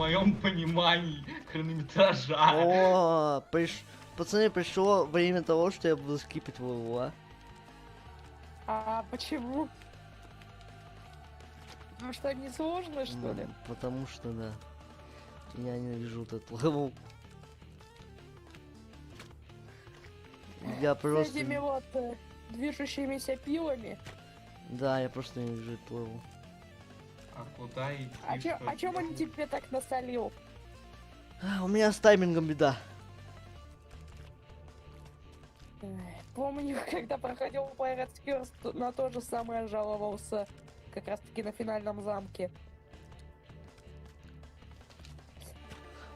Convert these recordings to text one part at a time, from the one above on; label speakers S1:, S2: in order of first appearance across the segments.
S1: моем понимании хронометража.
S2: О, пацаны, пришло время того, что я буду скипать ВВА.
S3: А почему? Потому что не сложно, что ли?
S2: Потому что, да. Я ненавижу вот этот левел. Я
S3: С
S2: просто...
S3: этими вот движущимися пилами.
S2: Да, я просто ненавижу этот левел.
S1: А куда идти?
S3: А чем он тебе так насолил?
S2: У меня с таймингом беда.
S3: Помню, когда проходил Pirates Curse, на то же самое жаловался. Как раз таки на финальном замке.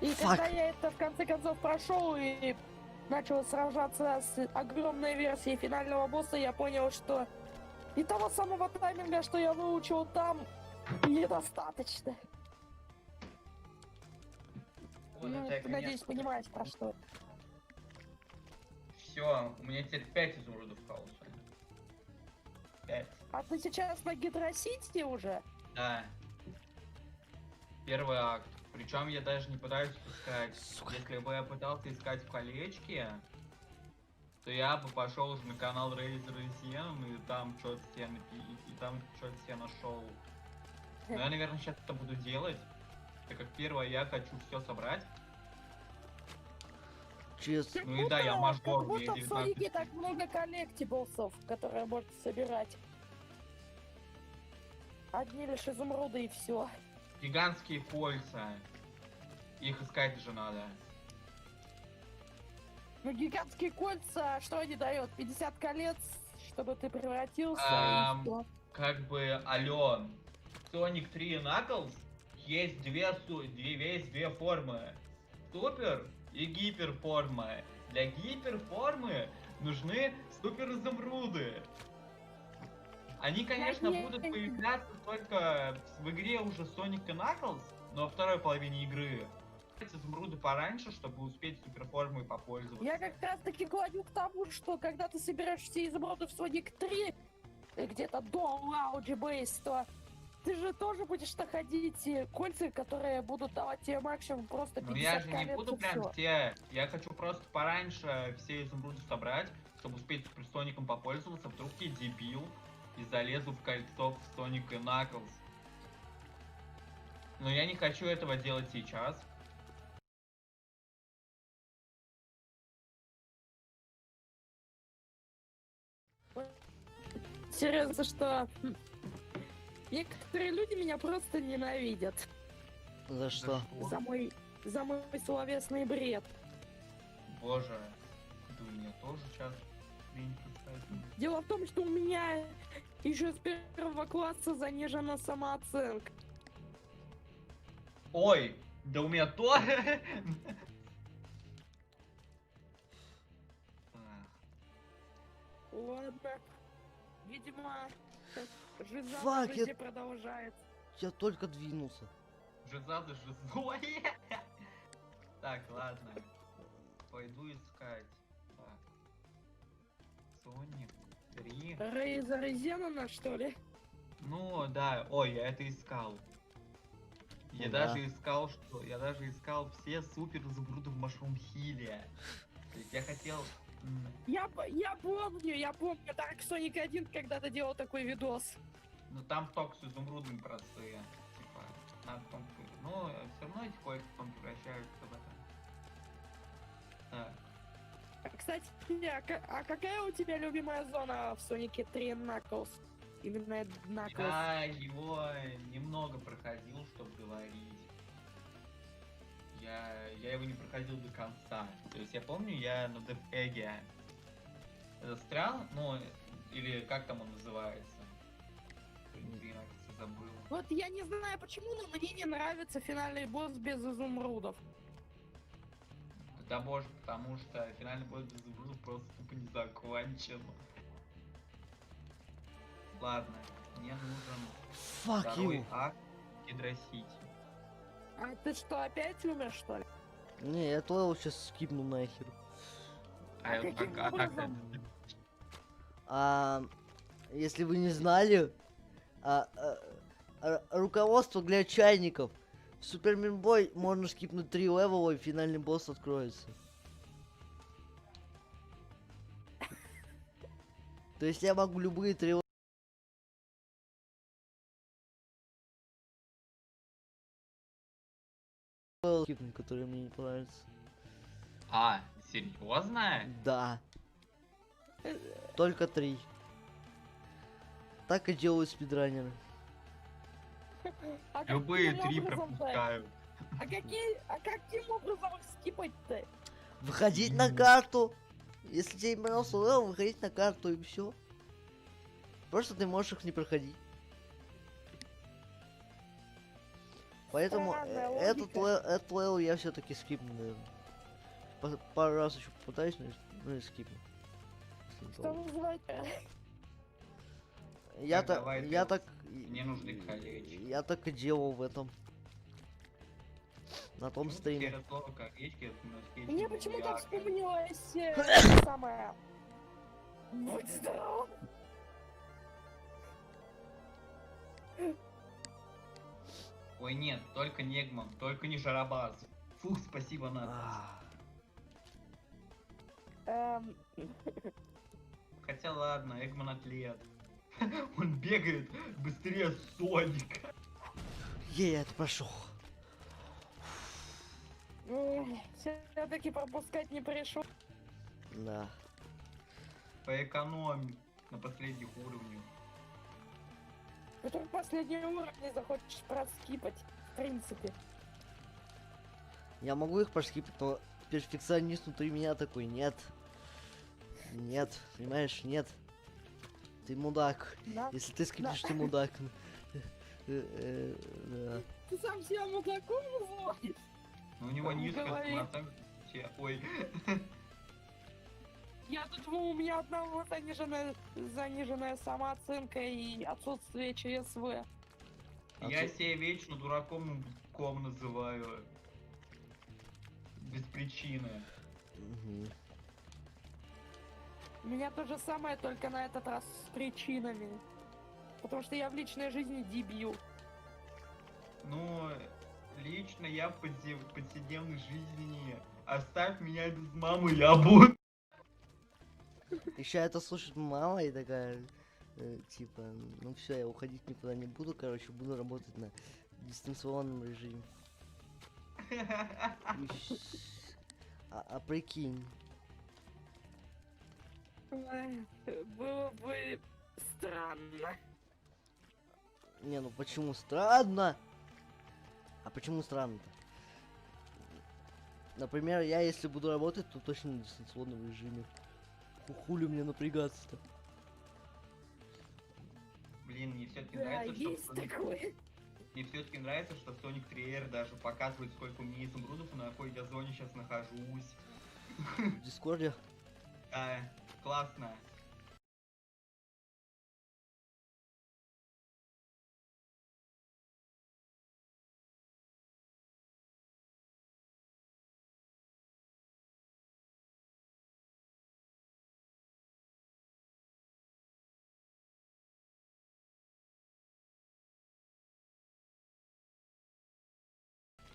S3: И когда я это в конце концов прошел и начал сражаться с огромной версией финального босса, я понял, что и того самого тайминга, что я выучил там, недостаточно.
S1: Вот
S3: Ну,
S1: это
S3: ты, надеюсь, понимаешь, про что.
S1: Все, у меня теперь 5 изумрудов хаоса. 5.
S3: А ты сейчас на Гидросити уже?
S1: Да. Первый акт. Причем я даже не пытаюсь искать. Если бы я пытался искать в колечке, то я бы пошел уже на канал Razer и там что-то себе нашел. Но я, наверное, сейчас это буду делать, так как первое я хочу все собрать.
S2: Честно.
S1: Ну и да, я мажор,
S3: Как
S1: мне
S3: будто в
S1: 19.
S3: Сонике так много коллектиблсов, которые можно собирать. Одни лишь изумруды и все.
S1: Гигантские кольца. Их искать же надо.
S3: Ну, гигантские кольца, что они дают? 50 колец, чтобы ты превратился, и всё.
S1: Как бы, алло, Sonic 3 и Knuckles есть две формы. Супер и гиперформа. Для гиперформы нужны супер изумруды. Они, конечно, будут появляться только в игре уже Sonic и Knuckles, но во второй половине игры. Изумруды пораньше, чтобы успеть суперформой попользоваться.
S3: Я как раз таки кладу к тому, что когда ты собираешь все изумруды в Sonic 3, где-то до Lounge Base, то ты же тоже будешь находить кольца, которые будут давать тебе максимум просто 50
S1: Но я же не
S3: колец,
S1: буду
S3: и
S1: прям
S3: всё.
S1: все. Я хочу просто пораньше все изумруды собрать, чтобы успеть суперсоником попользоваться. Вдруг я дебил и залезу в кольцо в Sonic и Knuckles. Но я не хочу этого делать сейчас.
S3: Серьезно, что некоторые люди меня просто ненавидят
S2: За что?
S3: за мой словесный бред.
S1: Боже, да у меня тоже сейчас лень представить.
S3: Дело в том, что у меня еще с первого класса занижена самооценка.
S1: Ой, да у меня тоже.
S3: Ладно. Видимо, жиза
S2: Фак,
S3: в жизни продолжается.
S2: Я только двинулся.
S1: Жиза за жизой. Так, ладно. Пойду искать. Так. Sonic 3.
S3: Рейза Резенана, что ли?
S1: Ну да, ой, я это искал. Я даже искал все супер изумруды в Машрум Хилле. То есть я хотел.
S3: Я помню, Dark Sonic 1 когда-то делал такой видос.
S1: Ну там только с изумрудами простые. Типа, надо потом. Но все равно эти кое потом превращаются в это. Так.
S3: Кстати, а какая у тебя любимая зона в Sonic 3 Knuckles? Именно Knuckles.
S1: Я его немного проходил, чтобы говорить. Я его не проходил до конца. То есть я помню, я на Дэп-Эгге застрял, ну, или как там он называется. Забыл.
S3: Вот я не знаю почему, но мне не нравится финальный босс без изумрудов.
S1: Да боже, потому что финальный босс без изумрудов просто тупо не закончен. Ладно, мне нужен второй акт Гидросити.
S3: А ты что, опять умер, что ли?
S2: Не, я левел сейчас скипну нахер.
S3: Каким образом?
S2: Если вы не знали, руководство для чайников. В Супер Минбой можно скипнуть 3 левела и финальный босс откроется. То есть я могу любые 3 левела скипнуть, которые мне не понравятся.
S1: А, серьезно?
S2: Да. Только 3. Так и делают спидранеры.
S3: А
S1: Любые
S3: каким
S1: 3
S3: образом-то?
S1: пропускают.
S3: А каким образом их скипать-то?
S2: Выходить на карту. Если тебе не понравился левел, выходить на карту и все. Просто ты можешь их не проходить. Поэтому
S3: Странная
S2: этот
S3: логика.
S2: левел я все-таки скипну, наверное. Пару раз еще попытаюсь, но и скипну. Если
S3: Что
S2: того.
S3: называется?
S2: Я
S1: Так, давай,
S2: так,
S1: Мне нужны колечки.
S2: я так и делал в этом. На том стриме.
S1: Серое слово колечки, это у нас песня
S3: Мне почему-то
S1: яркая.
S3: вспомнилось самое. Будь здоров.
S1: Ой, нет, только Негман, только не Жарабас. Фух, спасибо, Нат.
S3: Эм,
S1: Хотя ладно, Эгман атлет. Он бегает быстрее Соника.
S2: Я это прошел.
S3: Все-таки пропускать не пришел.
S2: Да.
S1: Поэкономь на последних уровнях.
S3: Который последний уровень захочешь проскипать, в принципе.
S2: Я могу их проскипать, но перфекционист внутри меня такой, нет. Нет, понимаешь, нет. Ты мудак.
S3: Да.
S2: Если ты скипнешь, ты мудак. Да.
S3: Ты сам себя мудаком называешь?
S1: Но у него
S3: Не
S1: низкая
S3: говори.
S1: самооценка. Ой.
S3: Я тут у меня одного заниженная самооценка и отсутствие ЧСВ.
S1: Я себя вечно дураком называю. Без причины.
S2: Мгм.
S3: У меня то же самое, только на этот раз с причинами. Потому что я в личной жизни дебил.
S1: Ну, лично я в повседневной жизни. Оставь меня без мамы, я буду.
S2: Еще это слушает мама и такая, типа, ну все, я уходить никуда не буду, короче, буду работать на дистанционном режиме. А прикинь.
S3: Было бы странно.
S2: Не, ну почему странно? А почему странно-то? Например, я если буду работать, то точно на дистанционном режиме. Хули мне напрягаться-то?
S1: Блин, мне все-таки
S3: Да,
S1: нравится,
S3: есть
S1: что...
S3: такое.
S1: Мне все-таки нравится, что Sonic трейлер даже показывает, сколько у меня изумрудов и на какой я зоне сейчас нахожусь.
S2: В Дискорде?
S1: Да, классно.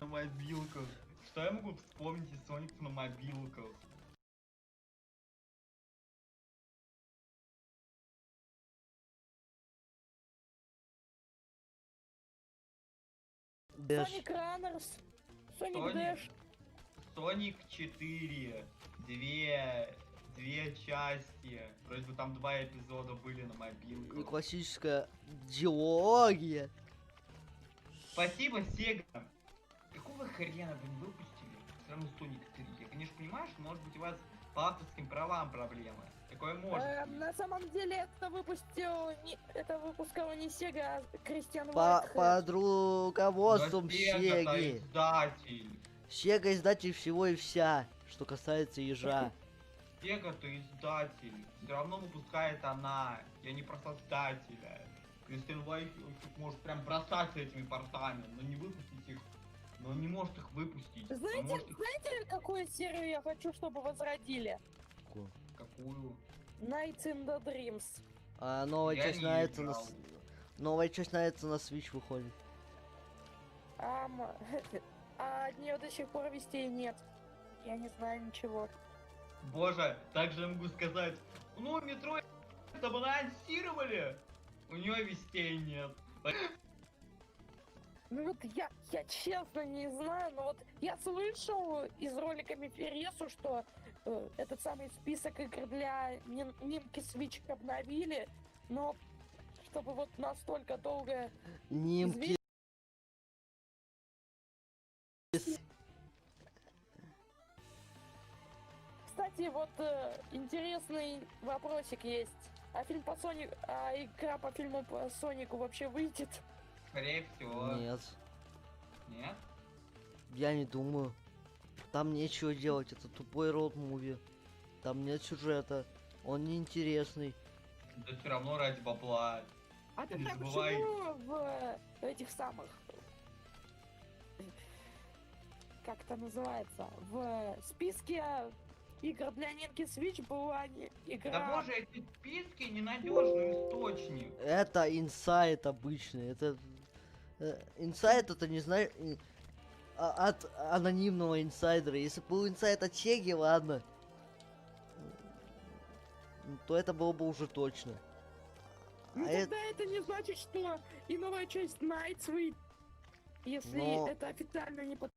S1: На мобилках. Что я могу вспомнить из Соников на мобилках?
S2: Дэш.
S3: Sonic Runners, Sonic
S1: Sonic.
S3: Dash.
S1: Соник 4. Две части. Вроде бы там 2 эпизода были на
S2: И
S1: мобилках.
S2: классическая диалогия.
S1: Спасибо, Сега. Какого хрена вы не выпустили? Все равно Соник 3. Я, конечно, понимаю, что может быть у вас по авторским правам проблемы. Такое может быть.
S3: На самом деле это выпускала не Sega, а Кристиан
S2: Под руководством
S1: Но Сега-то
S2: Сеги.
S1: издатель.
S2: Сега издатель всего и вся, что касается ежа.
S1: Сега-то издатель. Все равно выпускает она. Я не про создателя. Кристиан Вайф может прям бросаться этими портами, но не выпустить их. Но он не может их выпустить. Он может их...
S3: Знаете, какую серию я хочу, чтобы возродили?
S1: Какую?
S3: Nights in the Dreams.
S2: А новая
S1: Я
S2: часть
S1: не
S2: на это
S1: играл.
S2: новая часть на это на Switch выходит.
S3: Ам, а от нее до сих пор вестей нет. Я не знаю ничего.
S1: Боже, также могу сказать, ну, метро чтобы анонсировали, у нее вестей нет.
S3: Ну вот я честно не знаю, но вот я слышал из ролика Пересу, что этот самый список игр для Нинки Switch обновили, но чтобы вот настолько долго...
S2: Нимки.
S3: Кстати, вот интересный вопросик есть. А фильм по Сонику, а игра по фильму по Сонику вообще выйдет?
S1: Скорее всего.
S2: Нет,
S1: Нет?
S2: я не думаю. Там нечего делать, это тупой роуд-муви. Там нет сюжета, он неинтересный.
S1: Да все равно ради бабла.
S3: А
S1: Ты не
S3: тогда
S1: забывай.
S3: почему в этих самых... Как это называется? В списке игр для Нинки Switch была игра...
S1: Да боже, эти списки ненадежный источник.
S2: Это инсайт обычный, это... Инсайт это не знаю... От анонимного инсайдера. Если бы был инсайт от Чеги, ладно. То это было бы уже точно.
S3: Ну
S2: А
S3: тогда это не значит, что и новая часть Nights выйдет. Если
S2: Но-
S3: это официально не под...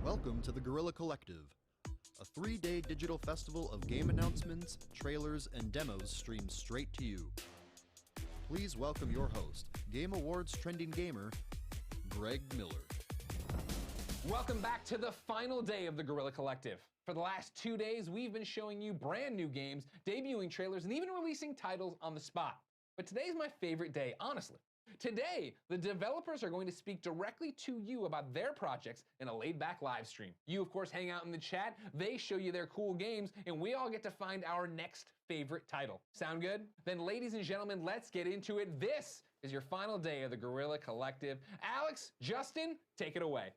S4: Welcome to the Guerrilla Collective, a 3-day digital festival of game announcements, trailers, and demos streamed straight to you. Please welcome your host, Game Awards trending gamer, Greg Miller.
S5: Welcome back to the final day of the Guerrilla Collective. For the last 2 days, we've been showing you brand new games, debuting trailers, and even releasing titles on the spot. But today's my favorite day, honestly. Today, the developers are going to speak directly to you about their projects in a laid-back live stream. You, of course, hang out in the chat, they show you their cool games, and we all get to find our next favorite title. Sound good? Then, ladies and gentlemen, let's get into it. This is your final day of the Guerrilla Collective. Alex, Justin, take it away.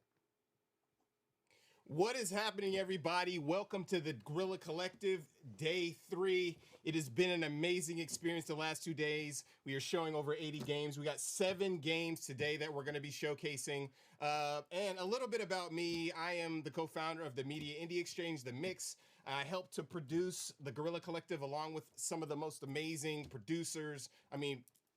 S6: What is happening, everybody? Welcome to the Guerrilla Collective, day 3. It has been an amazing experience the last 2 days. We are showing over 80 games. We got 7 games today that we're going to be showcasing. And a little bit about me. I am the co-founder of the Media Indie Exchange, The Mix. I helped to produce the Guerrilla Collective along with some of the most amazing producers,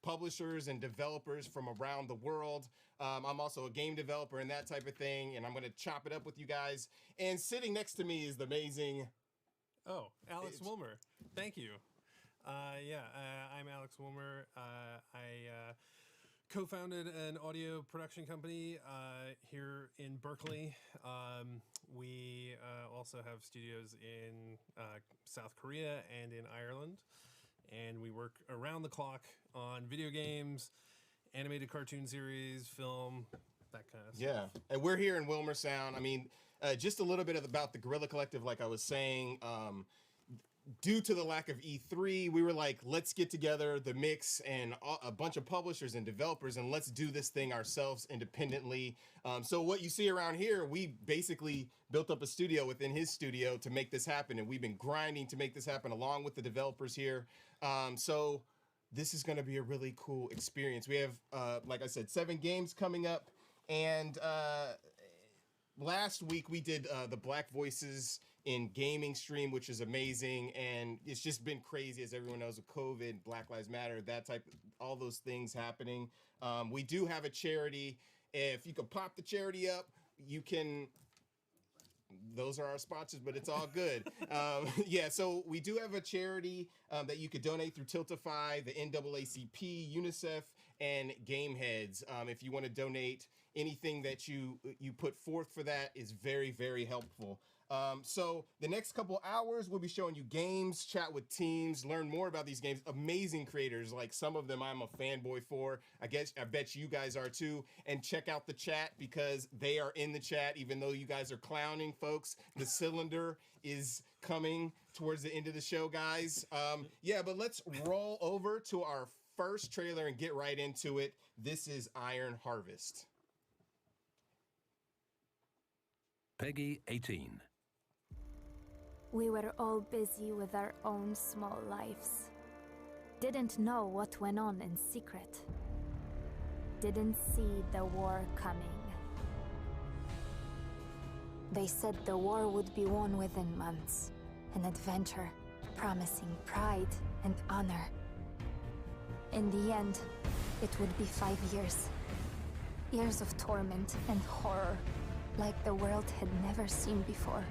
S6: publishers and developers from around the world. I'm also a game developer and that type of thing, and I'm going to chop it up with you guys. And sitting next to me is the amazing...
S7: Alex Wilmer. Thank you. I'm Alex Wilmer. I co-founded an audio production company here in Berkeley. We also have studios in South Korea and in Ireland. And we work around the clock on video games, animated cartoon series, film, that kind of stuff.
S6: Yeah, and we're here in Wilmer Sound. Just a little bit about the Guerrilla Collective, like I was saying. Due to the lack of E3, we were like, let's get together, the Mix, and a bunch of publishers and developers, and let's do this thing ourselves independently. So what you see around here, we basically built up a studio within his studio to make this happen, and we've been grinding to make this happen along with the developers here. So this is going to be a really cool experience. We have, like I said, 7 games coming up, and last week we did the Black Voices in Gaming stream, which is amazing, and it's just been crazy, as everyone knows, with COVID, Black Lives Matter, all those things happening. We do have a charity. If you could pop the charity up, you can... Those are our sponsors, but it's all good. So we do have a charity that you could donate through Tiltify, the NAACP, UNICEF, and Gameheads. If you want to donate, anything that you put forth for that is very, very helpful. So the next couple hours, we'll be showing you games, chat with teams, learn more about these games. Amazing creators, like some of them I'm a fanboy for. I bet you guys are too. And check out the chat because they are in the chat, even though you guys are clowning, folks. The cylinder is coming towards the end of the show, guys. But let's roll over to our first trailer and get right into it. This is Iron Harvest.
S8: Peggy 18.
S9: We were all busy with our own small lives. Didn't know what went on in secret. Didn't see the war coming. They said the war would be won within months. An adventure, promising pride and honor. In the end, it would be 5 years. Years of torment and horror, like the world had never seen before.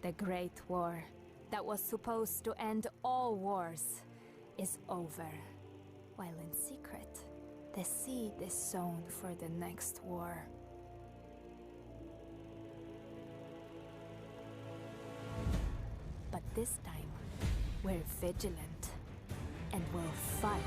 S9: The Great War, that was supposed to end all wars, is over. While in secret, the seed is sown for the next war. But this time, we're vigilant, and we'll fight.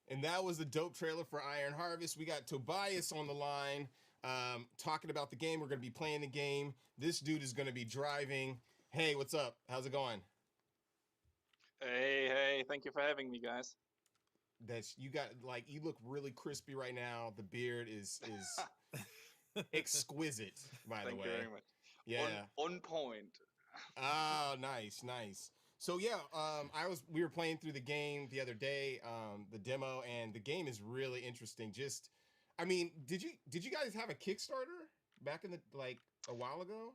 S6: And that was a dope trailer for Iron Harvest. We got Tobias on the line talking about the game. We're going to be playing the game. This dude is going to be driving. Hey, what's up? How's it going?
S10: Hey, thank you for having me, guys.
S6: You look really crispy right now. The beard is exquisite, by the way.
S10: Thank you very much.
S6: Yeah.
S10: On point.
S6: Oh, nice, nice. So yeah, we were playing through the game the other day, the demo, and the game is really interesting. Just, I mean, did you guys have a Kickstarter back in the like a while ago?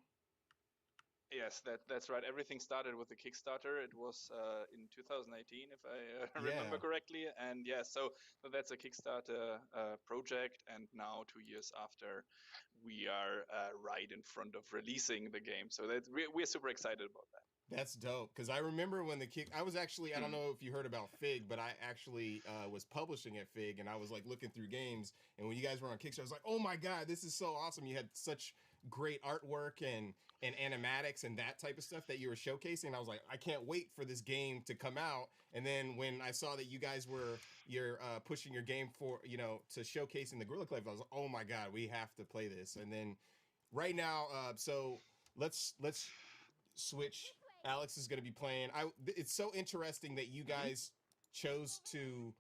S10: Yes, that's right. Everything started with the Kickstarter. It was in 2018, if I
S6: Yeah.
S10: remember correctly. And yeah, so that's a Kickstarter project. And now, 2 years after, we are right in front of releasing the game. So we're super excited about that.
S6: That's dope. Because I remember when I was actually, I don't know if you heard about Fig, but I actually was publishing at Fig, and I was like looking through games. And when you guys were on Kickstarter, I was like, oh my God, this is so awesome. You had such great artwork and animatics and that type of stuff that you were showcasing. I was like, I can't wait for this game to come out. And then when I saw that you guys you're pushing your game for, to showcasing the Guerrilla Collective, I was like, oh my God, we have to play this. And then right now, so let's switch. Alex is going to be playing. It's so interesting that you guys chose to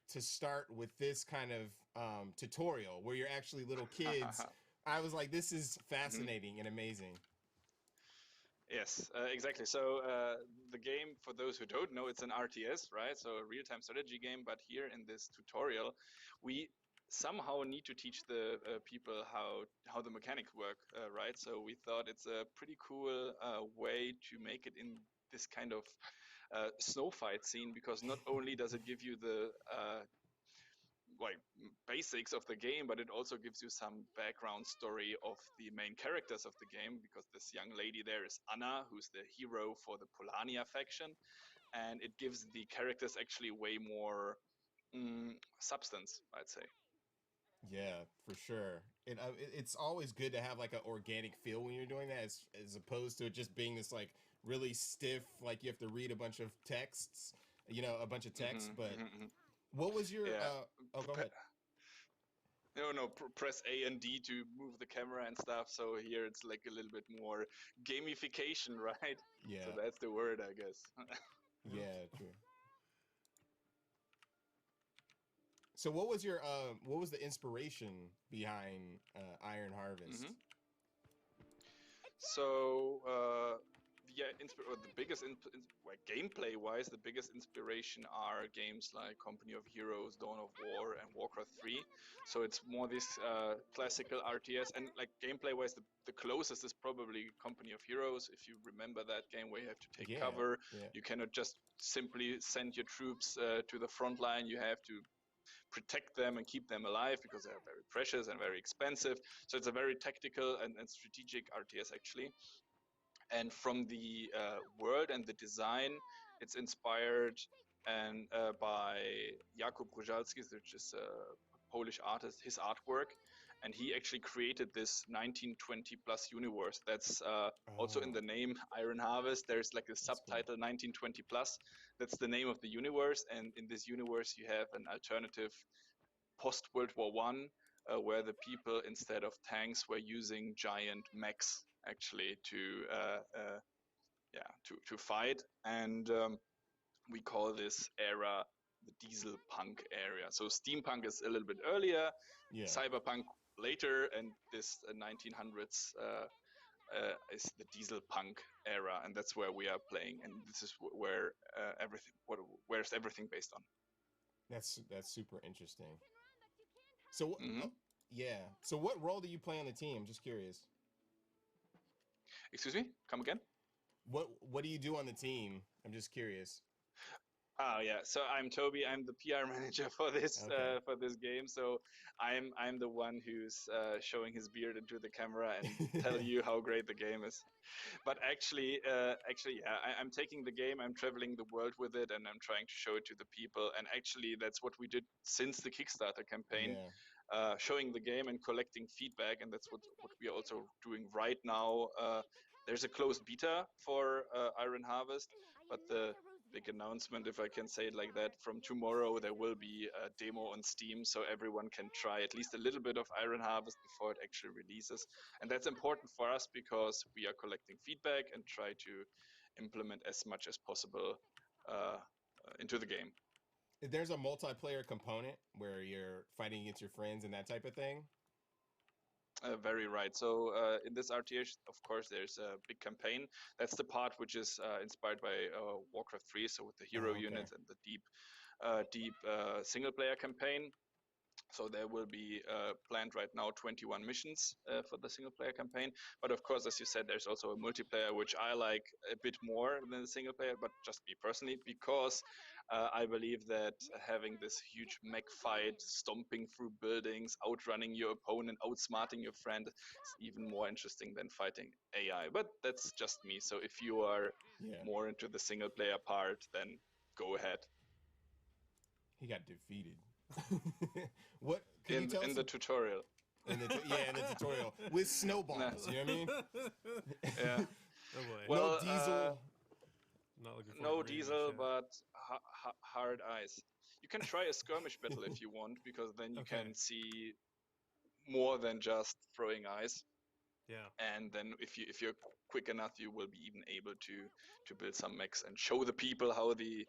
S6: start with this kind of tutorial where you're actually little kids. I was like, this is fascinating and amazing.
S10: Yes, exactly. So the game, for those who don't know, it's an RTS, right? So a real-time strategy game. But here in this tutorial, we somehow need to teach the people how the mechanics work, right? So we thought it's a pretty cool way to make it in this kind of snow fight scene, because not only does it give you the basics of the game, but it also gives you some background story of the main characters of the game, because this young lady there is Anna, who's the hero for the Polania faction, and it gives the characters actually way more substance, I'd say.
S6: Yeah, for sure. It's always good to have like an organic feel when you're doing that, as opposed to it just being this like really stiff, like you have to read a bunch of texts, a bunch of text. But what was your? Go ahead.
S10: No, press A and D to move the camera and stuff. So here it's like a little bit more gamification, right?
S6: Yeah.
S10: So that's the word, I guess.
S6: Yeah, true. So what was the inspiration behind Iron Harvest?
S10: So the biggest gameplay wise, the biggest inspiration are games like Company of Heroes, Dawn of War, and Warcraft 3. So it's more this classical RTS, and like gameplay wise, the closest is probably Company of Heroes. If you remember that game where you have to take cover, you cannot just simply send your troops to the front line. You have to protect them and keep them alive, because they are very precious and very expensive. So it's a very tactical and strategic RTS actually. And from the world and the design, it's inspired by Jakub Grujalski, which is a Polish artist, his artwork. And he actually created this 1920 plus universe. That's also in the name Iron Harvest. There's like a subtitle 1920 plus. That's the name of the universe. And in this universe, you have an alternative post World War I, where the people, instead of tanks, were using giant mechs actually to fight. And we call this era the diesel punk era. So steampunk is a little bit earlier, cyberpunk later, and this 1900s is the diesel punk era, and that's where we are playing, and this is where where's everything based on.
S6: That's super interesting. So so what role do you play on the team? I'm just curious.
S10: Excuse me, come again?
S6: What do you do on the team? I'm just curious.
S10: Oh yeah, so I'm Toby. I'm the PR manager for this game. So I'm the one who's showing his beard into the camera and tell you how great the game is. But actually, I'm taking the game. I'm traveling the world with it, and I'm trying to show it to the people. And actually, that's what we did since the Kickstarter campaign, showing the game and collecting feedback. And that's what we are also doing right now. There's a closed beta for Iron Harvest, but the big announcement, if I can say it like that, from tomorrow there will be a demo on Steam, so everyone can try at least a little bit of Iron Harvest before it actually releases. And that's important for us because we are collecting feedback and try to implement as much as possible into the game.
S6: There's a multiplayer component where you're fighting against your friends and that type of thing?
S10: Very right. So in this RTS, of course, there's a big campaign. That's the part which is inspired by Warcraft 3, so with the hero units and the deep single-player campaign. So there will be planned right now 21 missions for the single player campaign. But of course, as you said, there's also a multiplayer, which I like a bit more than the single player, but just me personally, because I believe that having this huge mech fight, stomping through buildings, outrunning your opponent, outsmarting your friend is even more interesting than fighting AI. But that's just me. So if you are more into the single player part, then go ahead.
S6: He got defeated. What can you tell us
S10: in the tutorial?
S6: In the tutorial with snowballs. You know what I mean?
S10: Yeah.
S7: Oh boy.
S10: Well,
S6: no diesel.
S7: Not looking forward
S10: no
S7: to reading
S10: diesel,
S7: this,
S10: but hard eyes. You can try a skirmish battle if you want, because then you can see more than just throwing eyes.
S7: Yeah.
S10: And then if you're quick enough, you will be even able to build some mechs and show the people how the.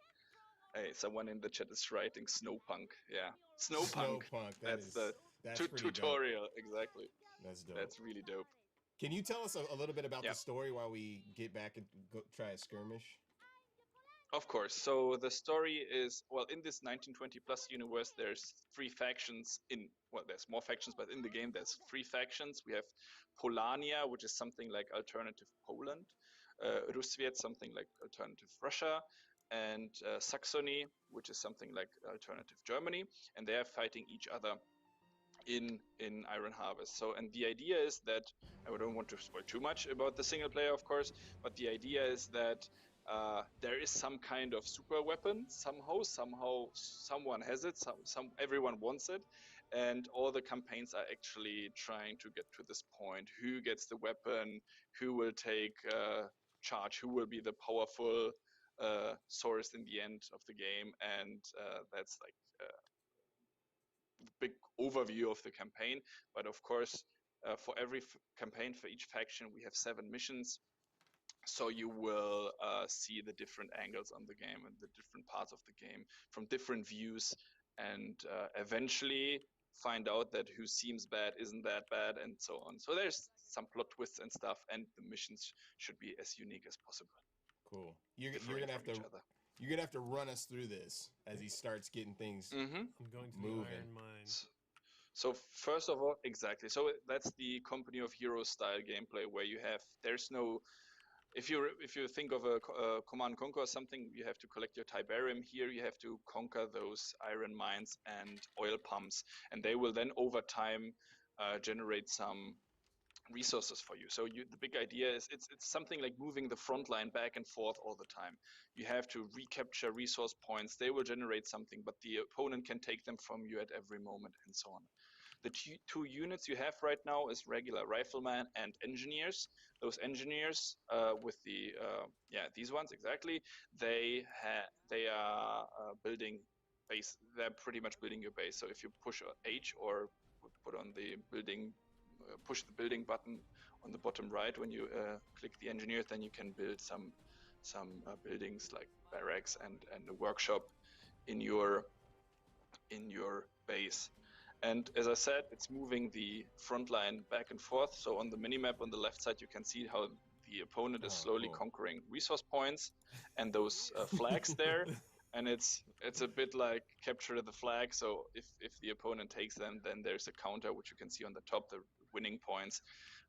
S10: Hey, someone in the chat is writing Snowpunk. Yeah, Snowpunk. That's the tutorial. Dope. Exactly.
S6: That's dope.
S10: That's really dope.
S6: Can you tell us a little bit about the story while we get back and go try a skirmish?
S10: Of course. So the story is, well, in this 1920 plus universe, there's 3 factions there's more factions, but in the game there's 3 factions. We have Polania, which is something like alternative Poland, Rusviet, something like alternative Russia, and Saxony, which is something like alternative Germany, and they are fighting each other in Iron Harvest. So, and the idea is that, I don't want to spoil too much about the single player, of course, but the idea is that there is some kind of super weapon somehow someone has it, everyone wants it, and all the campaigns are actually trying to get to this point. Who gets the weapon? Who will take charge? Who will be the powerful source in the end of the game? And that's like the big overview of the campaign. But of course, for every campaign, for each faction, we have 7 missions. So you will see the different angles on the game and the different parts of the game from different views, and eventually find out that who seems bad isn't that bad, and so on. So there's some plot twists and stuff, and the missions should be as unique as possible.
S6: Cool. You're gonna have to run us through this as he starts getting things
S7: I'm going to
S6: moving.
S7: the Iron Mine.
S10: So first of all, exactly. So that's the Company of Heroes style gameplay, where there's no. If you think of a Command & Conquer or something, you have to collect your Tiberium. Here you have to conquer those iron mines and oil pumps, and they will then over time generate some resources for you. So the big idea is it's something like moving the front line back and forth all the time. You have to recapture resource points. They will generate something, but the opponent can take them from you at every moment, and so on. The 2 units you have right now is regular riflemen and engineers. Those engineers with the these ones exactly. They are building base. They're pretty much building your base. So if you push H or put on the building, push the building button on the bottom right when you click the engineers, then you can build some buildings like barracks and a workshop in your base. And as I said, it's moving the front line back and forth. So on the minimap on the left side, you can see how the opponent is slowly conquering resource points and those flags there. And it's a bit like capture the flag. So if the opponent takes them, then there's a counter, which you can see on the top, the winning points,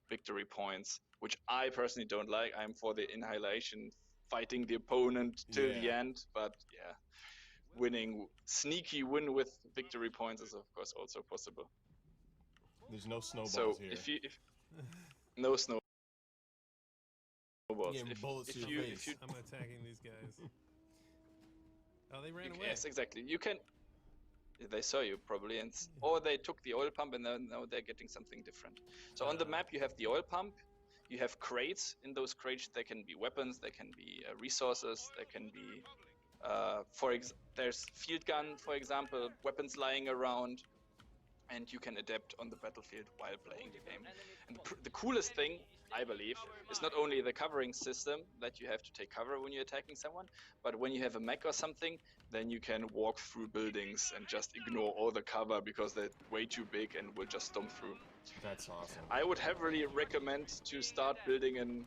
S10: victory points, which I personally don't like. I'm for the annihilation, fighting the opponent till the end. But yeah. Sneaky win with victory points is of course also possible.
S6: There's no snowballs here.
S10: If no snowballs.
S6: Bullets to your face.
S7: I'm attacking these guys. Oh, they ran away.
S10: Yes, exactly. You can. They saw you probably, or they took the oil pump, and now they're getting something different. So on the map, you have the oil pump. You have crates. In those crates, there can be weapons, there can be resources, there can be. There's field gun, for example, weapons lying around, and you can adapt on the battlefield while playing the game. And the coolest thing, I believe, is not only the covering system that you have to take cover when you're attacking someone, but when you have a mech or something, then you can walk through buildings and just ignore all the cover because they're way too big and will just stomp through.
S6: That's awesome.
S10: I would heavily recommend to start building an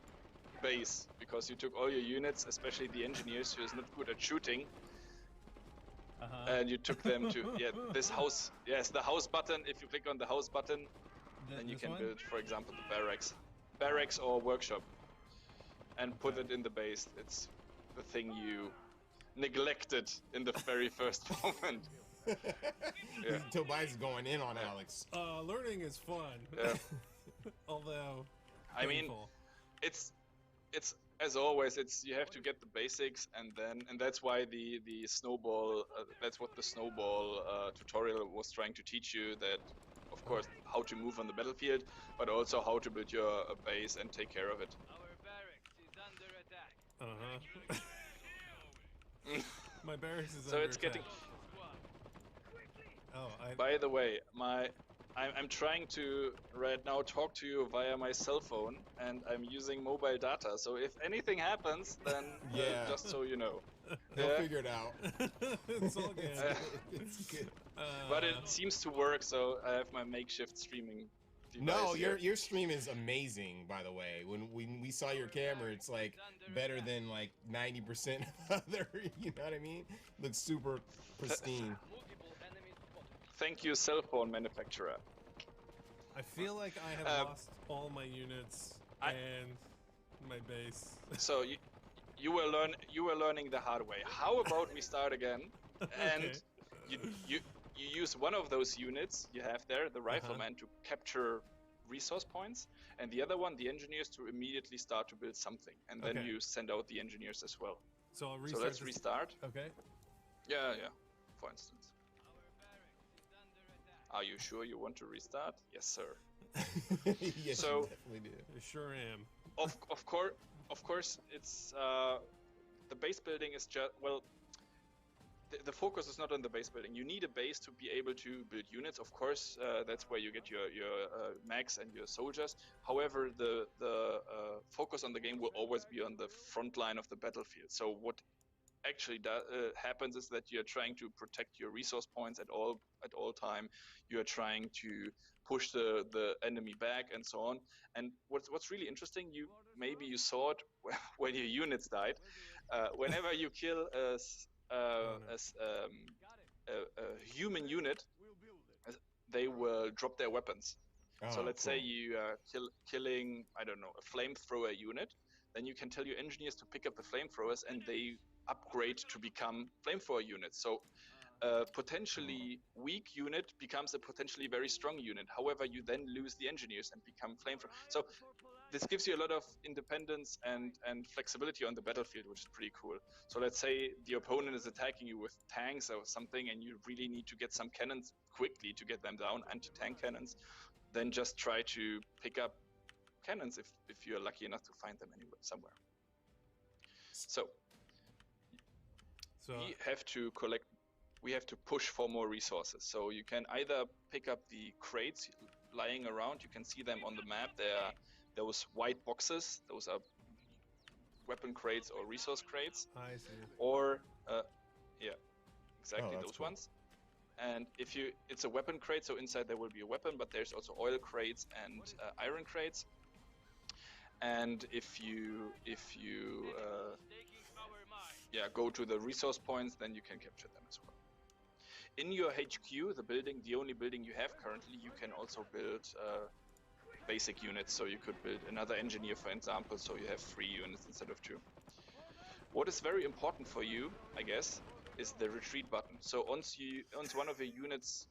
S10: base, because you took all your units, especially the engineers who is not good at shooting, and you took them to this house. Yes, the house button. If you click on the house button, then you can build, for example, the barracks or workshop, and put it in the base. It's the thing you neglected in the very first moment. Yeah.
S6: Tobias is going in on Alex.
S7: Learning is fun.
S10: Yeah.
S7: Although
S10: I mean, it's as always, you have to get the basics, and that's why the snowball, that's what the snowball tutorial was trying to teach you, that of course how to move on the battlefield, but also how to build your base and take care of it.
S7: My barracks is
S10: so
S7: under
S10: it's
S7: attack.
S10: getting.
S7: Oh,
S10: By the way, I'm trying to right now talk to you via my cell phone, and I'm using mobile data. So if anything happens, then just so you know.
S6: They'll figure it out.
S7: It's all good.
S6: It's good.
S10: But it seems to work, so I have my makeshift streaming device.
S6: No,
S10: here.
S6: your stream is amazing, by the way. When we saw your camera, it's like better than like 90% other, you know what I mean? Looks super pristine.
S10: Thank you, cell phone manufacturer.
S7: I feel like I have lost all my units and my base.
S10: So you were learning the hard way. How about we start again, and you use one of those units you have there, the rifleman, to capture resource points, and the other one, the engineers, to immediately start to build something, and then you send out the engineers as well.
S7: So I'll restart.
S10: So let's restart.
S7: Okay.
S10: Yeah. For instance. Are you sure you want to restart? Yes, sir.
S6: Yes,
S10: so,
S6: you definitely do.
S7: I sure am.
S10: Of course, it's the base building is just the focus is not on the base building. You need a base to be able to build units. Of course, that's where you get your mechs and your soldiers. However, the focus on the game will always be on the front line of the battlefield. So what actually happens is that you're trying to protect your resource points at all time. You're trying to push the enemy back and so on. And what's really interesting, maybe you saw it when your units died. Whenever you kill a human unit, they will drop their weapons. So let's say you are killing, I don't know, a flamethrower unit, then you can tell your engineers to pick up the flamethrowers, and they upgrade to become flamethrower units. So a potentially weak unit becomes a potentially very strong unit. However, you then lose the engineers and become flamethrower. So this gives you a lot of independence and flexibility on the battlefield, which is pretty cool. So let's say the opponent is attacking you with tanks or something, and you really need to get some cannons quickly to get them down, anti-tank cannons. Then just try to pick up cannons if you're lucky enough to find them somewhere. So we have to push for more resources. So you can either pick up the crates lying around. You can see them on the map. There are those white boxes. Those are weapon crates or resource crates.
S7: I see.
S10: Or exactly those
S6: cool.
S10: ones. And it's a weapon crate, so inside there will be a weapon, but there's also oil crates and iron crates. And if you go to the resource points, then you can capture them as well. In your HQ, the only building you have currently, you can also build basic units. So you could build another engineer, for example, so you have 3 units instead of 2. What is very important for you, I guess, is the retreat button. So once one of your units,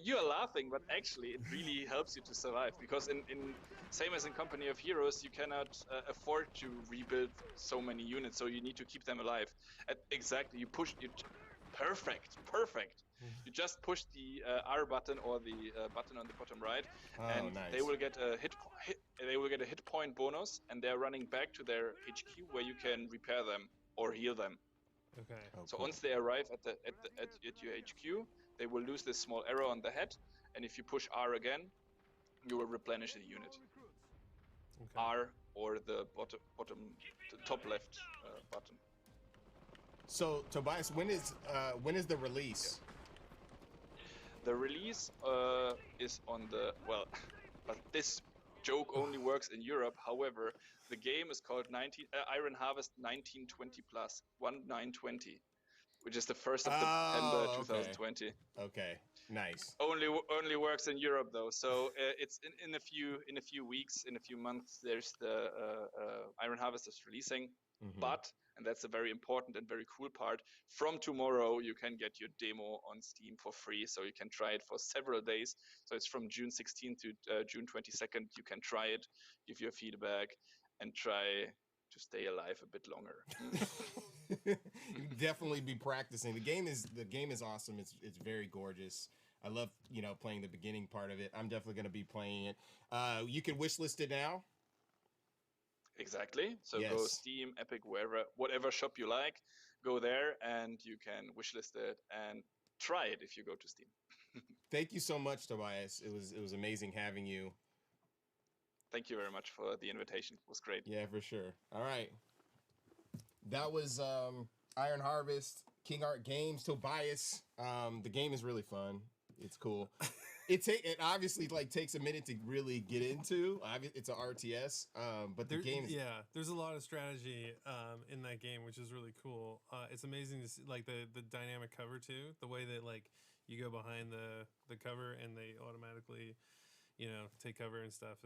S10: you're laughing, but actually it really helps you to survive, because in same as in Company of Heroes, you cannot afford to rebuild so many units, so you need to keep them alive. Exactly, perfect. You just push the R button or the button on the bottom right, and
S6: nice.
S10: they will get a hit point bonus, and they're running back to their HQ where you can repair them or heal them.
S7: Okay.
S10: So once they arrive at your HQ, they will lose this small arrow on the head, and if you push R again, you will replenish the unit. R or the top left button.
S6: So Tobias, when is the release?
S10: The release is on the but this joke only works in Europe. However, the game is called Iron Harvest 1920 plus 1920, which is the 1st of September 2020.
S6: Okay, nice.
S10: Only works in Europe though, so it's in a few weeks, in a few months. There's the Iron Harvest is releasing, but. And that's a very important and very cool part. From tomorrow, you can get your demo on Steam for free, so you can try it for several days. So it's from June 16th to June 22nd. You can try it, give your feedback, and try to stay alive a bit longer.
S6: You definitely be practicing. The game is awesome. It's very gorgeous. I love playing the beginning part of it. I'm definitely going to be playing it. You can wishlist it now.
S10: Exactly. So go Steam, Epic, whatever shop you like, go there and you can wishlist it and try it if you go to Steam.
S6: Thank you so much, Tobias. It was amazing having you.
S10: Thank you very much for the invitation. It was great.
S6: Yeah, for sure. All right. That was Iron Harvest, King Art Games, Tobias. The game is really fun. It's cool. It obviously takes a minute to really get into. It's an RTS, but the game is...
S7: there's a lot of strategy in that game, which is really cool. It's amazing to see the dynamic cover too, the way that you go behind the cover and they automatically take cover and stuff.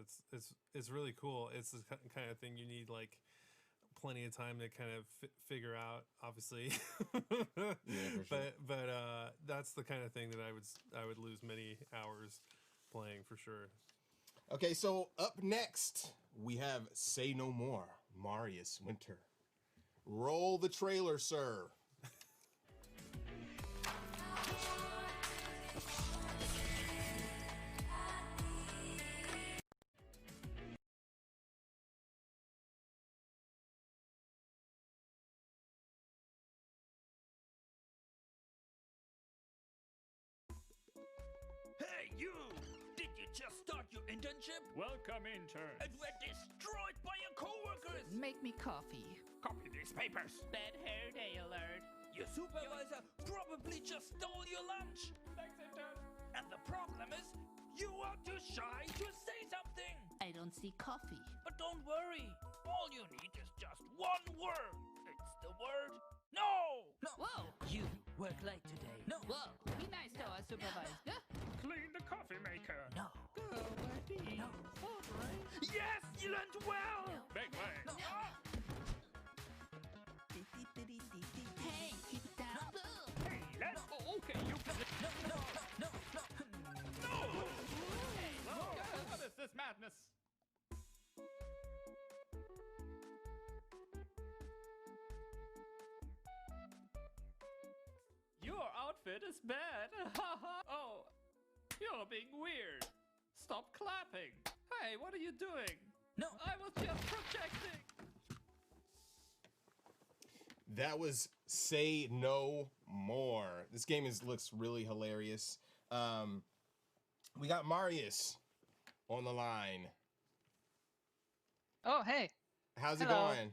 S7: It's really cool. It's the kind of thing you need plenty of time to kind of figure out, obviously.
S6: Yeah, for sure.
S7: But that's the kind of thing that I would lose many hours playing for sure.
S6: Okay, so up next we have Say No More, Marius Winter. Roll the trailer, sir.
S11: Hey, you! Did you just start your internship?
S12: Welcome, intern.
S11: And were destroyed by your coworkers?
S13: Make me coffee.
S12: Copy these papers.
S13: Bad hair day alert.
S11: Your supervisor probably just stole your lunch.
S12: Thanks, intern.
S11: And the problem is, you are too shy to say something.
S13: I don't see coffee.
S11: But don't worry. All you need is just one word. It's the word no. No.
S13: Whoa.
S11: You work late today. No.
S13: Whoa. Be nice to our supervisor.
S12: Clean the coffee maker.
S11: No.
S13: Go, buddy.
S11: No.
S13: All right.
S11: Yes, you learned well.
S13: No.
S12: Big way.
S11: No.
S13: Hey, keep it down.
S12: Hey, let's go. Okay, you can.
S11: No.
S12: Hey, what is this madness? Your outfit is bad. Oh, you're being weird. Stop clapping. Hey, what are you doing?
S11: No.
S12: I was just projecting.
S6: That was Say No More. This game looks really hilarious. We got Marius on the line.
S14: Oh, hey.
S6: How's it
S14: Hello.
S6: going?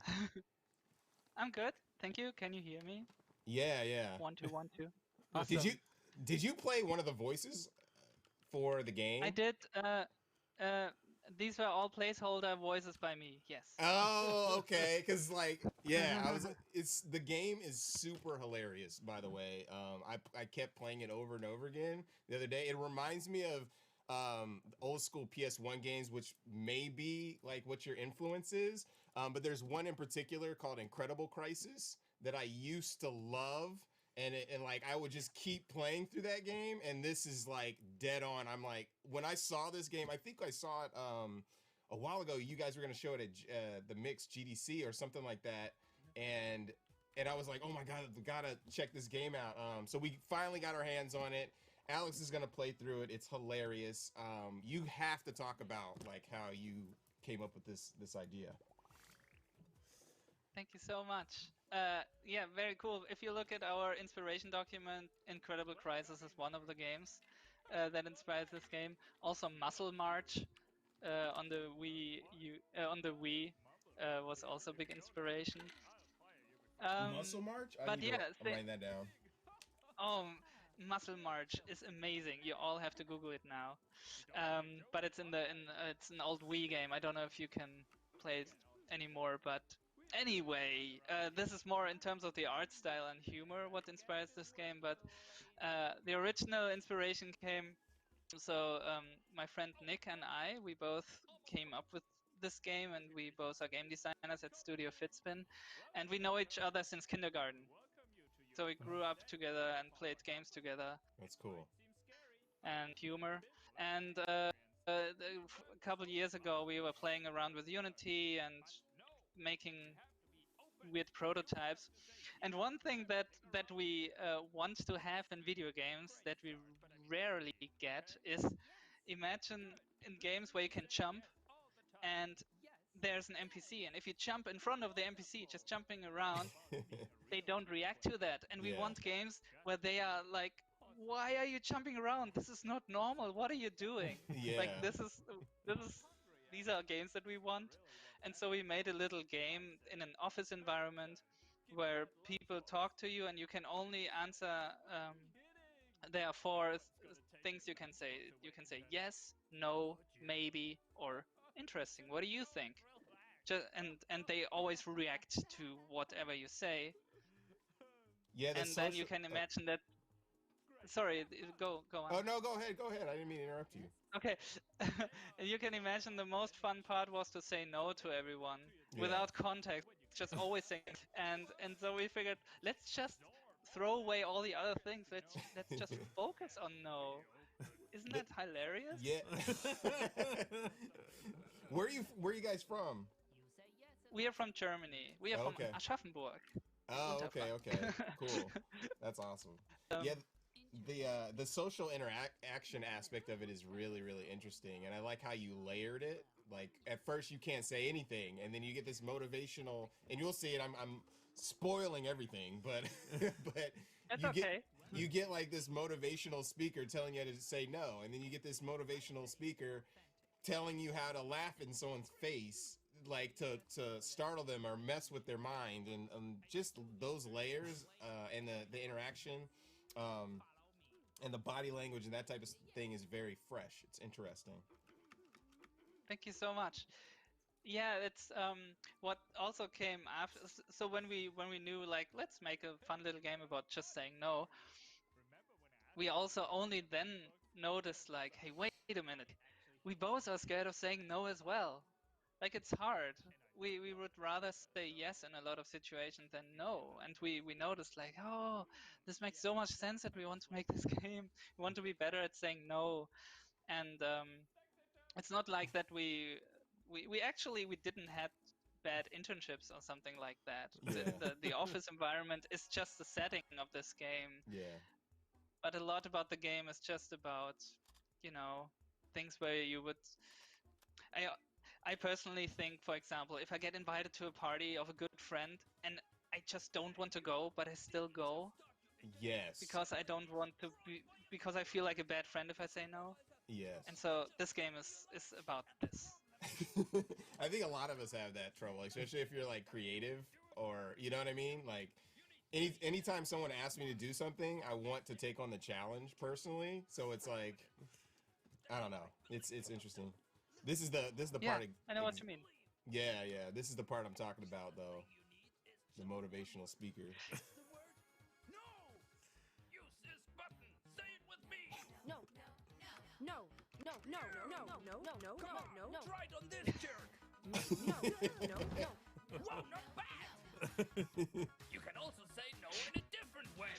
S14: I'm good. Thank you. Can you hear me?
S6: Yeah.
S14: 1, 2, 1, 2. Awesome.
S6: Did you play one of the voices for the game?
S14: I did. These were all placeholder voices by me. Yes.
S6: Oh, okay. Because the game is super hilarious. By the way, I kept playing it over and over again the other day. It reminds me of old school PS1 games, which may be what your influence is. But there's one in particular called Incredible Crisis that I used to love. And I would just keep playing through that game, and this is dead on. I'm when I saw this game, I think I saw it a while ago. You guys were gonna show it at the Mix GDC or something like that, and I was like, oh my god, we gotta check this game out. So we finally got our hands on it. Alex is gonna play through it. It's hilarious. You have to talk about how you came up with this idea.
S14: Thank you so much. Yeah, very cool. If you look at our inspiration document, Incredible Crisis is one of the games that inspired this game. Also Muscle March on the Wii was also a big inspiration.
S6: Muscle March?
S14: But yeah,
S6: I'm writing that down.
S14: Oh, Muscle March is amazing. You all have to Google it now. But it's it's an old Wii game. I don't know if you can play it anymore, but anyway, this is more in terms of the art style and humor what inspires this game. But the original inspiration came. So my friend Nick and we both came up with this game, and we both are game designers at Studio Fitspin, and we know each other since kindergarten. So we grew up together and played games together.
S6: That's cool.
S14: And humor. And a couple years ago, we were playing around with Unity and making weird prototypes. And one thing that we want to have in video games that we rarely get is, imagine in games where you can jump and there's an NPC, and if you jump in front of the NPC, just jumping around, they don't react to that. And we want games where they are like, why are you jumping around? This is not normal. What are you doing?
S6: Yeah.
S14: Like these are games that we want. And so we made a little game in an office environment where people talk to you and you can only answer, there are four things you can say. You can say yes, no, maybe, or interesting. What do you think? And they always react to whatever you say.
S6: Yeah,
S14: and then you can imagine that. Sorry, go on.
S6: Oh no, go ahead. I didn't mean to interrupt you.
S14: Okay, you can imagine the most fun part was to say no to everyone without context, just always saying. And so we figured, let's just throw away all the other things. Let's just focus on no. Isn't that hilarious?
S6: Yeah. Where are you guys from?
S14: We are from Germany. We are from Aschaffenburg.
S6: Oh, okay, cool. That's awesome. Yeah, the social interaction aspect of it is really, really interesting, and I like how you layered it. Like at first you can't say anything, and then you get this motivational, and you'll see it. I'm spoiling everything, but you get like this motivational speaker telling you to say no, and then you get this motivational speaker telling you how to laugh in someone's face, like to startle them or mess with their mind, and just those layers and the interaction and the body language and that type of thing is very fresh. It's interesting.
S14: Thank you so much. Yeah, it's what also came after. So when we knew, like, let's make a fun little game about just saying no, we also only then noticed, like, hey, wait a minute, we both are scared of saying no as well. Like, it's hard. We would rather say yes in a lot of situations than no. And we noticed, like, oh, this makes so much sense that we want to make this game. We want to be better at saying no. And it's not like that we actually didn't have bad internships or something like that.
S6: Yeah.
S14: The office environment is just the setting of this game.
S6: Yeah.
S14: But a lot about the game is just about, things where you would... I personally think, for example, if I get invited to a party of a good friend and I just don't want to go, but I still go.
S6: Yes.
S14: Because I don't want to be... Because I feel like a bad friend if I say no.
S6: Yes.
S14: And so this game is about this.
S6: I think a lot of us have that trouble, especially if you're like creative, or you know what I mean? Like anytime someone asks me to do something, I want to take on the challenge personally. So it's like, I don't know. It's interesting. This is the part.
S14: I know what you mean.
S6: Yeah. This is the part I'm talking about, though. The motivational speaker.
S11: No. Come on, try it on this jerk. No. Whoa, not bad. You can also say no in a different way.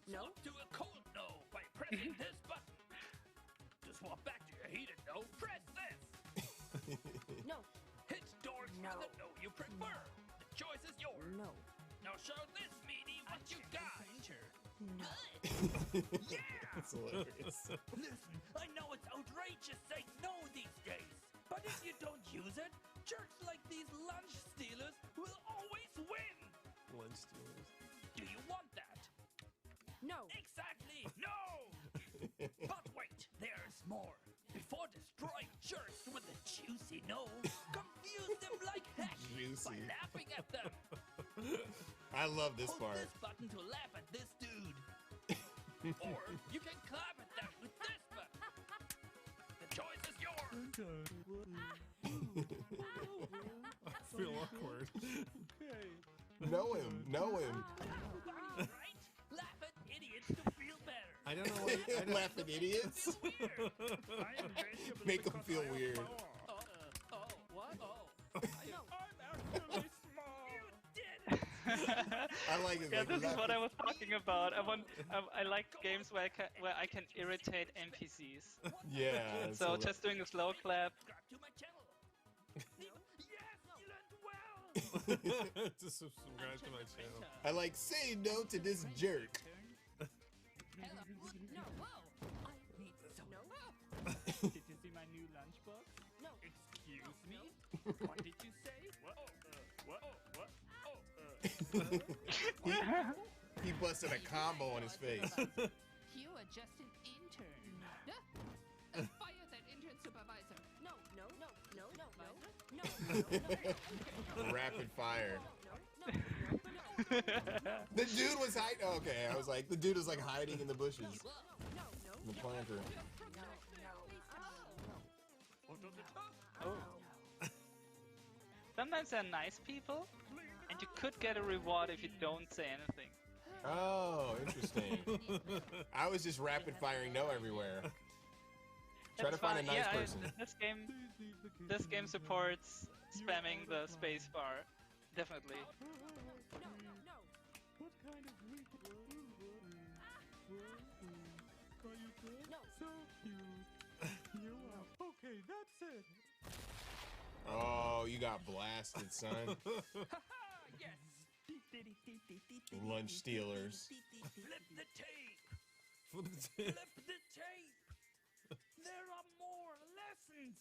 S11: No. Swap to a cold no by pressing this button. To swap back to your heated no, press this. No. Hit doors with the no you prefer. The choice is yours. No. Now show this meanie what you got. No. Yeah!
S6: That's hilarious.
S11: Listen, I know it's outrageous saying no these days, but if you don't use it, jerks like these lunch stealers will always win!
S7: Lunch stealers.
S11: Do you want that? No. Exactly! No! But wait, there's more. Before destroying jerks
S6: juicy.
S11: By laughing at them.
S6: I love this
S11: Hold
S6: part.
S11: this button to laugh at this dude. Or you can clap at them with this button. The choice is yours.
S7: I feel awkward.
S6: Know him. Know him.
S11: Right? Laugh at idiots to feel better.
S7: I don't know why. I don't,
S6: Laugh at idiots. Make them feel weird.
S11: What? Oh.
S12: I'm actually small.
S11: You did it.
S6: I like it.
S14: Yeah,
S6: Like,
S14: this is
S6: laugh
S14: what
S6: at-
S14: I was talking about. I like games where I can irritate NPCs.
S6: Yeah. that's
S14: So
S6: hilarious.
S14: just doing a slow clap.
S11: Subscribe to my channel. Yes, you learned well.
S7: Just subscribe to my channel.
S6: I like say no to this jerk.
S11: Hello. No, whoa. I need some. No.
S12: Did you see my new lunchbox?
S11: No.
S12: Excuse me? What did you say? What? What?
S6: He busted a combo on his face.
S13: You are just an intern. Fire that intern supervisor. No.
S6: Rapid fire. The dude was hiding. Okay, I was like, the dude was like hiding in the bushes. The planter.
S14: Oh. Sometimes they're nice people, and you could get a reward if you don't say anything.
S6: Oh, interesting. I was just rapid firing no everywhere. Try to
S14: That's
S6: find a
S14: fine.
S6: nice
S14: Yeah,
S6: person.
S14: This game supports spamming the space bar. Definitely.
S12: What kind of week? Are you good?
S3: No.
S12: So cute. You are. Okay, that's it.
S6: Oh, you got blasted, son.
S11: Yes.
S6: Lunch stealers.
S11: Flip the tape.
S7: Flip the tape.
S11: Flip the tape. There are more lessons.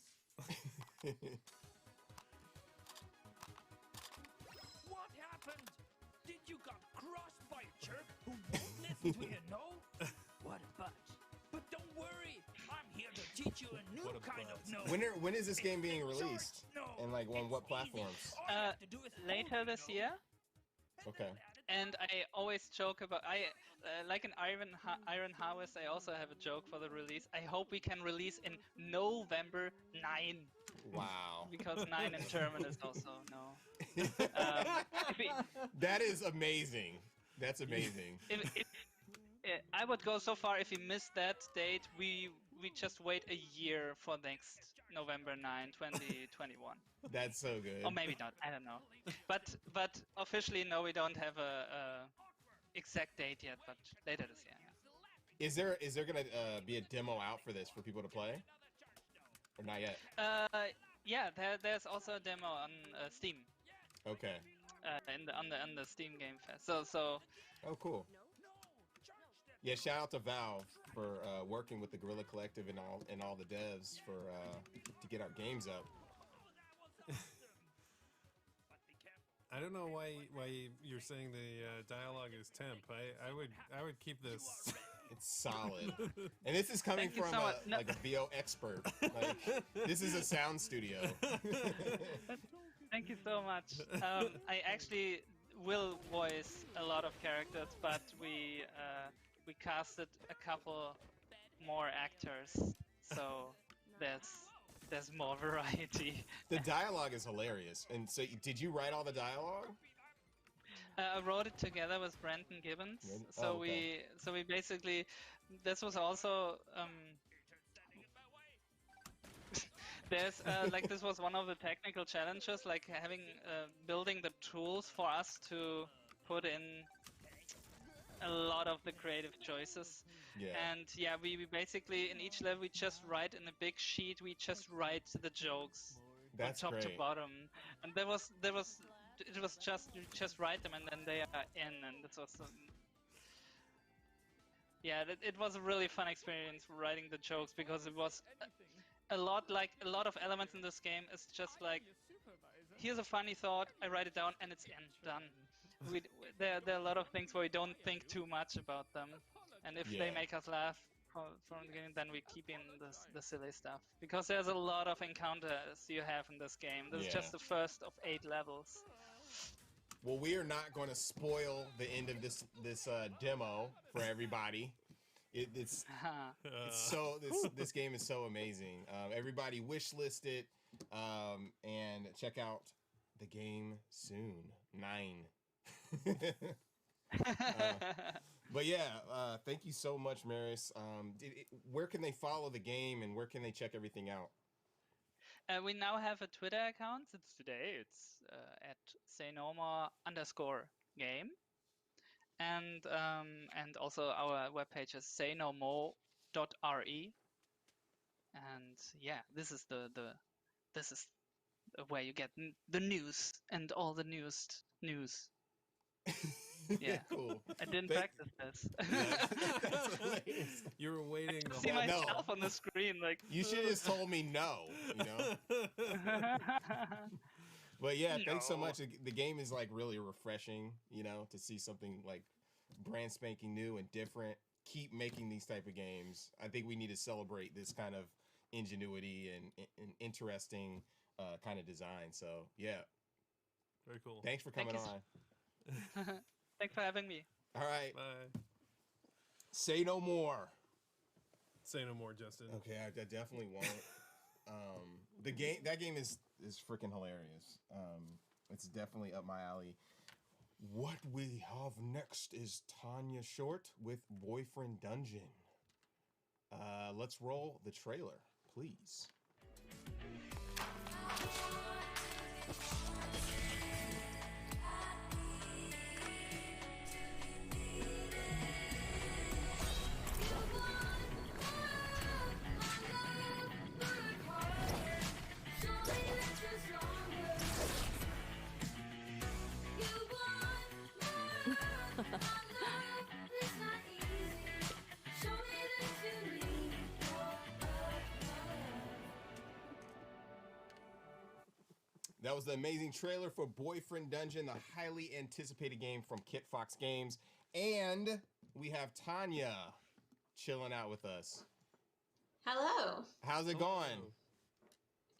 S11: What happened? Did you got crushed by a jerk who won't listen to you? No? What a bunch. But don't worry, I'm here to teach you a new
S7: What a
S11: kind of
S7: bunch.
S11: no.
S6: When is this game being released?
S11: No.
S6: And like on what
S11: It's
S6: platforms?
S11: easy. All you have to do is
S14: Later
S11: hold
S14: this
S11: no,
S14: year.
S11: and
S6: Okay.
S11: then we'll add it
S14: And I always joke about like an Iron Harvest. I also have a joke for the release. I hope we can release in November 9
S6: Wow.
S14: because 9 in German is also no. If we,
S6: That is amazing. That's amazing.
S14: I would go so far if we miss that date, we just wait a year for next November 9, 2021.
S6: That's so good.
S14: Or maybe not. I don't know. But officially, no, we don't have a exact date yet. But later this year.
S6: Is there gonna be a demo out for this for people to play? Or not yet?
S14: Yeah, there's also a demo on Steam.
S6: Okay.
S14: On the Steam Game Fest. So.
S6: Oh, cool. Yeah, shout out to Valve for working with the Guerrilla Collective and all the devs for to get our games up.
S7: I don't know why you're saying the dialogue is temp. I would keep this.
S6: It's solid, and this is coming
S14: Thank you
S6: from
S14: so much. No.
S6: like a VO expert. Like, this is a sound studio.
S14: Thank you so much. I actually will voice a lot of characters, but we casted a couple more actors, so there's more variety.
S6: The dialogue is hilarious, and so did you write all the dialogue?
S14: I wrote it together with Brandon Gibbons.
S6: Really?
S14: So
S6: Oh, okay.
S14: we basically, this was also there's like this was one of the technical challenges, like having building the tools for us to put in a lot of the creative choices.
S6: Yeah.
S14: And yeah, we basically in each level we just write in a big sheet. We just write the jokes
S6: That's
S14: from top to
S6: great.
S14: bottom, and it was just you just write them and then they are in, and this was yeah, it was a really fun experience writing the jokes because it was a lot of elements in this game is just like here's a funny thought, I write it down and it's done. There are a lot of things where we don't think too much about them, and if they
S6: Yeah.
S14: make us laugh from the beginning, then we keep in the silly stuff because there's a lot of encounters you have in this game. This is just the first of 8 levels.
S6: Well, we are not going to spoil the end of this demo for everybody. It's so this game is so amazing. Everybody wishlist it and check out the game soon. 9. But yeah, thank you so much, Maris. Where can they follow the game and where can they check everything out?
S14: We now have a Twitter account. It's today. It's at saynomore_game, and also our webpage is saynomore.re. And yeah, this is this is where you get the news and all the newest news. Yeah,
S6: cool.
S14: I didn't practice this.
S6: That's hilarious.
S7: You were waiting.
S14: I see myself on the screen, like
S6: you should have just told me no. You know. But yeah, thanks so much. The game is like really refreshing. You know, to see something like brand spanking new and different. Keep making these type of games. I think we need to celebrate this kind of ingenuity and interesting kind of design. So yeah,
S7: very cool.
S6: Thanks for coming on.
S14: Thanks for having me.
S6: All right.
S7: Bye.
S6: Say no more.
S7: Say no more, Justin.
S6: Okay, I definitely won't. That game is freaking hilarious. It's definitely up my alley. What we have next is Tanya Short with Boyfriend Dungeon. Let's roll the trailer, please. That was the amazing trailer for Boyfriend Dungeon, the highly anticipated game from Kit Fox Games. And we have Tanya chilling out with us.
S15: Hello.
S6: How's it going?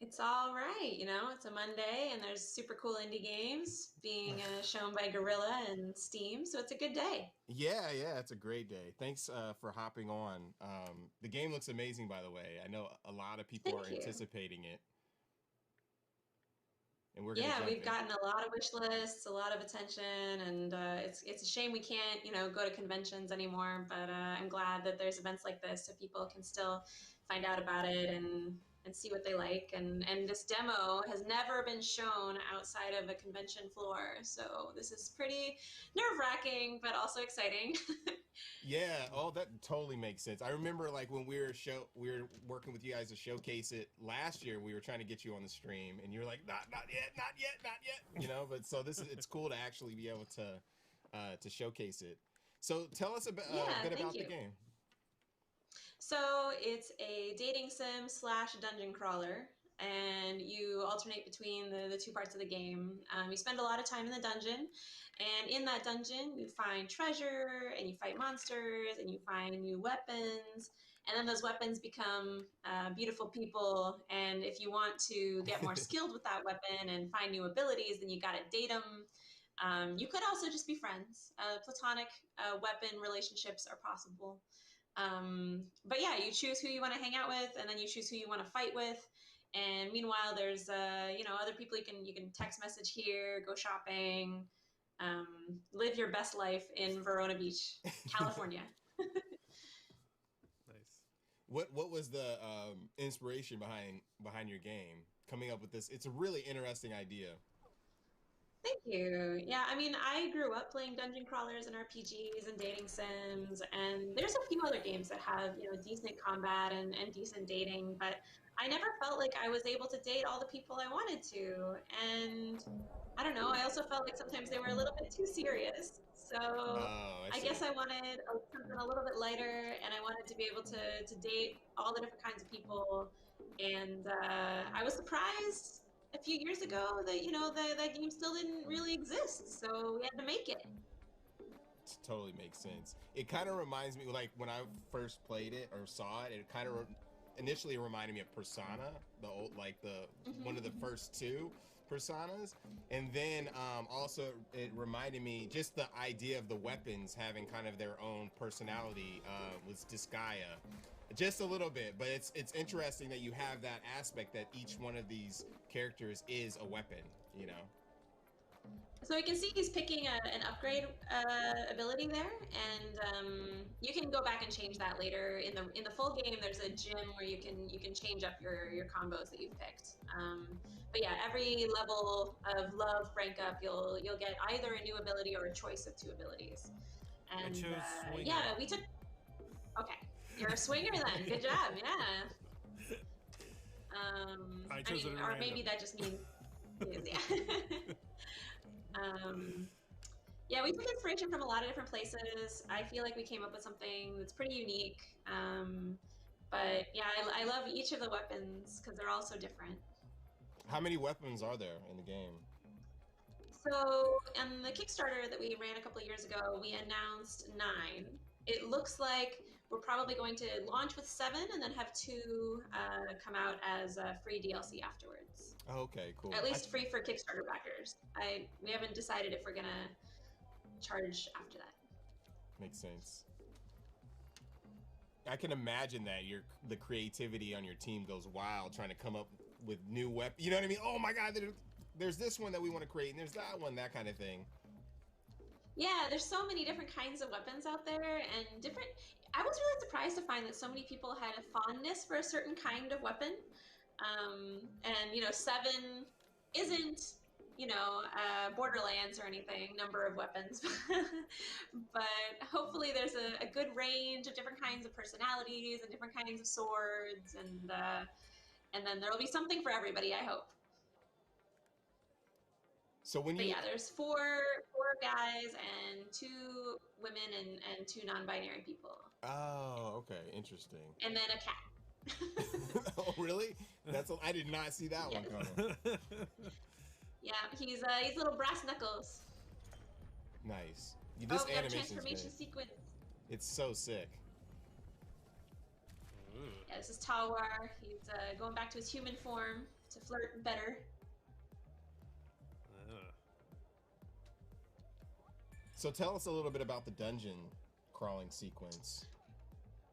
S15: It's all right. You know, it's a Monday and there's super cool indie games being shown by Guerrilla and Steam. So it's a good day.
S6: Yeah, it's a great day. Thanks for hopping on. The game looks amazing, by the way. I know a lot of people are anticipating it. And
S15: we've gotten a lot of wish lists, a lot of attention, and it's a shame we can't, go to conventions anymore. But I'm glad that there's events like this so people can still find out about it and see what they like. And this demo has never been shown outside of a convention floor, so this is pretty nerve-wracking, but also exciting.
S6: Yeah, that totally makes sense. I remember like when we were working with you guys to showcase it last year. We were trying to get you on the stream, and you were like, not yet. But so it's cool to actually be able to showcase it. So tell us a bit about the game.
S15: So it's a dating sim / dungeon crawler, and you alternate between the two parts of the game. You spend a lot of time in the dungeon, and in that dungeon you find treasure, and you fight monsters, and you find new weapons, and then those weapons become beautiful people, and if you want to get more skilled with that weapon and find new abilities, then you gotta date them. You could also just be friends. Platonic weapon relationships are possible. But yeah, you choose who you want to hang out with, and then you choose who you want to fight with. And meanwhile, there's other people you can text message here, go shopping, live your best life in Verona Beach, California.
S6: Nice. What was the inspiration behind your game coming up with this? It's a really interesting idea.
S15: Thank you. Yeah, I mean, I grew up playing dungeon crawlers and RPGs and dating sims, and there's a few other games that have, decent combat and decent dating, but I never felt like I was able to date all the people I wanted to. And I don't know, I also felt like sometimes they were a little bit too serious. So I guess I wanted something a little bit lighter, and I wanted to be able to date all the different kinds of people. And I was surprised a few years ago that that game still didn't really exist, so we had to make it.
S6: totally makes sense. It kind of reminds me, like when I first played it or saw it, it kind of initially reminded me of Persona, the old, like the one of the first two Personas, and then also it reminded me just the idea of the weapons having kind of their own personality was Disgaea, just a little bit. But it's interesting that you have that aspect that each one of these characters is a weapon, you know.
S15: So you can see he's picking an upgrade ability there, and you can go back and change that later in the full game. There's a gym where you can change up your combos that you've picked. But yeah, every level of love rank up, you'll get either a new ability or a choice of two abilities. And
S7: I chose swinger.
S15: yeah, we took. Okay, you're a swinger then. Good job. Yeah.
S7: I chose it at
S15: or
S7: random.
S15: maybe that just means. Yeah. Yeah, we took inspiration from a lot of different places. I feel like we came up with something that's pretty unique. But yeah, I love each of the weapons because they're all so different.
S6: How many weapons are there in the game?
S15: So on the Kickstarter that we ran a couple of years ago, we announced 9. It looks like we're probably going to launch with 7 and then have 2 come out as free DLC afterwards.
S6: Okay, cool.
S15: At least free for Kickstarter backers. We haven't decided if we're gonna charge after that.
S6: Makes sense. I can imagine that the creativity on your team goes wild trying to come up with new weapons. You know what I mean? Oh my God, there's this one that we want to create, and there's that one, that kind of thing.
S15: Yeah, there's so many different kinds of weapons out there, and different. I was really surprised to find that so many people had a fondness for a certain kind of weapon. And you know, 7 isn't, you know, Borderlands or anything, number of weapons, but hopefully there's a good range of different kinds of personalities and different kinds of swords, and then there'll be something for everybody, I hope.
S6: So when
S15: but yeah, there's 4 guys and 2 women and 2 non-binary people.
S6: Oh, okay, interesting.
S15: And then a cat.
S6: Oh, really? I did not see that one coming.
S15: Yeah, he's little brass knuckles.
S6: Nice.
S15: We
S6: This
S15: have a
S6: animation's
S15: transformation
S6: great.
S15: sequence.
S6: It's so sick.
S15: Yeah, this is Tawar. He's going back to his human form to flirt better.
S6: So tell us a little bit about the dungeon crawling sequence.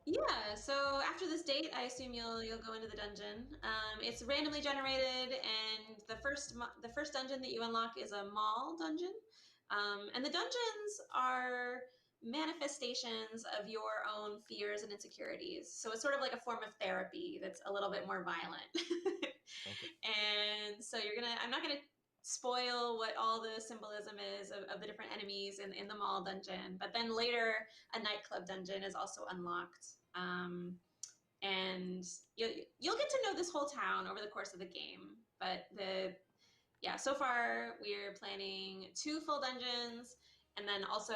S15: Yeah, so after this date, I assume you'll go into the dungeon. It's randomly generated, and the first dungeon that you unlock is a mall dungeon. And the dungeons are manifestations of your own fears and insecurities. So it's sort of like a form of therapy that's a little bit more violent.
S6: Okay.
S15: And so I'm not gonna spoil what all the symbolism is of the different enemies in the mall dungeon, but then later a nightclub dungeon is also unlocked, and you'll get to know this whole town over the course of the game. But so far we're planning 2 full dungeons, and then also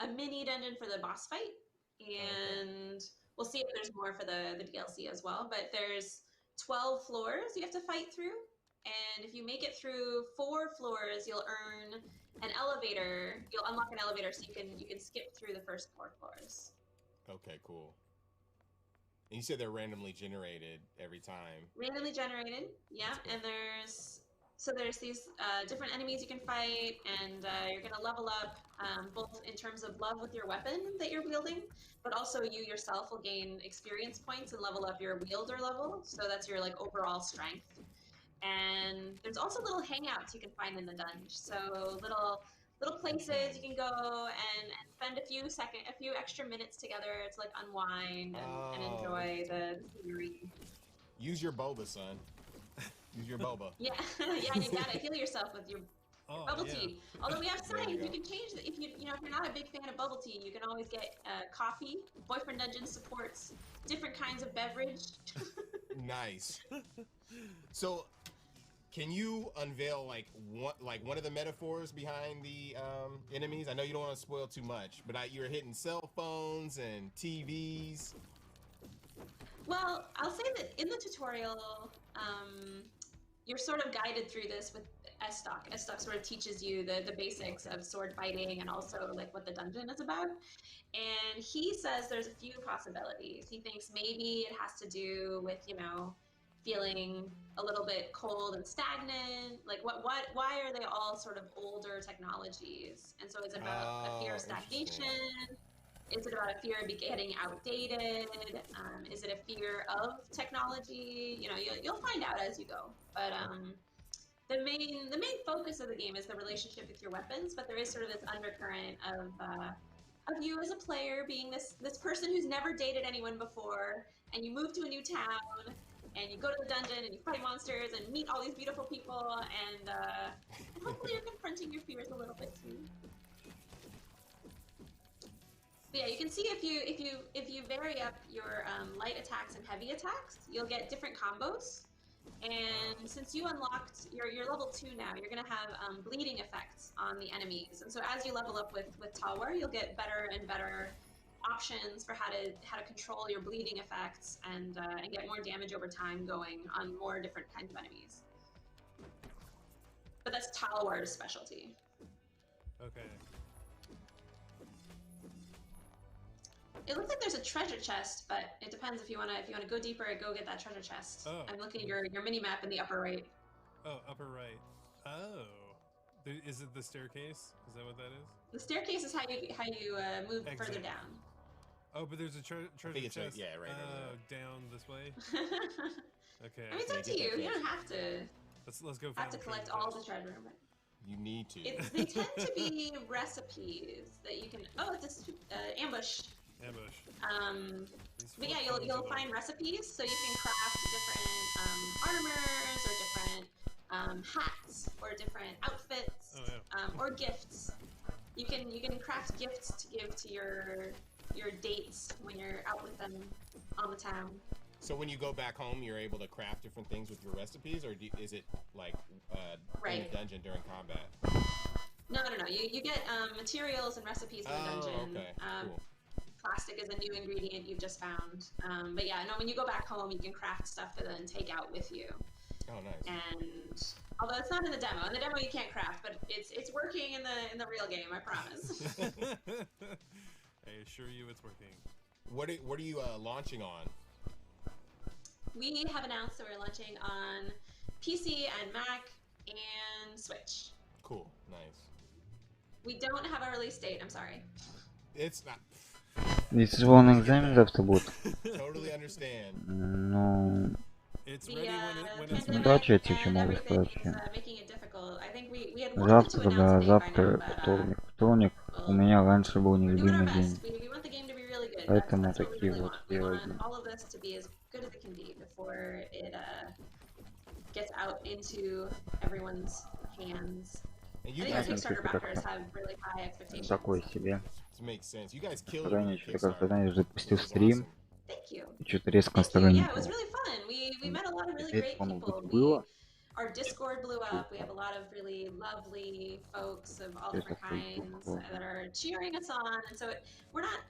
S15: a mini dungeon for the boss fight, and we'll see if there's more for the DLC as well. But there's 12 floors you have to fight through. And if you make it through 4 floors, you'll earn an elevator. You'll unlock an elevator, so you can skip through the first 4 floors.
S6: Okay, cool. And you said they're randomly generated every time.
S15: Randomly generated, yeah. And there's these different enemies you can fight, and you're gonna level up both in terms of love with your weapon that you're wielding, but also you yourself will gain experience points and level up your wielder level. So that's your overall strength. And there's also little hangouts you can find in the dungeon. So little places you can go and spend a few extra minutes together to unwind and enjoy the scenery.
S6: Use your boba, son. Use your boba.
S15: Yeah, yeah, you gotta heal yourself with your bubble tea. Although we have signs, you can change that. If you're not a big fan of bubble tea, you can always get coffee. Boyfriend Dungeon supports different kinds of beverage.
S6: Nice. So, can you unveil one of the metaphors behind the enemies? I know you don't want to spoil too much, but you're hitting cell phones and TVs.
S15: Well, I'll say that in the tutorial, you're sort of guided through this with S-Stock. S-Stock sort of teaches you the basics of sword fighting and also like what the dungeon is about. And he says there's a few possibilities. He thinks maybe it has to do with, you know, feeling a little bit cold and stagnant. Like why are they all sort of older technologies? And so is it about a fear of stagnation? Is it about a fear of getting outdated? Is it a fear of technology? You know, you'll find out as you go. But the main focus of the game is the relationship with your weapons. But there is sort of this undercurrent of you as a player being this person who's never dated anyone before, and you move to a new town, and you go to the dungeon, and you fight monsters, and meet all these beautiful people, and hopefully you're confronting your fears a little bit too. But yeah, you can see if you vary up your light attacks and heavy attacks, you'll get different combos. And since you unlocked, you're level 2 now, you're gonna have bleeding effects on the enemies. And so as you level up with Talwar, you'll get better and better options for how to control your bleeding effects and get more damage over time going on more different kinds of enemies. But that's Talwar's specialty.
S7: Okay.
S15: It looks like there's a treasure chest, but it depends if you wanna go deeper, go get that treasure chest.
S7: Oh.
S15: I'm looking at your mini map in the upper right.
S7: Oh, upper right. Oh. Is it the staircase? Is that what that is?
S15: The staircase is how you move
S7: Exit.
S15: further down.
S7: Oh, but there's a treasure chest.
S6: Right, yeah, right.
S7: Down this way. Okay.
S15: I mean, it's up to you. You don't have to.
S7: Let's go.
S15: Have to collect all the treasure. But
S6: you need to.
S15: They tend to be recipes that you can. Oh, it's ambush.
S7: Ambush.
S15: But yeah, you'll find recipes, so you can craft different armors or different hats or different outfits or gifts. You can craft gifts to give to your dates when you're out with them on the town.
S6: So when you go back home, you're able to craft different things with your recipes, or is it like in the dungeon during combat?
S15: No. You get materials and recipes in the dungeon.
S6: Okay. Cool.
S15: Plastic is a new ingredient you've just found. But yeah, no, when you go back home, you can craft stuff to then take out with you.
S6: Oh, nice.
S15: And although it's not in the demo, you can't craft, but it's working in the real game, I promise.
S7: I assure you, it's working.
S6: What are you launching on?
S15: We have announced that we're launching on PC and Mac and Switch.
S6: Cool, nice.
S15: We don't have a release date. I'm sorry.
S6: It's not.
S16: Ничего на экзамен завтра будет.
S6: Totally understand.
S16: Ну,
S15: Да,
S16: я тебе могу сказать. Завтра, да, завтра вторник. У меня раньше был нелюбимый день. Поэтому такие вот дела.
S15: Gets out into everyone's hands.
S6: And you guys
S15: Kickstarter backers have really high expectations.
S16: Такое себе.
S6: Makes sense. You guys killed
S16: Когда я запустил стрим,
S15: Thank you.
S16: и что-то резко
S15: Yeah,
S16: настроение
S15: it was really fun. We met a lot of really
S16: Опять,
S15: great people.
S16: было.
S15: Our Discord blew up. We have a lot of really lovely folks of all different kinds that are cheering us on. And so we're not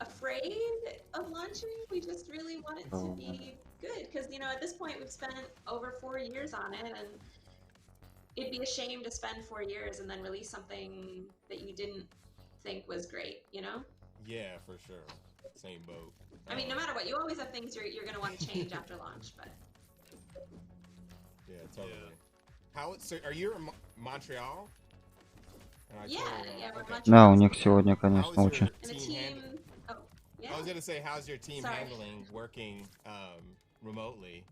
S15: afraid of launching. We just really want it to be good. Because, you know, at this point, we've spent over 4 years on it. And it'd be a shame to spend 4 years and then release something that you didn't think was great, you know?
S6: Yeah, for sure. Same boat.
S15: I mean, no matter what, you always have things you're going to want to change after launch, but...
S6: Yeah, totally. So are you in Montreal?
S15: Yeah, we're in Montreal.
S16: Да, у них сегодня, конечно, очень.
S6: I was gonna say, how's your team
S15: Sorry.
S6: handling working remotely?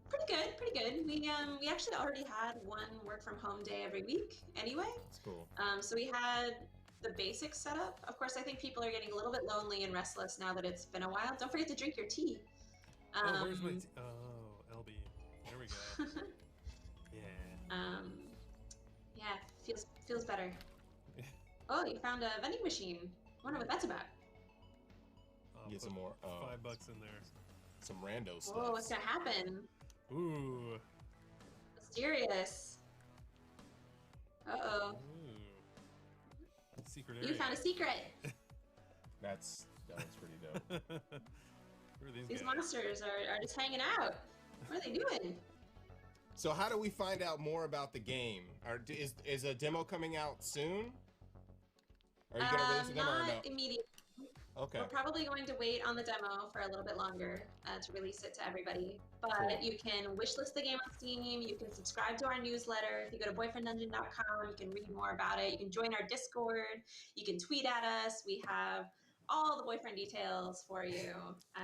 S15: Pretty good. We actually already had one work from home day every week anyway.
S6: That's cool.
S15: So we had the basics set up. Of course, I think people are getting a little bit lonely and restless now that it's been a while. Don't forget to drink your tea.
S7: Where's my LB. There we go. Yeah.
S15: Yeah, feels better. Oh, you found a vending machine. Wonder what that's about.
S6: Get some more.
S7: $5 in there.
S6: Some rando stuff.
S15: Whoa, what's gonna happen?
S7: Ooh.
S15: Mysterious. Uh-oh.
S7: Secret
S15: You
S7: area.
S15: found a secret.
S6: That was pretty dope.
S7: Who are
S15: These
S7: guys?
S15: monsters are just hanging out. What are they doing?
S6: So how do we find out more about the game? Is a demo coming out soon? Are you going to release a demo or no?
S15: Not immediately.
S6: Okay.
S15: We're probably going to wait on the demo for a little bit longer to release it to everybody. But
S6: Cool.
S15: you can wishlist the game on Steam. You can subscribe to our newsletter. If you go to boyfrienddungeon.com, you can read more about it. You can join our Discord. You can tweet at us. We have all the boyfriend details for you.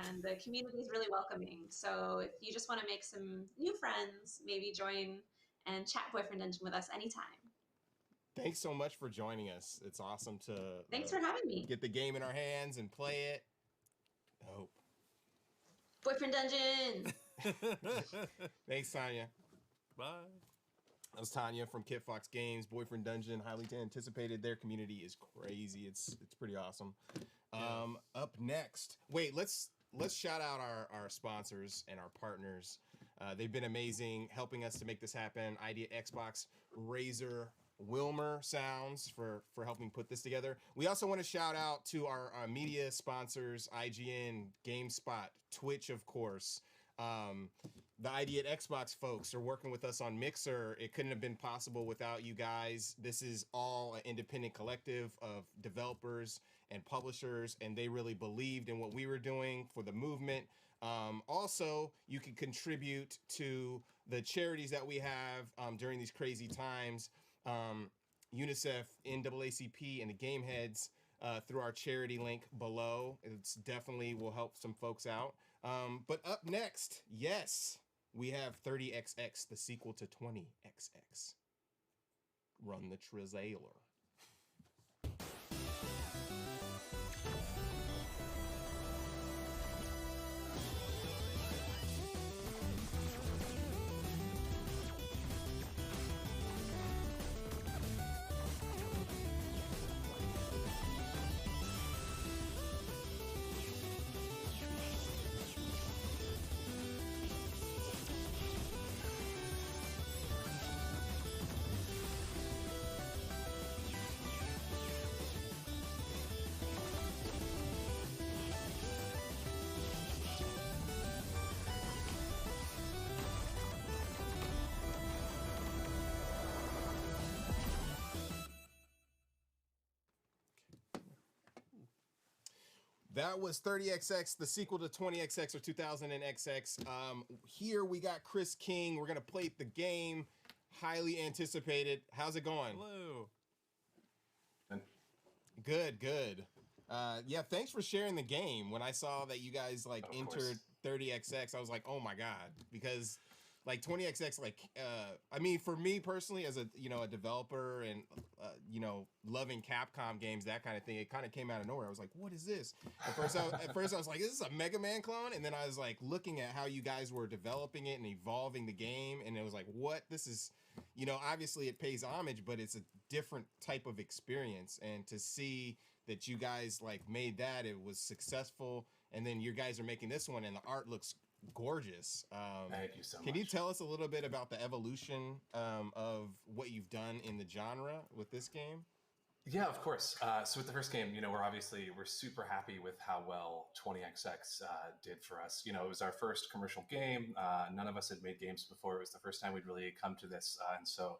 S15: And the community is really welcoming. So if you just want to make some new friends, maybe join and chat Boyfriend Dungeon with us anytime.
S6: Thanks so much for joining us. It's awesome to
S15: Thanks for having me.
S6: get the game in our hands and play it. Dope.
S15: Boyfriend Dungeon.
S6: Thanks, Tanya.
S7: Bye.
S6: That was Tanya from Kit Fox Games, Boyfriend Dungeon, highly anticipated. Their community is crazy. It's pretty awesome. Up next, wait, let's shout out our sponsors and our partners. They've been amazing, helping us to make this happen. Idea Xbox, Razor, Wilmer Sounds for helping put this together. We also want to shout out to our media sponsors, IGN, GameSpot, Twitch, of course. The Idea at Xbox folks are working with us on Mixer. It couldn't have been possible without you guys. This is all an independent collective of developers and publishers, and they really believed in what we were doing for the movement. Also, you can contribute to the charities that we have during these crazy times. UNICEF, NAACP, and the Game Heads through our charity link below. It's definitely will help some folks out. But up next, yes, we have 30XX, the sequel to 20XX. Run the trailer. That was 30XX, the sequel to 20XX or 2000XX. Here we got Chris King. We're going to play the game. Highly anticipated. How's it going?
S7: Hello.
S6: Good, good. Yeah, thanks for sharing the game. When I saw that you guys like entered 30XX, I was like, oh my God. Because like 20XX, like, I mean, for me personally, as a, a developer and, loving Capcom games, that kind of thing, it kind of came out of nowhere. I was like, what is this? At first I was like, is this a Mega Man clone? And then I was like looking at how you guys were developing it and evolving the game. And it was like, what? This is, obviously it pays homage, but it's a different type of experience. And to see that you guys like made that, it was successful. And then you guys are making this one and the art looks gorgeous.
S17: Thank you so much.
S6: Can you tell us a little bit about the evolution of what you've done in the genre with this game?
S17: Yeah, of course. So with the first game, we're super happy with how well 20XX did for us. It was our first commercial game. None of us had made games before. It was the first time we'd really come to this. And so,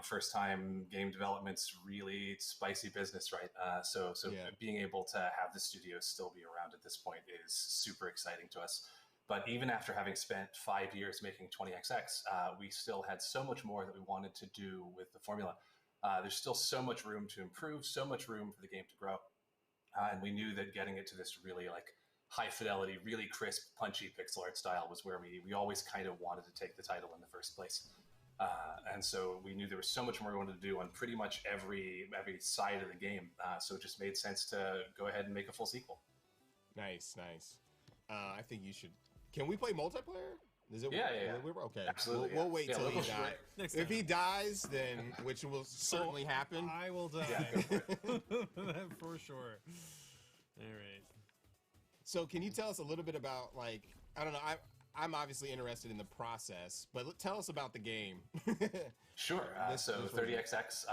S17: first time game development's really spicy business, right? So being able to have the studio still be around at this point is super exciting to us. But even after having spent 5 years making 20XX, we still had so much more that we wanted to do with the formula. There's still so much room to improve, so much room for the game to grow. And we knew that getting it to this really like high fidelity, really crisp, punchy pixel art style was where we always kind of wanted to take the title in the first place. And so we knew there was so much more we wanted to do on pretty much every side of the game. So it just made sense to go ahead and make a full sequel.
S6: Nice, nice. I think you should. Can we play multiplayer? Is it?
S17: Yeah.
S6: Okay,
S17: absolutely.
S6: We'll wait till he dies.
S7: Next
S6: If
S7: time.
S6: he dies, then which will certainly happen.
S7: I will die. For sure. All right.
S6: So can you tell us a little bit about like, I don't know, I'm obviously interested in the process, but tell us about the game.
S17: Sure. So 30XX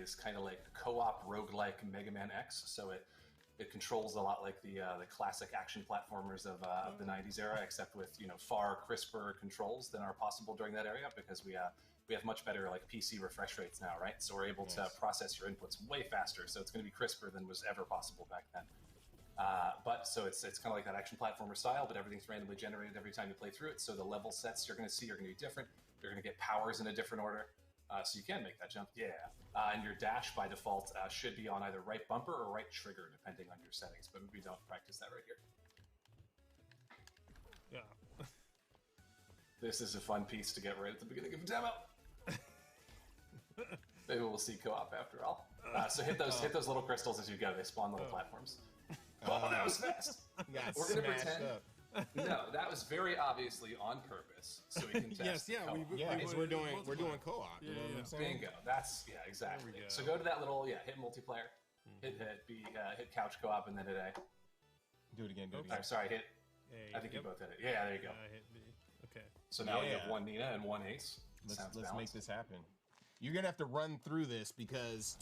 S17: is kind of like co-op roguelike Mega Man X. So It controls a lot like the classic action platformers of the 90s era, except with far crisper controls than are possible during that area, because we have much better like PC refresh rates now, right? So we're able to process your inputs way faster, so it's going to be crisper than was ever possible back then. But so it's kind of like that action platformer style, but everything's randomly generated every time you play through it. So the level sets you're going to see are going to be different. You're going to get powers in a different order. So you can make that jump, and your dash by default should be on either right bumper or right trigger, depending on your settings, but we don't practice that right here.
S7: Yeah.
S17: This is a fun piece to get right at the beginning of a demo. Maybe we'll see co-op after all. So hit those little crystals as you go. They spawn little platforms. Oh, that was fast. We're going to pretend. No, that was very obviously on purpose, so we can test.
S6: Because we're doing co-op.
S17: You know what I'm saying? Bingo. That's exactly. So go to that little hit multiplayer, hit B, hit couch co-op, and then hit A.
S6: Do it again.
S17: Sorry, hit. I think you both hit it. Yeah, there you go.
S7: Hit B. Okay.
S17: So now you have one Nina and one Ace.
S6: Let's make this happen. You're gonna have to run through this because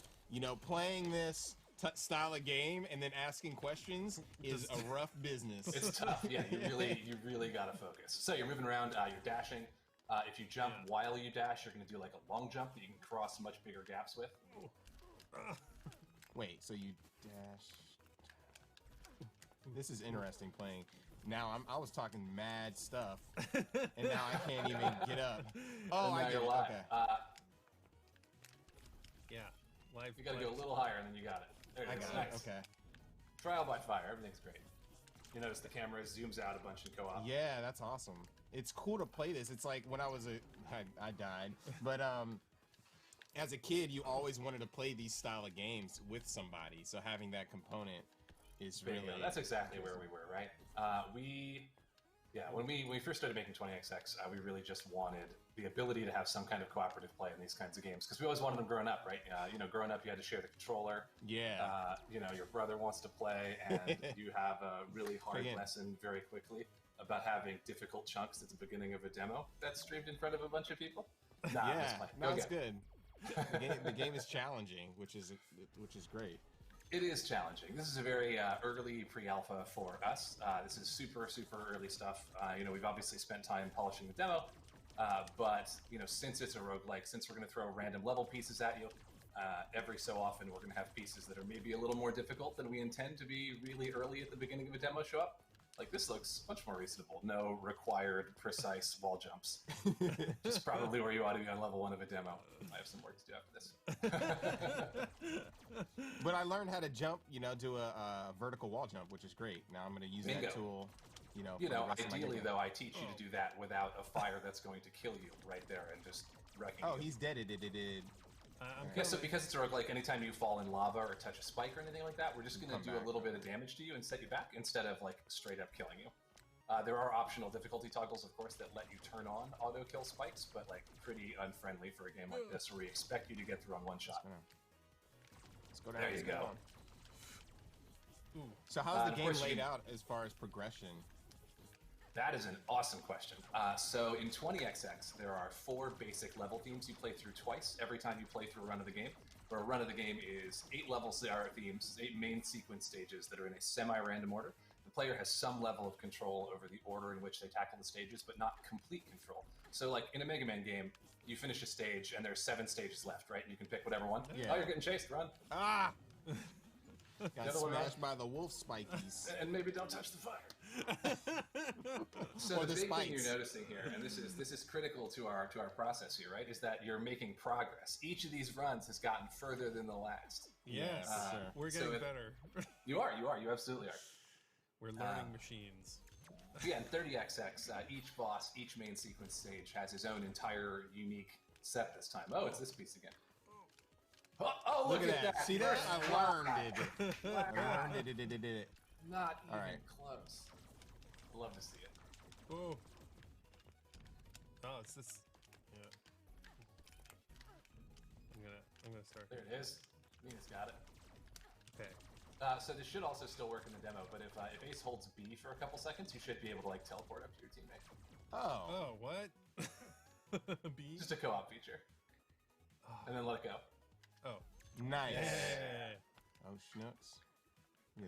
S6: playing this style of game and then asking questions is a rough business.
S17: It's tough. Yeah, you really gotta focus. So you're moving around. You're dashing. If you jump while you dash, you're gonna do like a long jump that you can cross much bigger gaps with.
S6: Wait, so you dash? This is interesting playing. Now I was talking mad stuff, and now I can't even get up. Oh, I get it. Okay.
S7: Life.
S17: You gotta go a little higher, and then you got it. There it is. Nice.
S6: Okay.
S17: Trial by fire. Everything's great. You notice the camera zooms out a bunch in co-op.
S6: Yeah, that's awesome. It's cool to play this. It's like when I was I died, but as a kid, you always wanted to play these style of games with somebody. So having that component is really.
S17: That's exactly where we were, right? When we first started making 20XX, we really just wanted the ability to have some kind of cooperative play in these kinds of games, because we always wanted them growing up, right? Growing up, you had to share the controller.
S6: Yeah.
S17: Your brother wants to play, and you have a really hard lesson very quickly about having difficult chunks at the beginning of a demo that's streamed in front of a bunch of people.
S6: It's good. The game is challenging, which is great.
S17: It is challenging. This is a very early pre-alpha for us. This is super, super early stuff. We've obviously spent time polishing the demo, but since it's a roguelike, since we're going to throw random level pieces at you, every so often we're going to have pieces that are maybe a little more difficult than we intend to be really early at the beginning of a demo show up. Like, this looks much more reasonable. No required precise wall jumps. Just probably where you ought to be on level 1 of a demo. I have some work to do after this.
S6: But I learned how to jump, do a vertical wall jump, which is great. Now I'm going to use that tool,
S17: ideally, though, I teach you to do that without a fire that's going to kill you right there and just wrecking you.
S6: He's dead.
S17: So because it's roguelike, anytime you fall in lava or touch a spike or anything like that, we're just going to do a little bit of damage to you and set you back instead of like straight up killing you. There are optional difficulty toggles, of course, that let you turn on auto kill spikes, but like pretty unfriendly for a game like this where we expect you to get through on one shot.
S6: Let's go down.
S17: There you go.
S6: So how's the game laid out as far as progression?
S17: That is an awesome question. So in 20XX, there are 4 basic level themes you play through twice every time you play through a run of the game. Where a run of the game is 8 levels, there are themes, 8 main sequence stages that are in a semi-random order. The player has some level of control over the order in which they tackle the stages, but not complete control. So like in a Mega Man game, you finish a stage and there's 7 stages left, right? And you can pick whatever one.
S6: Yeah.
S17: Oh, you're getting chased, run.
S6: Ah! Got smashed by the wolf spikies.
S17: And maybe don't touch the fire. So the big thing you're noticing here, and this is critical to our process here, right? Is that you're making progress. Each of these runs has gotten further than the last.
S7: Yes, we're getting better.
S17: You absolutely are.
S7: We're learning machines.
S17: Yeah, in 30XX, each boss, each main sequence stage has his own entire unique set this time. Oh, it's this piece again. Oh, look at that.
S6: See that? I learned it. I learned it.
S17: Not even close. Love to see it.
S7: Oh. Oh, it's this. Yeah. I'm gonna start.
S17: There it is. Mina's got it.
S7: Okay.
S17: So this should also still work in the demo, but if Ace holds B for a couple seconds, you should be able to like teleport up to your teammate.
S7: Oh, what? B?
S17: Just a co-op feature. And then let it go.
S7: Oh.
S6: Nice.
S7: Yeah.
S6: Oh, schnooks.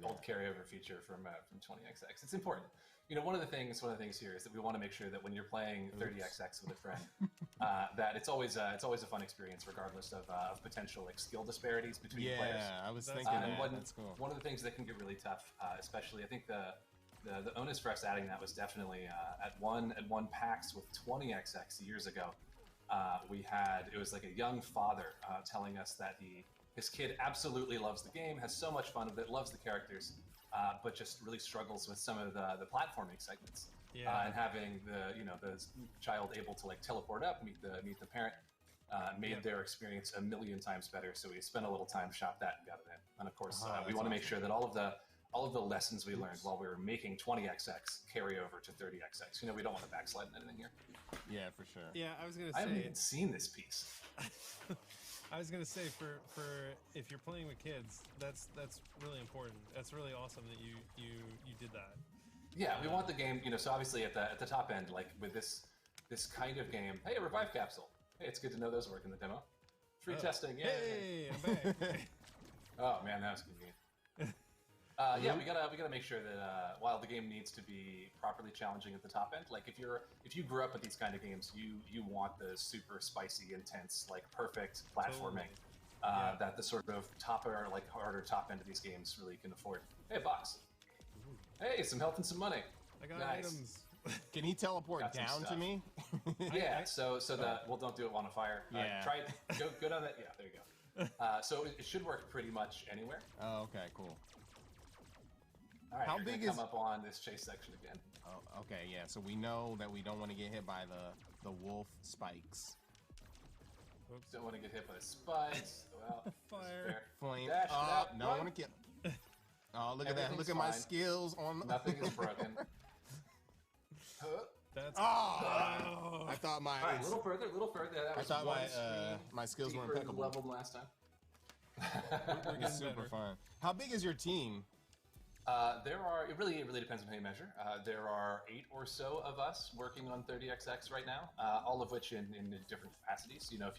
S17: old carryover feature from 20XX. It's important. You know, one of the things here is that we want to make sure that when you're playing 30XX with a friend, that it's always a fun experience, regardless of potential like skill disparities between players.
S18: Yeah, I was thinking that. That's cool.
S17: One of the things that can get really tough, especially I think the onus for us adding that was definitely at one PAX with 20XX years ago. It was like a young father telling us that his kid absolutely loves the game, has so much fun with it, loves the characters, but just really struggles with some of the platforming segments.
S7: Yeah.
S17: And having the child able to like teleport up, meet the parent, made their experience a million times better. So we spent a little time, shopped that, and got it in. And of course, we want to make sure that all of the lessons we learned while we were making 20XX carry over to 30XX. You know, we don't want to backslide in anything here.
S18: Yeah, for sure.
S7: Yeah, I was gonna say.
S17: I haven't even seen this piece.
S7: I was gonna say for if you're playing with kids, that's really important. That's really awesome that you did that.
S17: Yeah, we want the game, you know. So obviously at the top end, like with this kind of game, hey, a revive capsule. Hey, it's good to know those work in the demo. Free testing, yeah.
S7: Hey, I'm back.
S17: Oh man, that was convenient. Yeah, we gotta make sure that while the game needs to be properly challenging at the top end, like if you grew up with these kind of games, you want the super spicy, intense, like perfect platforming that the sort of harder top end of these games really can afford. Hey, box. Hey, some health and some money.
S7: I got
S17: nice.
S7: items.
S18: Can he teleport
S17: Got some
S18: down to
S17: stuff.
S18: me?
S17: Yeah, so that well, don't do it on a fire.
S18: Yeah.
S17: Try it. Go down that. Yeah, there you go. So it should work pretty much anywhere.
S18: Oh, okay, cool.
S17: All right,
S18: How
S17: we're
S18: big
S17: gonna
S18: is-
S17: come up on this chase section again?
S18: Oh, okay, yeah. So we know that we don't want to get hit by the wolf spikes.
S17: Don't want to get hit by spikes. Well,
S7: fire.
S18: Flame.
S17: Dash it out.
S18: No, I want to kill. Oh, look at that! Look at my
S17: Everything's fine.
S18: skills on.
S17: Nothing is broken.
S7: That's.
S18: Oh! I thought my.
S17: All right, a little further. That
S18: I
S17: was
S18: thought
S17: one
S18: my skills were
S17: deeper in the
S18: impeccable.
S17: level than last time.
S7: We're getting
S18: Super
S7: better.
S18: fun. How big is your team?
S17: It really depends on how you measure. There are 8 or so of us working on 30XX right now, all of which in different capacities. You know,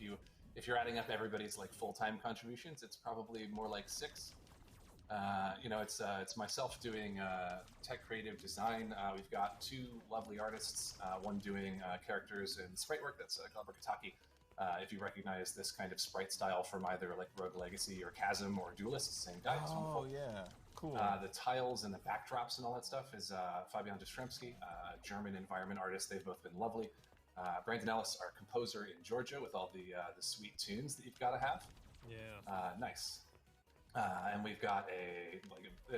S17: if you're adding up everybody's like full-time contributions, it's probably more like 6. You know, it's myself doing tech creative design. We've got 2 lovely artists, one doing characters and sprite work. That's Kataki. If you recognize this kind of sprite style from either like Rogue Legacy or Chasm or Duelist, same guy. It's
S18: Oh
S17: wonderful.
S18: yeah, cool.
S17: The tiles and the backdrops and all that stuff is Fabian Jastrzemski, German environment artist. They've both been lovely. Brandon Ellis, our composer in Georgia, with all the sweet tunes that you've got to have.
S7: Yeah.
S17: Nice. And we've got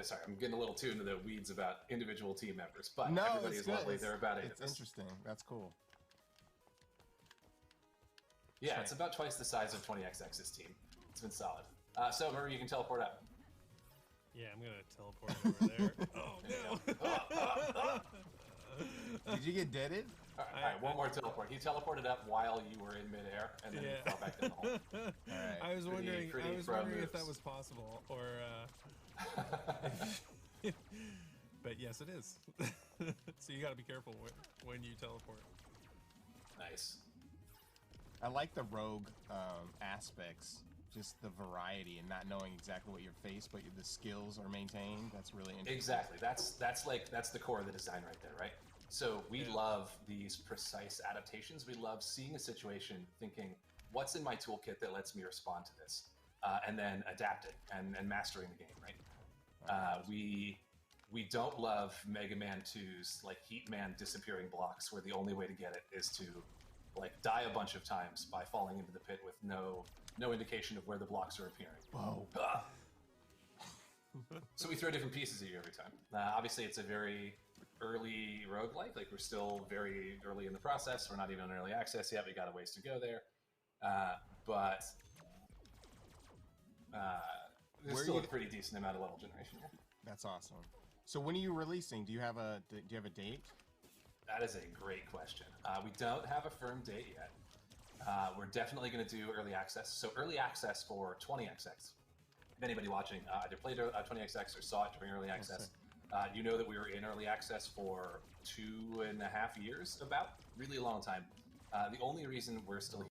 S17: sorry, I'm getting a little too into the weeds about individual team members, but
S18: No,
S17: everybody
S18: it's
S17: is
S18: good.
S17: lovely. They're about 8
S18: It's
S17: of us.
S18: interesting. That's cool.
S17: Yeah, it's about twice the size of 20XX's team. It's been solid. So, remember, you can teleport up.
S7: Yeah, I'm gonna teleport over there. Oh no!
S18: Did you get deaded?
S17: All right, one more teleport. He teleported up while you were in midair, and then he fell back down the hole.
S18: Alright.
S7: I was wondering.
S17: Pretty
S7: I was
S17: pro
S7: wondering if that
S17: moves.
S7: was possible, or. But yes, it is. So you got to be careful when you teleport.
S17: Nice.
S18: I like the rogue aspects, just the variety and not knowing exactly what you're faced, but the skills are maintained. That's really interesting.
S17: Exactly. That's the core of the design right there, right? So we love these precise adaptations. We love seeing a situation, thinking, what's in my toolkit that lets me respond to this, and then adapting and mastering the game, right? We don't love Mega Man 2's like Heat Man disappearing blocks, where the only way to get it is to like die a bunch of times by falling into the pit with no indication of where the blocks are appearing.
S18: Whoa.
S17: So we throw different pieces at you every time. Obviously, it's a very early roguelike. Like, we're still very early in the process. We're not even on early access yet. We got a ways to go there. But there's still a pretty decent amount of level generation here.
S18: That's awesome. So when are you releasing? Do you have a date?
S17: That is a great question. We don't have a firm date yet. We're definitely going to do early access. So early access for 20XX. If anybody watching either played 20XX or saw it during early access, you know that we were in early access for 2.5 years, about really long time. The only reason we're still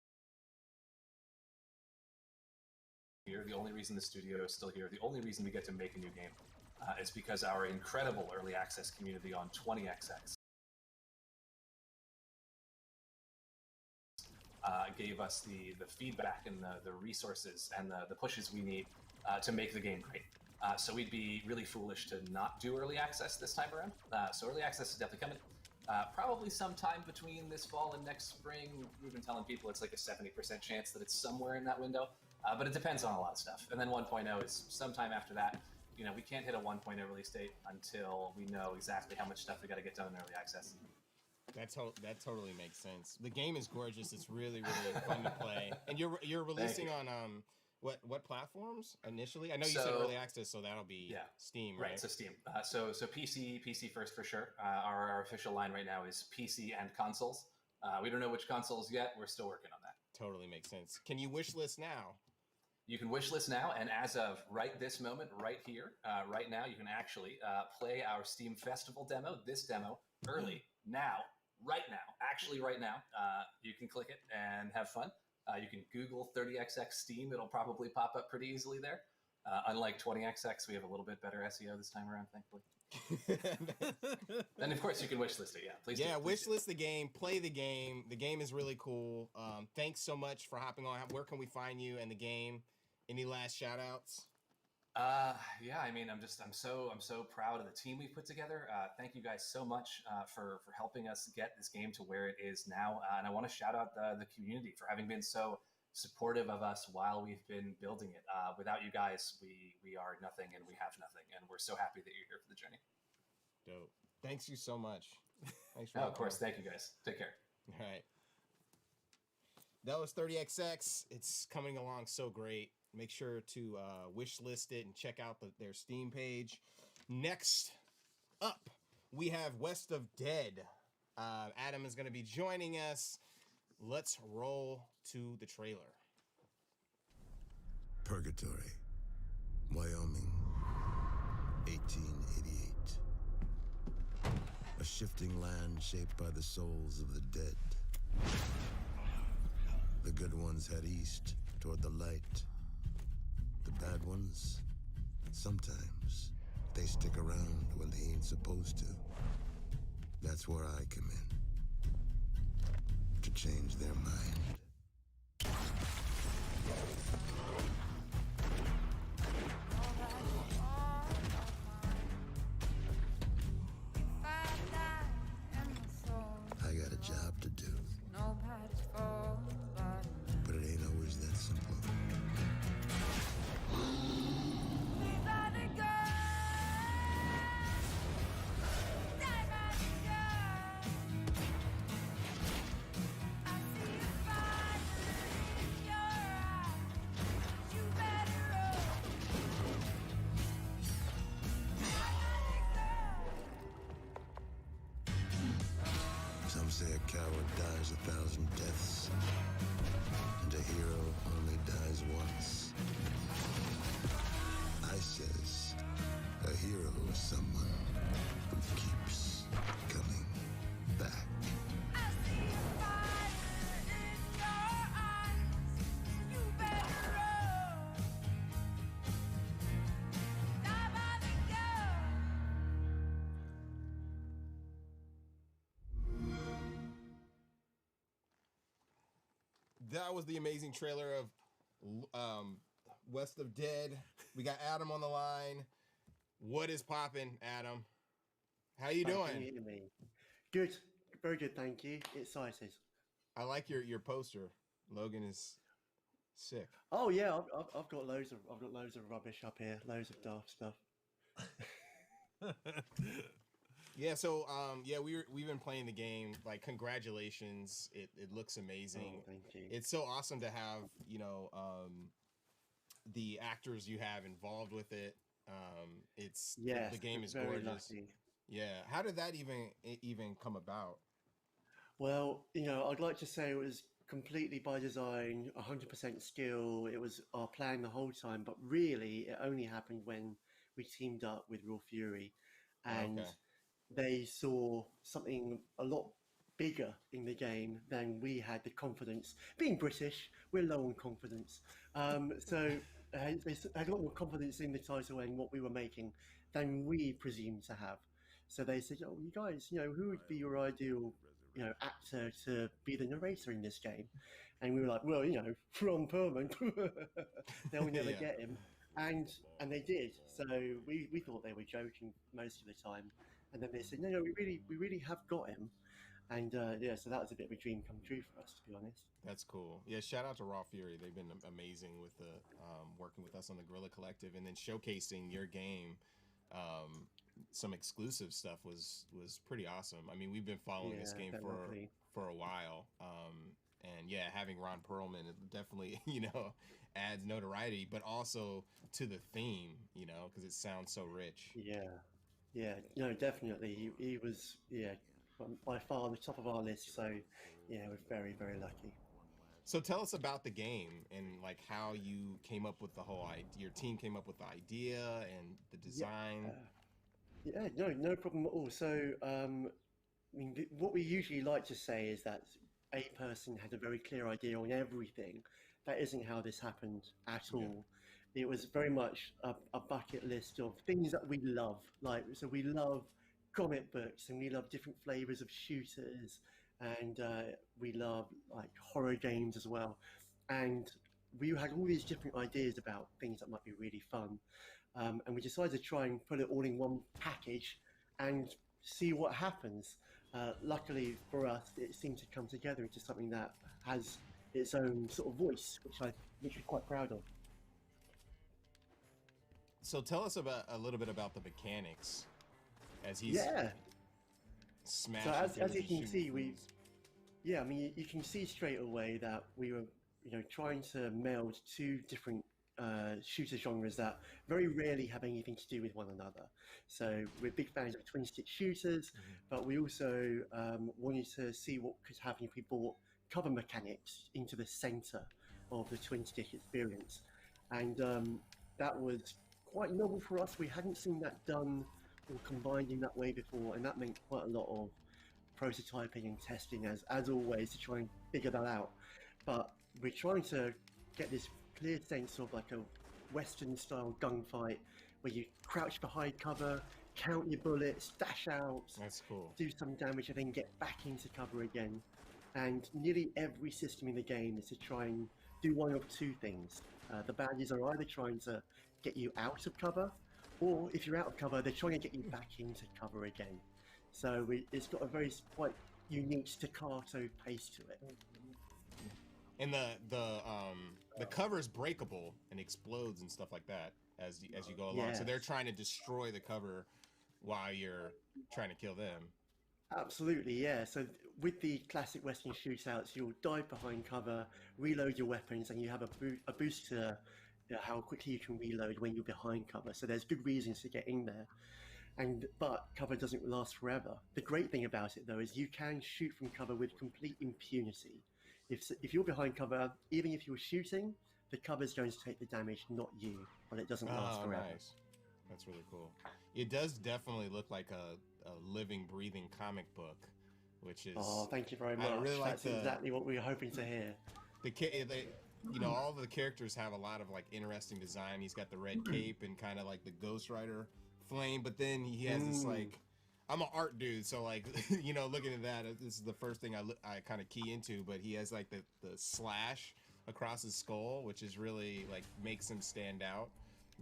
S17: here, the only reason the studio is still here, the only reason we get to make a new game is because our incredible early access community on 20XX gave us the feedback and the resources and the pushes we need to make the game great. So we'd be really foolish to not do early access this time around. So early access is definitely coming. Probably sometime between this fall and next spring. We've been telling people it's like a 70% chance that it's somewhere in that window, but it depends on a lot of stuff. And then 1.0 is sometime after that. You know, we can't hit a 1.0 release date until we know exactly how much stuff we got to get done in early access.
S6: That totally makes sense. The game is gorgeous. It's really fun to play. And you're releasing on what platforms initially? I know you said early access, so that'll be Steam, right?
S17: Right, so Steam. So PC first for sure. Our official line right now is PC and consoles. We don't know which consoles yet. We're still working on that.
S6: Totally makes sense. Can you wish list now?
S17: You can wish list now, and as of right this moment, right here, right now, you can actually play our Steam Festival demo, this demo, early, now, right now, actually right now. You can click it and have fun. You can Google 30XX Steam. It'll probably pop up pretty easily there. Unlike 20XX, we have a little bit better SEO this time around, thankfully. And of course, you can wishlist it. Yeah, please.
S6: Yeah, wishlist the game. Play the game. The game is really cool. Thanks so much for hopping on. Where can we find you and the game? Any last shout outs?
S17: Yeah, I mean, I'm so proud of the team we've put together. Thank you guys so much for helping us get this game to where it is now. And I want to shout out the community for having been so supportive of us while we've been building it. Without you guys, we are nothing and we have nothing. And we're so happy that you're here for the journey.
S6: Dope. Thanks you so much. Thanks for
S17: of course. Thank you guys. Take care.
S6: All right. That was 30XX. It's coming along so great. Make sure to wish list it and check out their Steam page. Next up, we have West of Dead. Adam is going to be joining us. Let's roll to the trailer.
S19: Purgatory, Wyoming, 1888. A shifting land shaped by the souls of the dead. The good ones head east toward the light. The bad ones, sometimes, they stick around when they ain't supposed to. That's where I come in. To change their mind. I got a job to do. But it ain't always that simple. Some say a coward dies 1,000 deaths, and a hero only dies once. I says, a hero is someone who keeps coming back.
S6: That was the amazing trailer of West of Dead. We got Adam on the line. What is poppin', Adam? How you doing?
S20: Can you hear me? Good, very good, thank you. Excited.
S6: I like your poster. Logan is sick.
S20: Oh yeah, I've got loads of rubbish up here, loads of daft stuff.
S6: Yeah, so we've been playing the game. Like, congratulations! It looks amazing.
S20: Oh, thank you.
S6: It's so awesome to have the actors you have involved with it. The game is gorgeous.
S20: Lucky.
S6: Yeah, how did that even come about?
S20: Well, I'd like to say it was completely by design, 100% skill. It was our plan the whole time, but really, it only happened when we teamed up with Raw Fury, and.
S6: Okay.
S20: They saw something a lot bigger in the game than we had the confidence. Being British, we're low on confidence. So they had a lot more confidence in the title and what we were making than we presume to have. So they said, "Oh, you guys, who would be your ideal, actor to be the narrator in this game?" And we were like, "Well, Ron Perlman." They'll never
S6: Yeah.
S20: get him, and they did. So we thought they were joking most of the time, and then they said, "No, we really have got him." And so that was a bit of a dream come true for us, to be honest.
S6: That's cool. Yeah, shout out to Raw Fury. They've been amazing with the working with us on the Guerrilla Collective, and then showcasing your game. Some exclusive stuff was pretty awesome. I mean, we've been following this game for a while, and yeah, having Ron Perlman, it definitely adds notoriety, but also to the theme, because it sounds so rich.
S20: Yeah, no, definitely. He was by far on the top of our list. So yeah, we're very, very lucky.
S6: So tell us about the game and like how you came up with the whole idea. Your team came up with the idea and the design.
S20: Yeah, no problem at all. So, I mean, what we usually like to say is that a person had a very clear idea on everything. That isn't how this happened at all. It was very much a bucket list of things that we love. So we love comic books, and we love different flavors of shooters, and we love like horror games as well. And we had all these different ideas about things that might be really fun. And we decided to try and put it all in one package and see what happens. Luckily for us, it seemed to come together into something that has its own sort of voice, which we're quite proud of.
S6: So tell us a little bit about the mechanics as he's smashing.
S20: So as you can see, you can see straight away that we were trying to meld two different shooter genres that very rarely have anything to do with one another. So we're big fans of twin-stick shooters, but we also wanted to see what could happen if we brought cover mechanics into the center of the twin-stick experience. And that was quite novel for us. We hadn't seen that done or combined in that way before, and that meant quite a lot of prototyping and testing as always to try and figure that out. But we're trying to get this clear sense of like a Western style gunfight where you crouch behind cover, count your bullets, dash out,
S6: that's cool,
S20: do some damage, and then get back into cover again. And nearly every system in the game is to try and do one of two things. The baddies are either trying to get you out of cover, or if you're out of cover, they're trying to get you back into cover again. So it's got a very quite unique staccato pace to it.
S6: And the cover is breakable and explodes and stuff like that as you go along. So they're trying to destroy the cover while you're trying to kill them.
S20: Absolutely, yeah. So with the classic Western shootouts, you'll dive behind cover, reload your weapons, and you have a boost to how quickly you can reload when you're behind cover. So there's good reasons to get in there. But cover doesn't last forever. The great thing about it, though, is you can shoot from cover with complete impunity. If you're behind cover, even if you're shooting, the cover's going to take the damage, not you. But it doesn't last forever.
S6: Nice. That's really cool. It does definitely look like a living, breathing comic book, which is...
S20: Oh, thank you very much.
S6: I really
S20: That's exactly what we were hoping to hear.
S6: All the characters have a lot of like interesting design. He's got the red cape and kind of like the Ghost Rider flame, but then he has this like... I'm an art dude, so like, looking at that, this is the first thing I kind of key into, but he has like the slash across his skull, which is really like makes him stand out.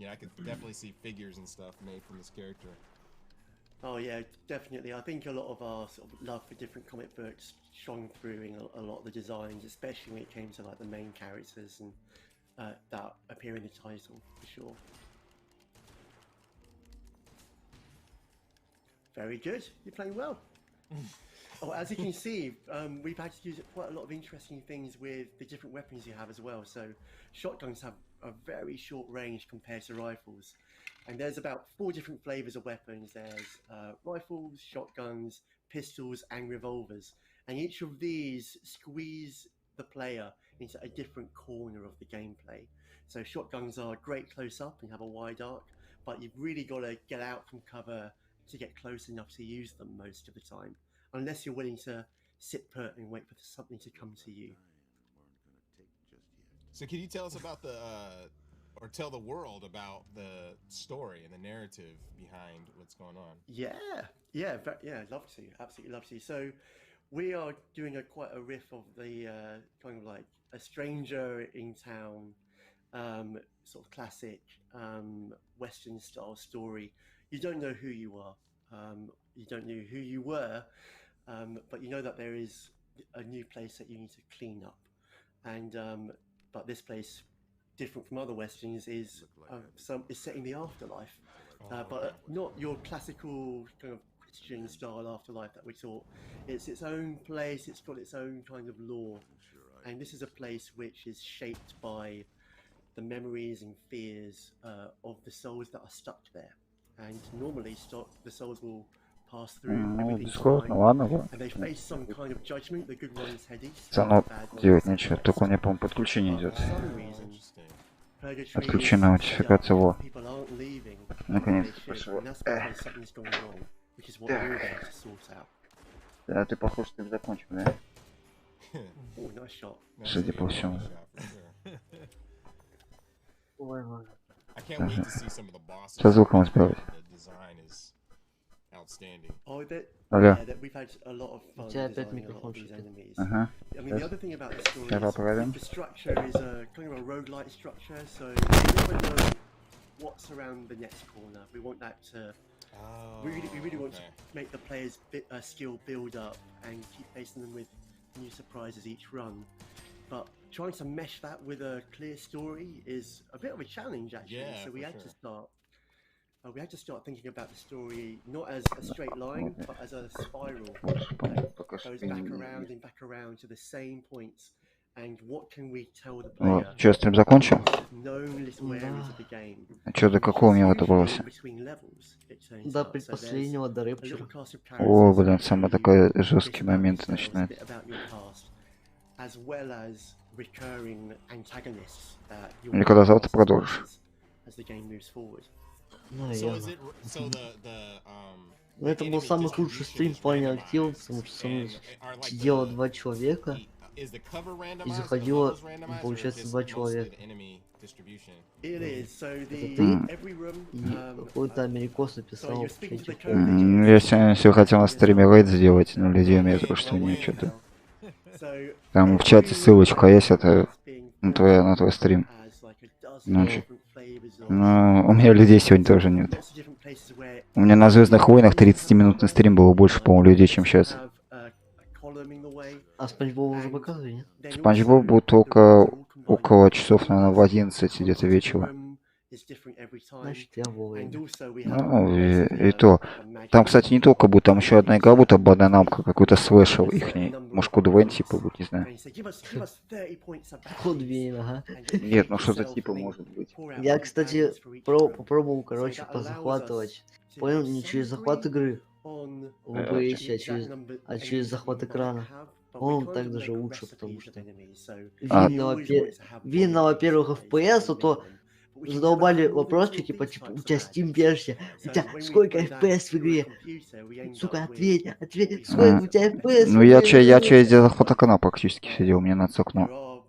S6: I could definitely see figures and stuff made from this character.
S20: Oh yeah, definitely. I think a lot of our sort of love for different comic books shone through in a lot of the designs, especially when it came to like the main characters and that appear in the title, for sure. Very good. You're playing well. As you can see, we've had to use quite a lot of interesting things with the different weapons you have as well. So shotguns have a very short range compared to rifles. And there's about 4 different flavors of weapons. There's rifles, shotguns, pistols, and revolvers. And each of these squeeze the player into a different corner of the gameplay. So shotguns are great close up and have a wide arc, but you've really got to get out from cover to get close enough to use them most of the time, unless you're willing to sit put and wait for something to come to you.
S6: So can you tell us about
S18: or tell the world about the story and the narrative behind what's going on.
S20: Yeah, love to, absolutely love to. So we are doing quite a riff of the kind of like a stranger in town, sort of classic Western style story. You don't know who you are, you don't know who you were, but you know that there is a new place that you need to clean up, and but this place, different from other westerns, is set in the afterlife, but not your classical kind of Christian style afterlife that we thought. It's its own place. It's got its own kind of lore, and this is a place which is shaped by the memories and fears of the souls that are stuck there. And normally, the souls will pass through everything's fine, and they face some kind of judgment. The good ones head east, the
S16: Оно
S20: bad ones
S16: делать
S20: head
S16: нечего,
S20: west.
S16: только у меня, по-моему, подключение
S20: But
S16: идет.
S20: for some reason, purgatory
S16: Отключена
S20: is shut,
S16: нотификация, во.
S20: people aren't leaving,
S16: Наконец,
S20: they should,
S16: пришло.
S20: and that's because something's going wrong, which is what we're there to sort out.
S16: Да, ты похож, что ты закончил, да?
S20: Oh, nice shot.
S16: Судя по всему.
S18: I can't wait to see some of the bosses.
S16: Со звуком сделать.
S18: The design is outstanding.
S20: Oh,
S16: Алло.
S20: yeah, we've had a lot of fun
S2: тебя опять
S20: designing a lot of
S2: микрофон
S20: these
S2: шипит.
S20: enemies.
S16: Ага.
S20: I mean, the other thing about the story
S16: Давай
S20: is
S16: поговорим.
S20: the structure is a kind of a roguelite structure, so you never know what's around the next corner. We want that to. We really want to make the players' skill build up and keep facing them with new surprises each run. But trying to mesh that with a clear story is a bit of a challenge, actually.
S18: Yeah,
S20: so we
S18: for
S20: had
S18: sure.
S20: to start. We had to start thinking about the story not as a straight line, but as a spiral that goes back around to the same points. And what can we tell the player?
S16: Вот, что, стрим закончил?
S20: Known little areas of the game.
S16: А что, до какого у меня отобрался?
S20: До
S2: предпоследнего, до рэпчера.
S16: О, блин, самый такой жесткий момент начинается.
S20: As well as recurring antagonists that you
S16: Или когда завтра продолжишь?
S20: as the game moves forward.
S18: So is it so
S2: Ну, это был самый худший стрим в плане активов, потому что со мной сидело 2 человека, и заходило, получается, 2 человека. Это ты и какой-то америкос написал в чате.
S16: Я сегодня все хотел на стриме рейд сделать, но людей у меня просто нет что-то. Там в чате ссылочка есть, это на твой стрим. Ночью. Но у меня людей сегодня тоже нет. У меня на Звездных войнах 30-минутный стрим было больше, по-моему, людей, чем сейчас.
S2: А Спанч Боба уже показывали, нет?
S16: Спанч Боб будет только около часов, наверное, в 11 где-то вечера.
S2: Значит, я вовремя.
S16: Ну, и то. Там, кстати, не только будет, там еще одна игра будет, бананамка, какой-то слэшер ихний. Может, Код Вейн, типа, будет, не знаю.
S2: Код Вейн, ага.
S16: Нет, ну что-то типа может быть.
S2: Я, кстати, попробовал, короче, позахватывать. Понял, не через захват игры в OBS, а через захват экрана. Он так даже лучше, потому что видно, во-первых, FPS, а то задолбали вопросики, типа, у тебя Steam версия, у тебя сколько FPS в игре? Сука, ответь, сколько у тебя FPS?
S16: Ну я через захват окна практически сидел, мне на окно.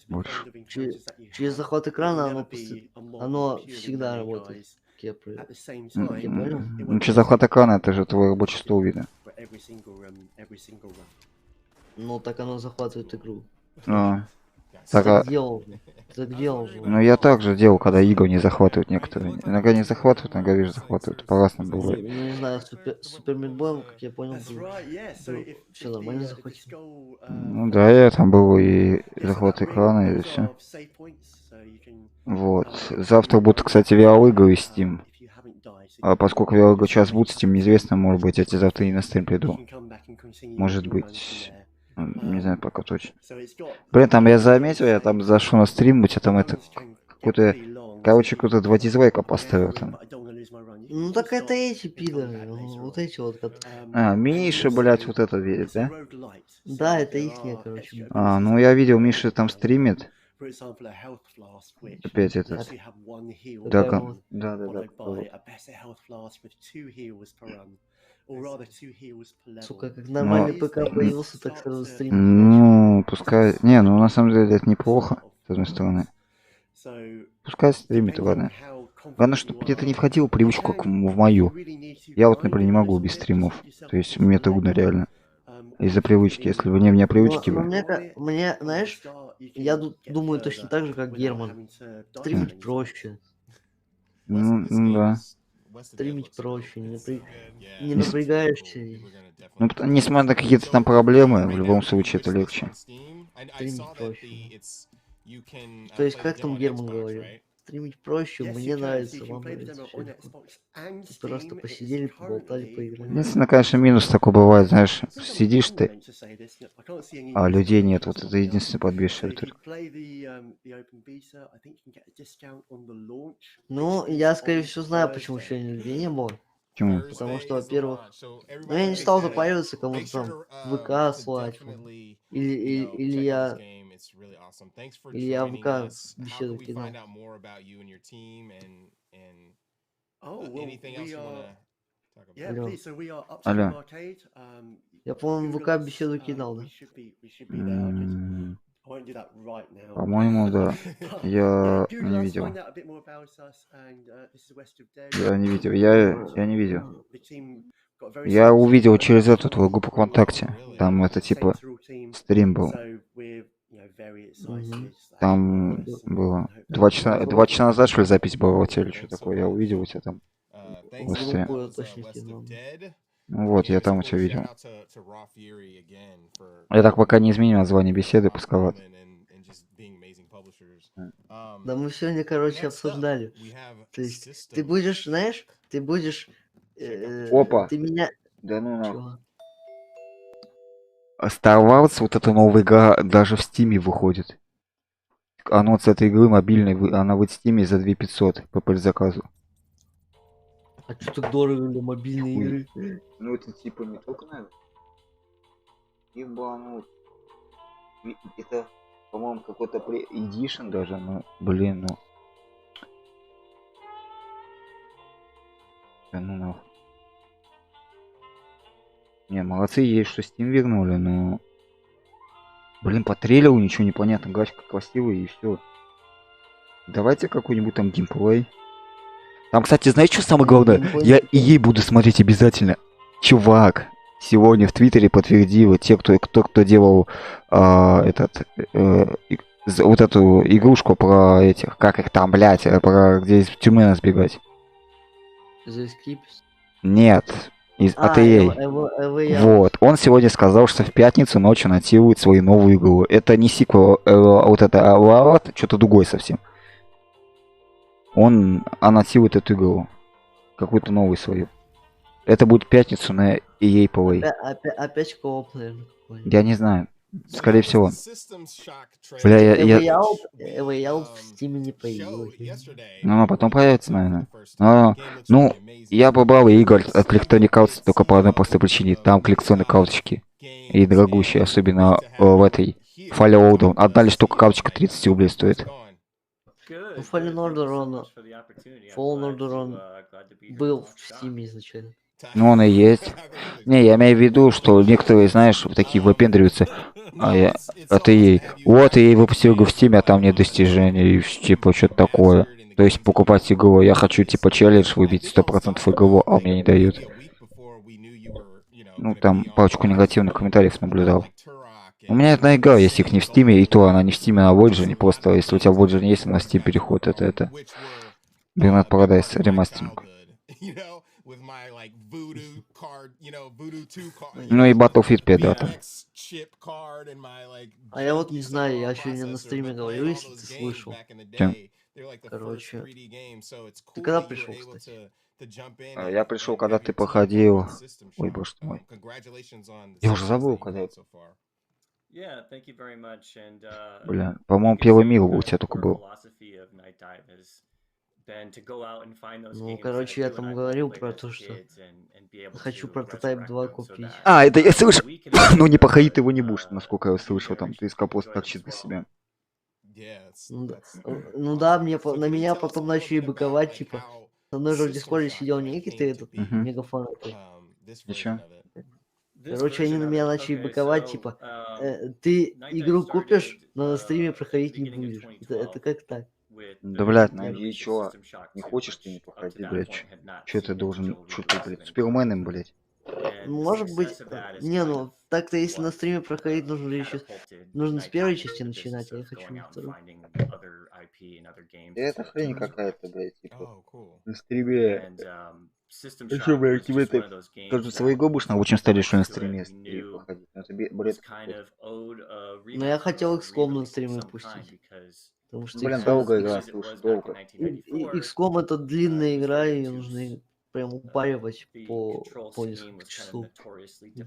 S16: Больше.
S2: Через захват экрана оно всегда работает. Я понял?
S16: Ну через захват экрана это же твой рабочий стол видно.
S2: Ну так оно захватывает игру.
S16: Так
S2: делал.
S16: Ну я также делал, когда игры не захватывают некоторые. Иногда не захватывают, иногда вижу захватывают. По-разному бывает.
S2: Ну не знаю, Супер Мидбоем, как я понял, все нормально захватил.
S16: Ну да, я там был и захват экрана, и все. Вот. Завтра будут, кстати, VR-игры из Steam. А поскольку VR-игры сейчас будут Steam, неизвестно, может быть, я тебе завтра и на стрим приду. Может быть. Не знаю пока точно. Блин, там я заметил, я там зашел на стрим, у тебя там это какой-то, короче, какой-то 2 дизлайка поставил там.
S2: Ну так это эти пидоры, вот эти вот.
S16: Миша, блять, вот это видит, да?
S2: Да, это ихние, короче.
S16: Ну я видел, Миша там стримит. Опять этот. Да.
S2: Сука, как нормальный ПК появился, так сразу стрим.
S16: Ну, пускай... Не, ну на самом деле это неплохо, с одной стороны. Пускай стримит, ладно. Главное, чтобы это не входило в привычку, как в мою. Я вот, например, не могу без стримов. То есть мне трудно реально. Из-за привычки. Если бы не мне привычки
S2: Но
S16: бы.
S2: мне, знаешь, я думаю точно так же, как Герман. Стримить проще.
S16: Ну да.
S2: Стримить проще, не
S16: Нес-
S2: напрягаешься.
S16: Ну, несмотря на какие-то там проблемы, в любом случае это легче.
S2: Стримить проще. То есть, как там Герман говорил? Стримить проще, мне нравится, вам нравится. Всё такое. Просто посидели, поболтали, поиграли.
S16: Единственное, конечно, минус такой бывает, знаешь, сидишь ты, а людей нет. Вот это единственное подбешивает только.
S2: Ну, я, скорее всего, знаю, почему сегодня людей не было.
S16: Почему?
S2: Потому что, во-первых, ну, я не стал запариваться кому-то там ВК слать. Или я в ВК беседу кидал. Алло.
S16: Алло.
S2: Я, по-моему, в ВК беседу кидал, да?
S16: По-моему, да. Я не видел. Я не видел. Я не видел. Я увидел через эту твою группу ВКонтакте. Там это типа стрим был. Там было 2 часа назад, что ли, запись была у тебя или что такое. Я увидел у тебя там. Ну вот, я там у тебя видел. Я так пока не изменил название беседы, пусковато.
S2: Да мы сегодня, короче, обсуждали. То есть, ты будешь, знаешь, ты будешь...
S16: Опа!
S2: Ты меня...
S16: Да ну нахуй.
S2: Чего?
S16: Star Wars, вот эта новая игра, даже в Стиме выходит. Анонс этой игры мобильной, она выйдет в Стиме за 2500 по предзаказу.
S2: А что так дорого для мобильной игры?
S16: Ну это типа не только надо. Ебанут. Это, по-моему, какой-то Edition даже, ну, блин, ну. Да ну нахуй. Не, молодцы, есть, что Steam вернули, но... Блин, по трейлеру ничего не понятно, графика красивая и все. Давайте какой-нибудь там геймплей. Там, кстати, знаете, что самое главное? Я и ей буду смотреть обязательно. Чувак сегодня в Твиттере подтвердил, те, кто делал вот эту игрушку про этих, как их там, блять, про где из тюрьмы нас бегать. Нет, от EA. Вот, он сегодня сказал, что в пятницу ночью анонсирует свою новую игру. Это не сиквел, вот это что-то другое совсем. Он анонсирует эту игру. Какую-то новую свою. Это будет в пятницу на EA Play.
S2: Опять кооп, наверное.
S16: Я не знаю. Скорее всего. Бля, я...
S2: в Steam не появилась.
S16: Ну, потом появится, наверное. Ну, я побрал игр от Electronic Arts только по одной простой причине. Там коллекционные карточки. И дорогущие, особенно в этой Fallout. Одна лишь только карточка 30 рублей стоит.
S2: Ну, Fallen Order он был в Steam изначально.
S16: Ну, он и есть. Не, я имею в виду, что некоторые, знаешь, такие выпендриваются. Это ей. Вот, ей выпустил игру в Steam, а там нет достижений, типа, что-то такое. То есть покупать игру, я хочу, типа, челлендж выбить 100% игру, а мне не дают. Ну, там парочку негативных комментариев наблюдал. У меня одна игра, если их не в Стиме, и то она не в Стиме, а в Origin. Просто если у тебя в Origin есть, на Steam переход, это. Донат Paradise ремастеринг. Ну и Battlefield 5, да, там.
S2: А я вот не знаю, я сегодня на стриме говорю, если ты слышал.
S16: Чем?
S2: Короче, ты когда пришел, кстати?
S16: Я пришел, когда ты походил. Ой, боже мой. Я уже забыл, когда это. Бля, по-моему, первый мир у тебя только был.
S2: Ну, короче, я там говорил про то, что хочу прототайп 2 купить.
S16: А, это я слышал. Ну, не походи ты его не будешь, насколько я слышал, там, ты искал просто так чисто себя.
S2: Ну да, на меня потом начали быковать, типа. Со мной же в Дискорде сидел некий этот мегафон.
S16: И чё?
S2: Короче, они на меня начали быковать, типа, ты игру купишь, но на стриме проходить не будешь. Это как так?
S16: Да, блядь, найди чё. Не хочешь ты не проходи, блядь. Чё ты должен, чё ты, блядь, суперменом, блядь.
S2: Может быть, не, ну так-то если на стриме проходить нужно еще, нужно с первой части начинать, а я хочу на второй.
S16: Это хрень какая-то, блядь, типа. На стриме. А чё, блядь, тебе ты даже своей будешь на очень стали, что на стриме проходить. Ну, это бред какой-то.
S2: Но я хотел XCOM на стриме пустить. Потому что
S16: Блин,
S2: XCOM
S16: долго игра, слушай, долго.
S2: XCOM это длинная игра, и ее нужно прям упаривать по несколько часов.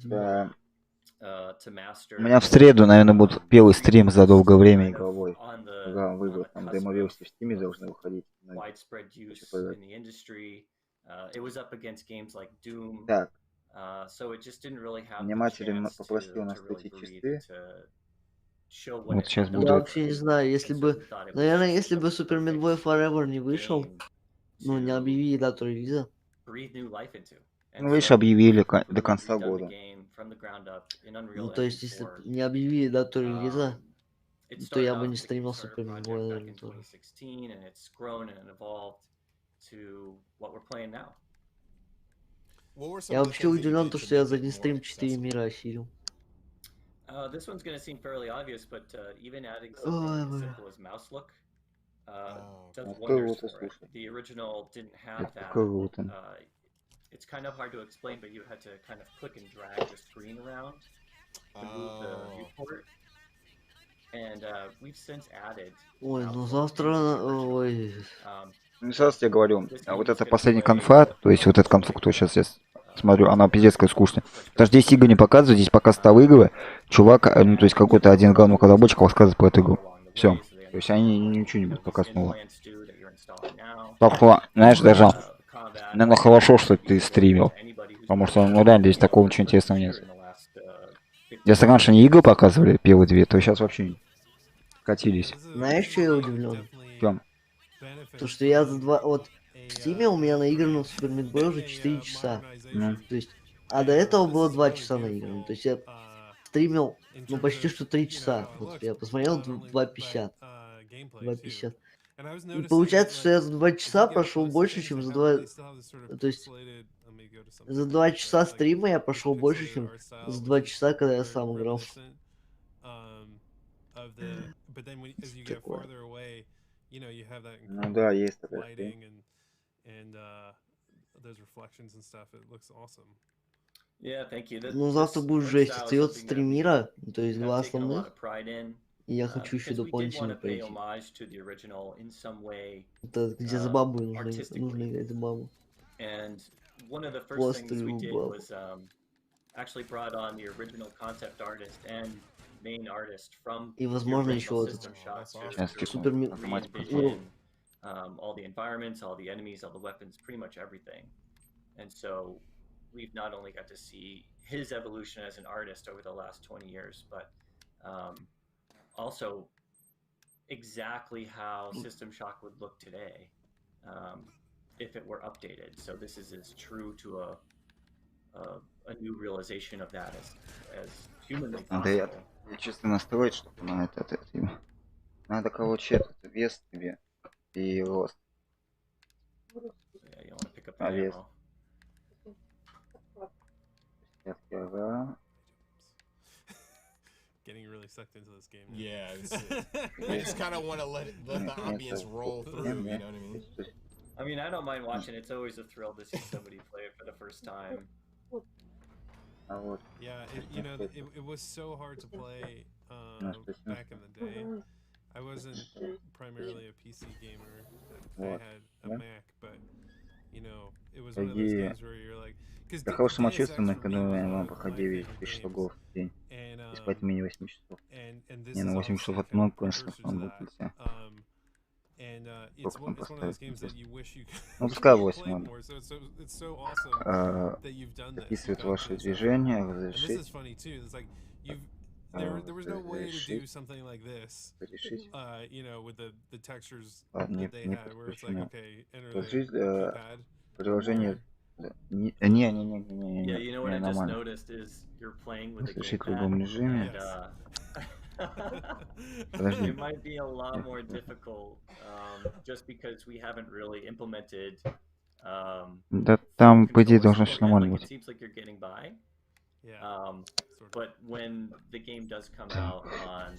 S16: Да. У меня в среду, наверное, будет первый стрим за долгое время игровой. Когда он выйдет, там демо-версии в стиме должны выходить. Так. Вниматель попросил настроить часы. Вот сейчас
S2: Я
S16: буду...
S2: вообще не знаю, если бы, наверное, если бы Super Meat Boy Forever не вышел, ну, не объявили дату релиза.
S16: Ну, видишь, объявили до конца года.
S2: Ну, то есть, если бы не объявили дату релиза, то я бы не стримил Super Meat Boy, наверное, тоже. Я вообще удивлен, что я за один стрим 4 мира осилил.
S10: This one's going to seem fairly obvious, but even adding
S2: Ой,
S10: something as
S2: бля.
S10: simple as mouse look does
S16: Какой
S10: wonders
S16: вот,
S10: for it.
S16: слушай.
S10: The original didn't have
S16: Это
S10: that.
S16: какой вот он.
S10: It's kind of hard to explain, but you had to kind of click and drag the screen around to move the viewport. And we've since added.
S2: Ой, ну завтра, ой.
S16: Ну, сейчас я говорю, а вот это последний конфа, то есть вот этот конфу, кто сейчас я смотрю, она пиздец какая скучная. Потому что здесь игры не показывают, здесь пока ставы игры, чувак, ну то есть какой-то один главный разработчик рассказывает про эту игру. Все. То есть они ничего не будут показывать нового. Только, знаешь, даже, наверное, хорошо, что ты стримил. Потому что, ну реально, здесь такого ничего интересного нет. Если раньше не игры показывали, первые две, то сейчас вообще катились.
S2: Знаешь, что я удивлен?
S16: Чем?
S2: То, что я за два... Вот в Стиме у меня наиграно в Super Meat Boy уже 4 часа.
S16: Ну.
S2: То есть... А до этого было 2 часа наиграно. То есть я стримил, ну, почти что 3 часа. Вот я посмотрел 2.50. 2.50. И получается, что я за 2 часа прошел больше, чем за 2... То есть... За 2 часа стрима я прошел больше, чем за 2 часа, когда я сам играл.
S16: Такое. Ну да, есть такая хрень.
S2: Ну, завтра будет жесть. Остается 3 мира, то есть 2 основных. И я хочу еще дополнительно пройти. Это где за бабу нужно играть за бабу.
S10: One of the first things we did was actually brought on the original concept artist and main artist from
S2: И
S10: the
S2: возможно еще
S10: original
S2: вот
S10: System Shock
S2: Супер
S10: to re-envision all the environments, all the enemies, all the weapons, pretty much everything. And so we've not only got to see his evolution as an artist over the last 20 years, but also exactly how System Shock would look today. If it were updated. So this is as true to a new realization of that as humanly
S16: Надо я чисто настроить, чтобы на это надо, короче, этот вес тебе и рост. А вес.
S7: Getting really sucked into this game.
S6: Yeah, I just kind of want to let the ambience roll through. You know what I mean?
S10: I mean, I don't mind watching. It's always a thrill to see somebody play it for the first time.
S7: Yeah, it was so hard to play back in the day. I wasn't primarily a PC gamer. I had a Mac, but you know, it was one of those games where you're like,
S16: Для хорошего самочувствия на экономии вам проходи 1000 шагов в день. И спать менее 8 часов. Не, на 8 часов это много, конечно, он выпустился. Сколько там поставить? Ну, пускай 8, ладно. Записывает ваши движения, разрешить.
S7: There was no way to do something like this, with the textures that they had, where it's like, okay, enter the keypad.
S16: Приложение...
S10: Yeah, you know what I just noticed is you're playing with the gamepad, and
S16: Подожди.
S21: It might be a lot more difficult, just because we haven't really implemented
S16: Да там, по идее,
S21: control
S16: должно все
S21: support yet.
S16: нормально
S21: Like, it
S16: быть.
S21: seems like you're getting by.
S7: Yeah.
S21: But when the game does come out on,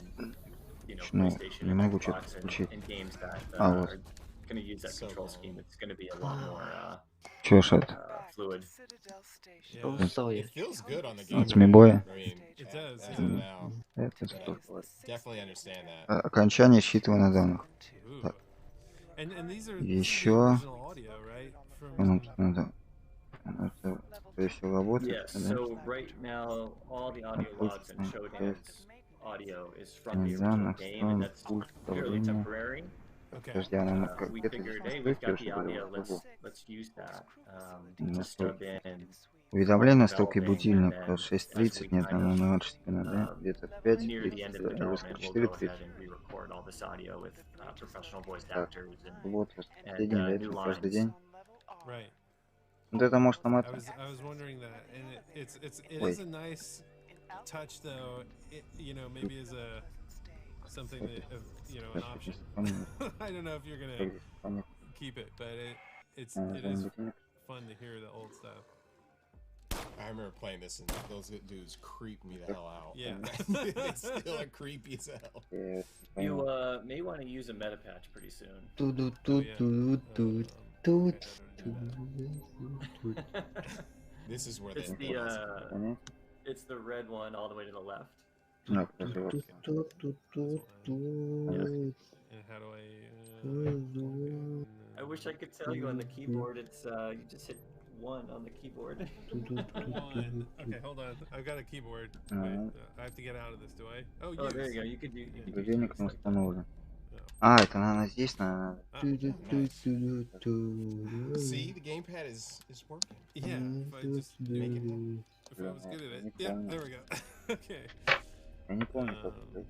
S21: you know,
S16: Ну,
S21: PlayStation
S16: не
S21: and
S16: могу что-то
S21: Xbox
S16: включить.
S21: and games that
S16: А, вот.
S21: are going to use that control scheme, it's going to be a lot more
S16: Чё ж это?
S21: fluid.
S6: It feels good on the game.
S16: От Смибоя.
S6: I mean,
S7: It does.
S6: as of now.
S16: Это
S6: But
S16: что?
S6: definitely understand that.
S16: Окончание считывания данных. Так.
S7: And these are
S16: Еще.
S7: original audio, right? From
S16: Надо. Это все работает.
S21: Yeah, so right now all the audio logs and Shodan's audio is from the original game, and that's fairly temporary.
S16: Подожди, она
S21: We
S16: где-то
S21: figured, hey,
S16: здесь
S21: we've got
S16: настройки,
S21: the
S16: чтобы
S21: audio,
S16: было.
S21: let's use that to
S16: Настройки.
S21: stub in.
S16: Уведомление, настройки
S21: developing,
S16: будильник,
S21: and then
S16: 6:30,
S21: as we
S16: нет,
S21: kind
S16: оно
S21: of,
S16: на 4, да? Где-то в 5,
S21: near the end of the
S16: или
S21: development, we'll
S16: 4:30.
S21: go ahead and re-record all this audio with professional voice
S16: Так,
S21: actors
S16: вот,
S21: and
S16: день, да,
S21: new
S16: это каждый
S21: lines.
S16: день.
S7: Right.
S16: Вот это может нам
S7: I
S16: это.
S7: was wondering that, and it
S16: Ой.
S7: is a nice touch, though. You know, maybe as a something that you know, an option. I don't know if you're gonna keep it, but it is fun to hear the old stuff.
S6: I remember playing this, and those dudes creep me the hell out.
S7: Yeah.
S6: They still are creepy as hell.
S21: You may want to use a meta patch pretty soon.
S6: This is where
S21: it's the red one all the way to the left.
S16: No, подожди, вот.
S7: And how do
S21: I wish I could tell you on the keyboard. It's you just hit 1 on the keyboard.
S7: One. Okay, hold on. I've got a keyboard. Wait, I have to get out of this, do I? Oh,
S21: Oh, there
S7: use.
S21: you go. You could do.
S16: Будильник не установлен. А, это надо здесь, надо.
S6: See, the gamepad is working.
S7: Yeah, if I just
S6: make it.
S7: If I was good at it. Yeah, there we go. Okay.
S16: Я не помню, как это.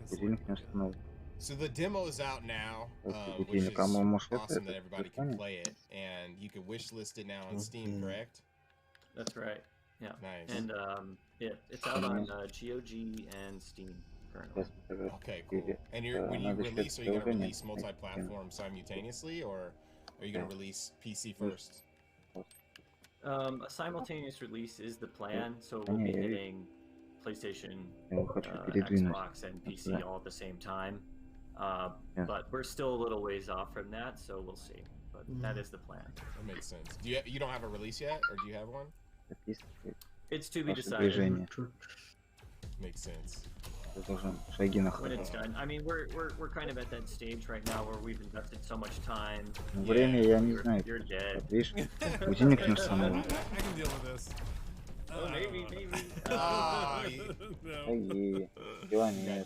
S16: Будильник не установлен.
S6: So the demo is out now, which is
S16: Будильник, а может
S6: awesome that
S16: это
S6: everybody can play it, and you can wishlist it now on Steam, correct?
S21: That's right. Yeah.
S6: Nice.
S21: And it's out on GOG and Steam currently.
S6: Okay, cool. And when you release, are you going to release multi-platform simultaneously, or are you going to release PC first?
S21: A simultaneous release is the plan, so we'll be hitting PlayStation, Xbox, and PC all at the same time. But we're still a little ways off from that, so we'll see. But that is the plan.
S6: That makes sense. You don't have a release yet, or do you have one?
S21: It's to be decided.
S6: Makes sense.
S21: When it's done. I mean, we're kind of at that stage right now where we've invested so much time.
S16: Время я не знаю.
S21: You're dead.
S16: Видишь, будильник не установлен.
S7: I can deal with this.
S21: Oh, maybe.
S16: Ой, дела нет.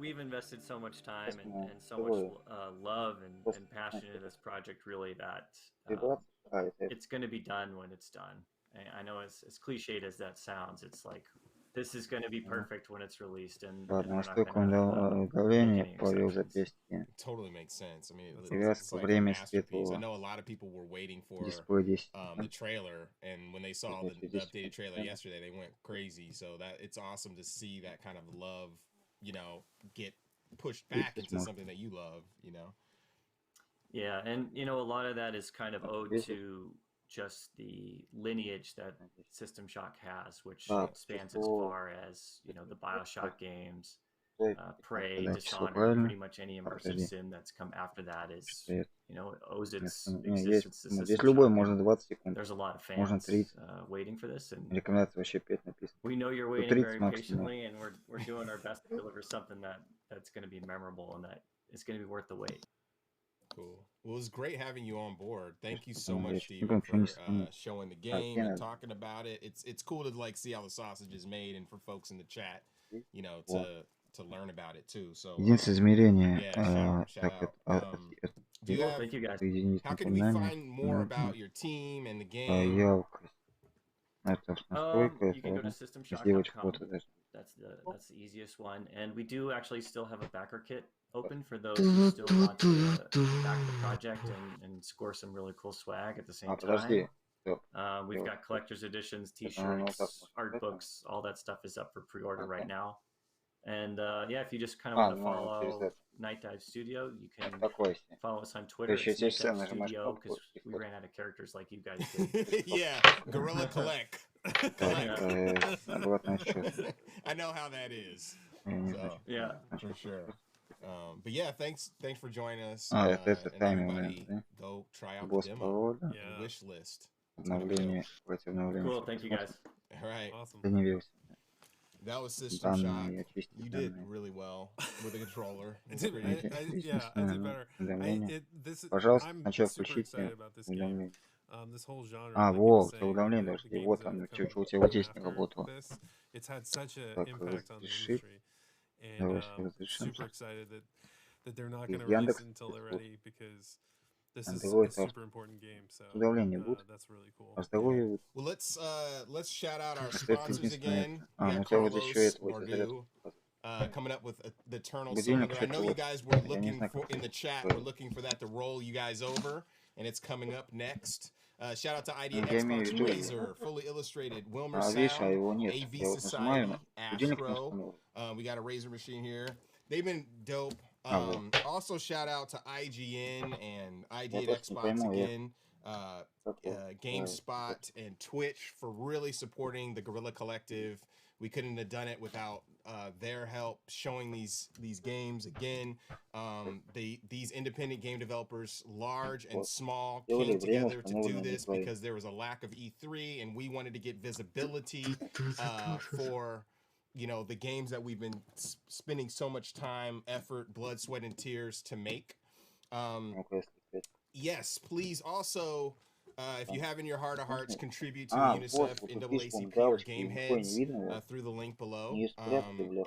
S21: We've invested so much time and so much love and passion in this project, really, that it's going to be done when it's done. I know as cliched as that sounds, it's like this is going to be perfect when it's released, and
S16: Ладно,
S21: we're
S16: а
S21: not
S16: сколько
S21: gonna
S16: он давление
S21: make any
S16: повел
S21: exceptions.
S16: запястье?
S6: Totally makes sense. I mean,
S16: Игра
S6: it's
S16: по
S6: like a
S16: времени
S6: masterpiece. I
S16: светлого.
S6: know a lot of people were waiting for
S16: Дисплей 10.
S6: the trailer, and when they saw the updated trailer yesterday, they went crazy. So that it's awesome to see that kind of love, you know, get pushed back into something that you love, you know.
S21: Yeah, and you know, a lot of that is kind of owed to just the lineage that System Shock has, which spans as far as, you know, the BioShock games, Prey, Dishonored, pretty much any immersive sim that's come after that is, you know, it owes its existence to System
S16: Здесь любой,
S21: Shock,
S16: можно
S21: and
S16: 20 секунд.
S21: there's a lot of
S16: Можно
S21: fans
S16: 30.
S21: waiting for this, and
S16: Рекомендация вообще 5 написано.
S21: we know you're waiting
S16: 30
S21: very
S16: максимум.
S21: patiently, and we're doing our best to deliver something that's going to be memorable and that is going to be worth the wait.
S6: Cool. Well, it was great having you on board. Thank you so
S16: Yeah,
S6: much, Steve,
S16: you
S6: for
S16: can
S6: showing the game and talking about it. It's cool to like see how the sausage is made, and for folks in the chat, you know, to learn about it too. So
S16: Единственное измерение,
S6: yeah, shout
S16: так,
S6: out. Do you have,
S21: Thank you guys.
S16: соединить
S6: how can we
S16: напоминание.
S6: find more about your team and the game?
S16: Явка. Это настройка,
S21: You can go to
S16: это сделать
S21: systemshock.com.
S16: фото даже.
S21: That's the easiest one, and we do actually still have a backer kit open for those who still want to back the project and score some really cool swag at the same time.
S16: Подожди.
S21: We've got collector's editions, t-shirts, art books, all that stuff is up for pre-order right now. And yeah, if you just kind of want to follow Night Dive Studio, you can follow us on Twitter. It's Night Dive Studio because we ran out of characters like you guys did.
S6: Yeah, Guerrilla Collect. I know how that is. So,
S21: yeah,
S6: for sure. But yeah, thanks for joining us.
S16: Это
S6: and everybody, go try out the demo.
S7: Yeah.
S6: Wish list.
S16: Обновление, против обновления.
S21: Cool, thank you guys.
S6: All right.
S7: Awesome.
S6: That was System Shock.
S16: Данные, очистить
S6: You did
S16: данные.
S6: really well with the controller.
S7: I did better.
S16: Пожалуйста,
S7: I'm
S16: сначала
S7: super
S16: включите
S7: excited about this game.
S16: уведомление.
S7: This whole genre,
S16: А,
S7: like you were
S16: вот,
S7: saying,
S16: уведомление
S7: the
S16: должны.
S7: games
S16: Вот
S7: that
S16: оно,
S7: have
S16: что
S7: come
S16: у тебя вот здесь не
S7: after
S16: работало.
S7: this, it's had such an
S16: Так,
S7: impact on the
S16: разрешить.
S7: industry. And
S16: Давай
S7: super
S16: разрешимся.
S7: excited that they're not
S16: Из
S7: going to release
S16: Яндекс.
S7: it until they're ready because this is
S16: Android
S7: a super important game. So
S16: уведомления будут.
S7: that's really cool.
S16: А здоровье.
S6: Well, let's shout out our
S16: Это
S6: sponsors
S16: единственное.
S6: again.
S16: А,
S6: We
S16: ну у
S6: got
S16: тебя вот еще
S6: Carlos
S16: это вот
S6: Bardu, coming up with the Eternal
S16: Будильник,
S6: Cylinder. I know
S16: кстати,
S6: you
S16: вот.
S6: guys were
S16: Я не
S6: looking
S16: знаю,
S6: for
S16: как
S6: in the chat.
S16: это.
S6: We're looking for that to roll you guys over, and it's coming up next. Shout out to ID
S16: Ну,
S6: and
S16: я имею в
S6: Xbox
S16: виду.
S6: Razor, Fully Illustrated, Wilmer
S16: А видишь, а
S6: Sound,
S16: его нет.
S6: AV
S16: Я вот нажимаю
S6: Society,
S16: на будильник на
S6: Astro.
S16: установлен.
S6: We got a Razor machine here. They've been dope.
S16: Вот.
S6: Also shout out to IGN and ID
S16: Я
S6: and
S16: просто не
S6: Xbox
S16: пойму, я
S6: again. GameSpot and Twitch for really supporting the Guerrilla Collective. We couldn't have done it without their help showing these games again. These independent game developers, large and small, came together to do this because there was a lack of E3 and we wanted to get visibility for the games that we've been spending so much time, effort, blood, sweat, and tears to make. Yes, please also, if you have in your heart of hearts, contribute to UNICEF, NAACP, or Gameheads through the link below.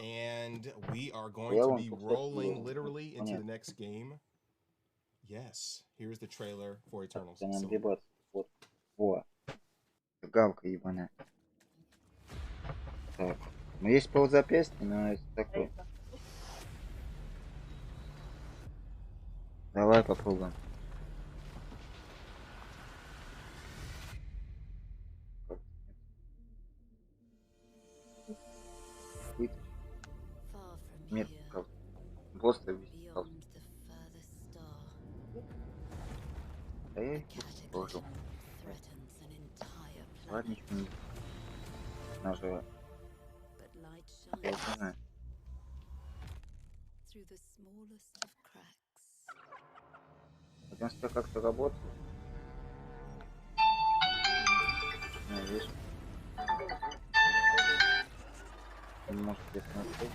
S6: And we are going to be rolling literally into the next game. Yes, here's the trailer for Eternal Cylinder.
S16: Вот. Во. Галка ебаная. Так. Ну есть ползапястье, но это такое. Давай попробуем. Нет, просто висел. Да я их положил. Ладно, ничего не. Нажал. Я не знаю. Пойдем с тобой как-то работать. Не, видишь? Может где-то найти.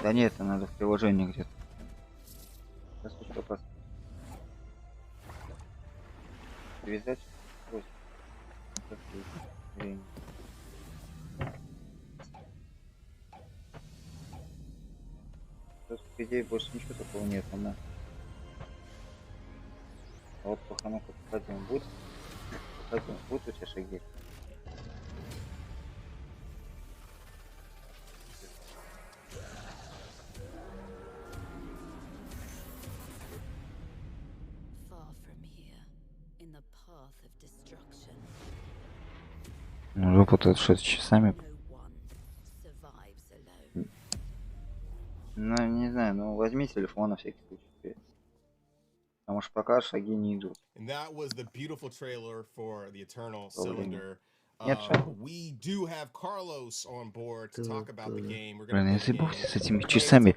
S16: Да нет, это надо в приложении где-то. Сейчас что посмотрим. Привязать. Время. Тут, по идее, больше ничего такого нет, но... А вот пахану как пойдем будет. Пойдем, будут у тебя шаги? Ну, жопу тут что-то часами. Ну, не знаю, ну возьми телефон на всякий случай. Потому что пока шаги не идут.
S6: And that was the beautiful trailer for the Eternal Cylinder.
S16: Нет,
S6: We do have Carlos on board to talk about the game.
S16: Блин, я заебался с этими часами.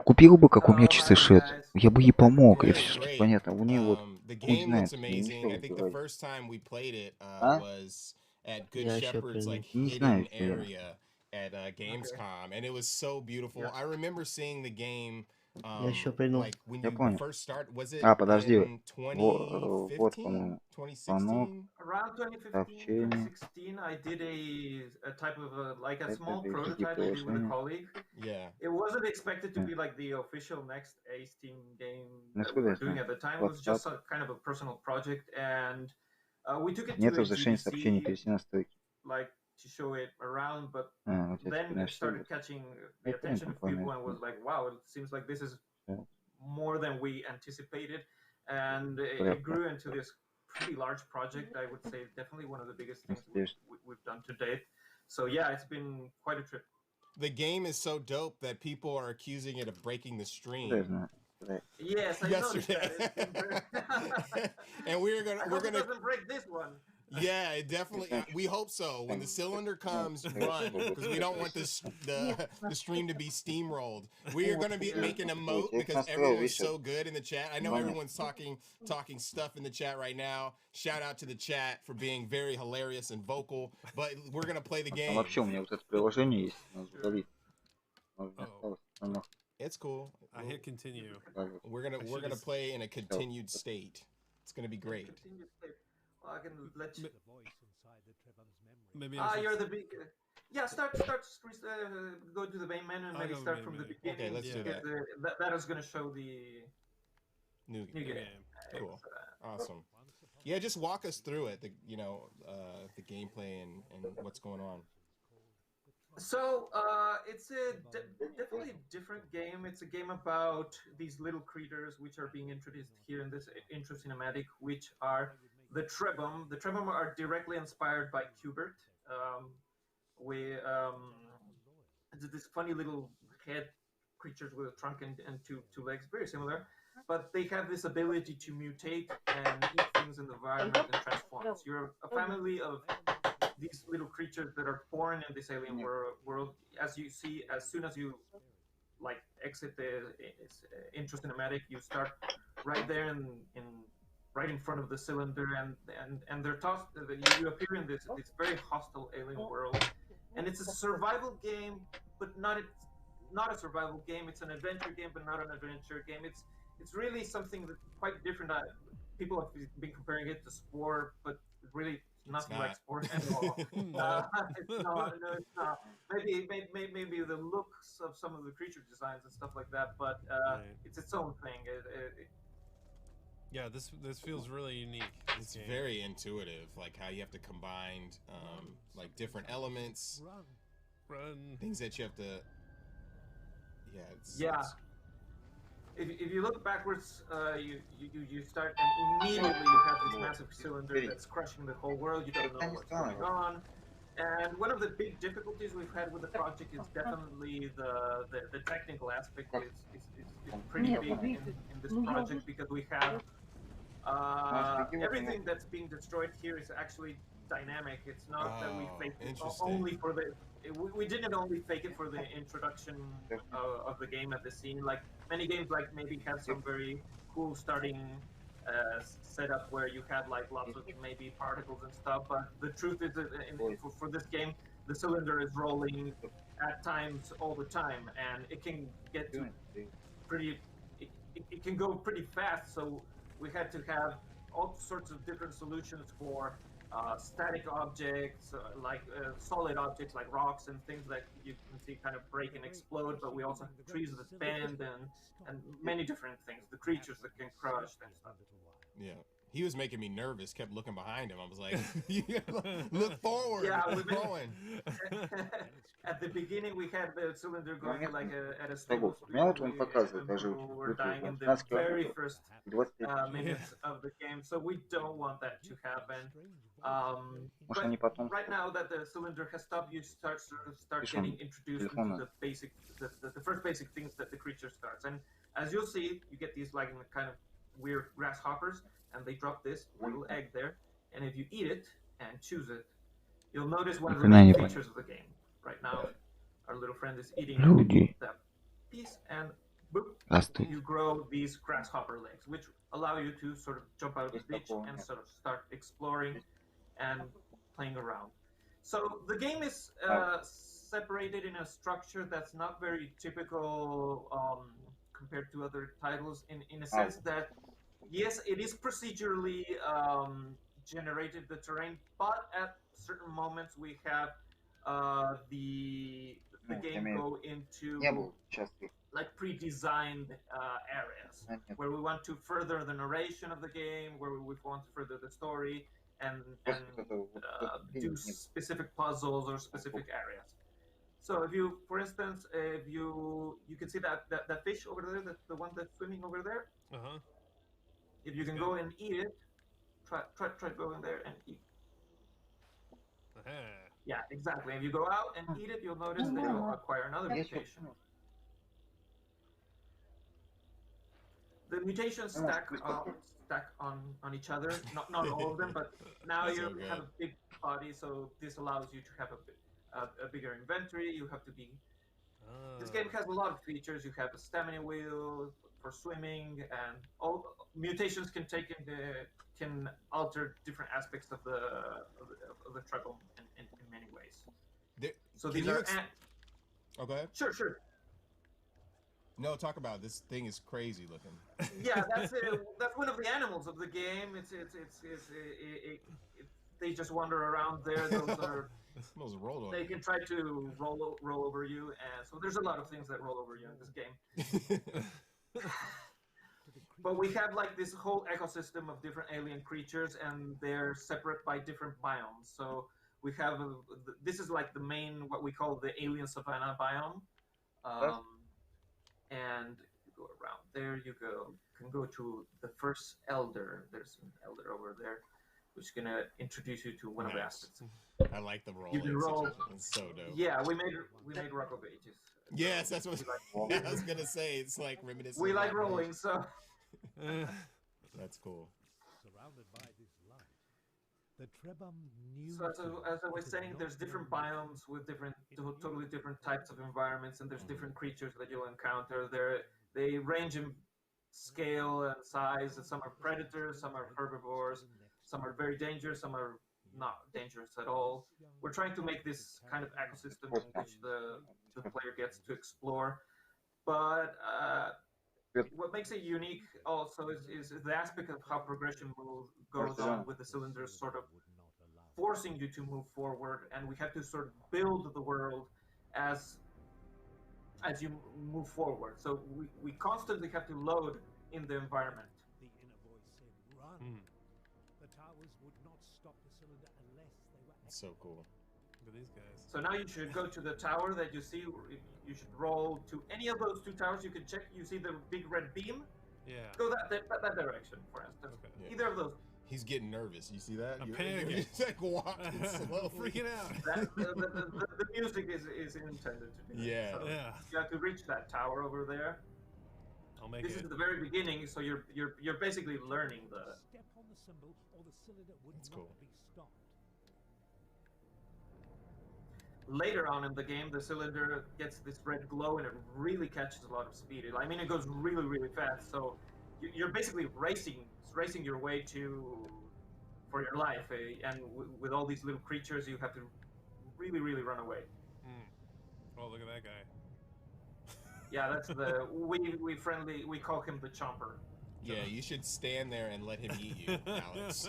S16: Купил бы, как у меня часы шед. Я бы ей помог, и все понятно. У нее вот
S6: не знает, ничего не знаю, at Gamescom, and it was so beautiful. I remember seeing the game. Like when you first start, was it
S16: подожди.
S6: in 2015,
S16: Вот, по-моему.
S6: 2016?
S1: Around 2015, 2016, I did a type of a small prototype I did with a colleague.
S6: Yeah.
S1: It wasn't expected to be like the official next Steam game that we were doing at the time. It was just a kind of a personal project, and we took it to a GDC, like to show it around, but then it started catching the attention of people and was like, wow, it seems like this is more than we anticipated, and it grew into this pretty large project. I would say definitely one of the biggest things we've done to date. So yeah, it's been quite a trip.
S6: The game is so dope that people are accusing it of breaking the stream.
S1: Yes, I noticed that.
S6: And we're gonna
S1: it doesn't break this one.
S6: Yeah, it definitely. We hope so. When the cylinder comes, run, because we don't want the stream to be steamrolled. We are going to be making a moat because everyone's so good in the chat. I know everyone's talking stuff in the chat right now. Shout out to the chat for being very hilarious and vocal. But we're going to play the game.
S16: Вообще у меня вот это приложение есть, надо удалить.
S6: It's cool.
S7: I hit continue.
S6: We're gonna play in a continued state. It's gonna be great.
S1: Well, I can let you.
S7: Maybe
S1: you're the big. Yeah, start. Go to the main menu and maybe start from the beginning.
S6: Okay, let's do that.
S1: That is gonna show the
S6: new
S1: game.
S6: Cool. Awesome. Yeah, just walk us through it. The gameplay and what's going on.
S1: So it's definitely a different game. It's a game about these little creatures which are being introduced here in this intro cinematic, which are the Trebum. The Trebum are directly inspired by Qbert. This funny little head creatures with a trunk and two legs, very similar, but they have this ability to mutate and eat things in the environment and transform. So you're a family of these little creatures that are born in this alien world. As you see, as soon as you exit the intro cinematic, you start right there right in front of the cylinder, and they're tossed. You appear in this very hostile alien world, and it's a survival game, but not a survival game. It's an adventure game, but not an adventure game. It's really something that's quite different. People have been comparing it to Spore, but really nothing like Spore at all. It's not. Maybe the looks of some of the creature designs and stuff like that, but it's its own thing.
S7: Yeah, this feels really unique.
S6: It's very intuitive, like how you have to combine like different elements,
S7: run
S6: things that you have to.
S1: If you look backwards, you start and immediately you have this massive cylinder that's crushing the whole world. You don't know what's going on. And one of the big difficulties we've had with the project is definitely the technical aspect. It's pretty big in this project because we have everything that's being destroyed here is actually dynamic. It's not that we faked it only for the. We didn't only fake it for the introduction of the game at the scene. Like many games, like maybe have some very cool starting setup where you have like lots of maybe particles and stuff. But the truth is that for this game, the cylinder is rolling at times all the time, and it can get to pretty. It can go pretty fast. So we had to have all sorts of different solutions for static objects, like solid objects like rocks and things that you can see kind of break and explode, but we also have trees that bend and many different things, the creatures that can crush and stuff.
S6: Yeah. He was making me nervous, kept looking behind him. I was like, look forward.
S1: Yeah, going. At the beginning, we had the cylinder going at a stable speed. We're dying in the very first minutes of the game, so we don't want that to happen. But right now that the cylinder has stopped, you start getting introduced into the first basic things that the creature starts. And as you'll see, you get these like kind of weird grasshoppers, and they drop this little egg there, and if you eat it and choose it, you'll notice one of the main features of the game. Right now, our little friend is eating that piece, and boop, you grow these grasshopper legs, which allow you to sort of jump out of the ditch and sort of start exploring and playing around. So the game is separated in a structure that's not very typical compared to other titles, in a sense that yes, it is procedurally generated, the terrain, but at certain moments we have the game go into like pre-designed areas where we want to further the narration of the game, where we want to further the story and do specific puzzles or specific areas. So if you, for instance, if you can see that fish over there, the one that's swimming over there. If you can go and eat it, try going there and eat. Yeah, exactly. If you go out and eat it, you'll notice that you'll acquire another mutation. The mutations stack on each other. Not all of them, but now you have a big body, so this allows you to have a bigger inventory. You have to be. This game has a lot of features. You have a stamina wheel for swimming, and all mutations can alter different aspects of the treble in many ways. So these are.
S18: Oh, go ahead.
S1: Sure.
S18: No, talk about it. This thing is crazy looking.
S1: Yeah, that's one of the animals of the game. They just wander around there. Those are. They can try to roll over you, and so there's a lot of things that roll over you in this game. But we have like this whole ecosystem of different alien creatures, and they're separate by different biomes. So we have this is like the main what we call the alien savanna biome. And you go around there, you can go to the first elder. There's an elder over there, which is gonna introduce you to one of the aspects.
S18: I like the roll.
S1: You can roll.
S18: It's so dope.
S1: Yeah, we made Rock of Ages.
S18: Yes, that's what I was gonna say. It's like reminiscent.
S1: We like rolling, so
S18: that's cool.
S4: Surrounded by this light, the Trebum knew.
S1: So as I was saying, there's different biomes with totally different types of environments, and there's different creatures that you'll encounter. They range in scale and size. Some are predators, some are herbivores, some are very dangerous, some are not dangerous at all. We're trying to make this kind of ecosystem in which the player gets to explore. But what makes it unique also is the aspect of how progression goes on with the cylinders sort of forcing you to move forward, and we have to sort of build the world as you move forward. So we constantly have to load in the environment.
S4: The inner voice said, "Run." The towers would not stop the cylinder unless they were.
S18: It's so cool.
S7: Look at these guys.
S1: So now you should go to the tower that you see. You should roll to any of those two towers. You can check. You see the big red beam?
S7: Yeah.
S1: Go that direction, for instance. Okay. Yeah. Either of those.
S18: He's getting nervous. You see that?
S7: I'm panicking.
S18: He's like walking slowly.
S7: Freaking out.
S1: The music is intended to be.
S18: Yeah.
S1: So
S7: yeah.
S1: You have to reach that tower over there.
S7: I'll make
S1: this is the very beginning, so you're basically learning the.
S4: Step on the symbol, or the cylinder would
S18: That's
S4: not
S18: cool.
S4: be stopped.
S1: Later on in the game, the cylinder gets this red glow, and it really catches a lot of speed. I mean, it goes really, really fast. So you're basically racing your way for your life, and with all these little creatures, you have to really, really run away.
S7: Oh, look at that guy.
S1: Yeah, that's we call him the Chomper.
S18: Yeah, you should stand there and let him eat you, Alex.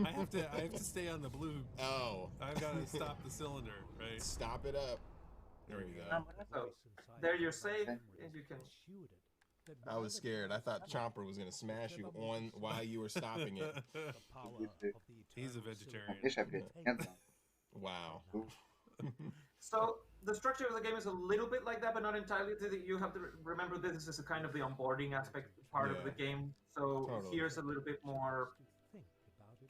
S7: I have to stay on the blue.
S18: Oh.
S7: I've got to stop the cylinder, right?
S18: Stop it up. There we go.
S1: So there you're safe, and you can.
S18: I was scared. I thought Chomper was gonna smash you on while you were stopping it.
S7: He's a vegetarian.
S18: Wow.
S1: So the structure of the game is a little bit like that, but not entirely. You have to remember this is a kind of the onboarding aspect part of the game. So here's a little bit more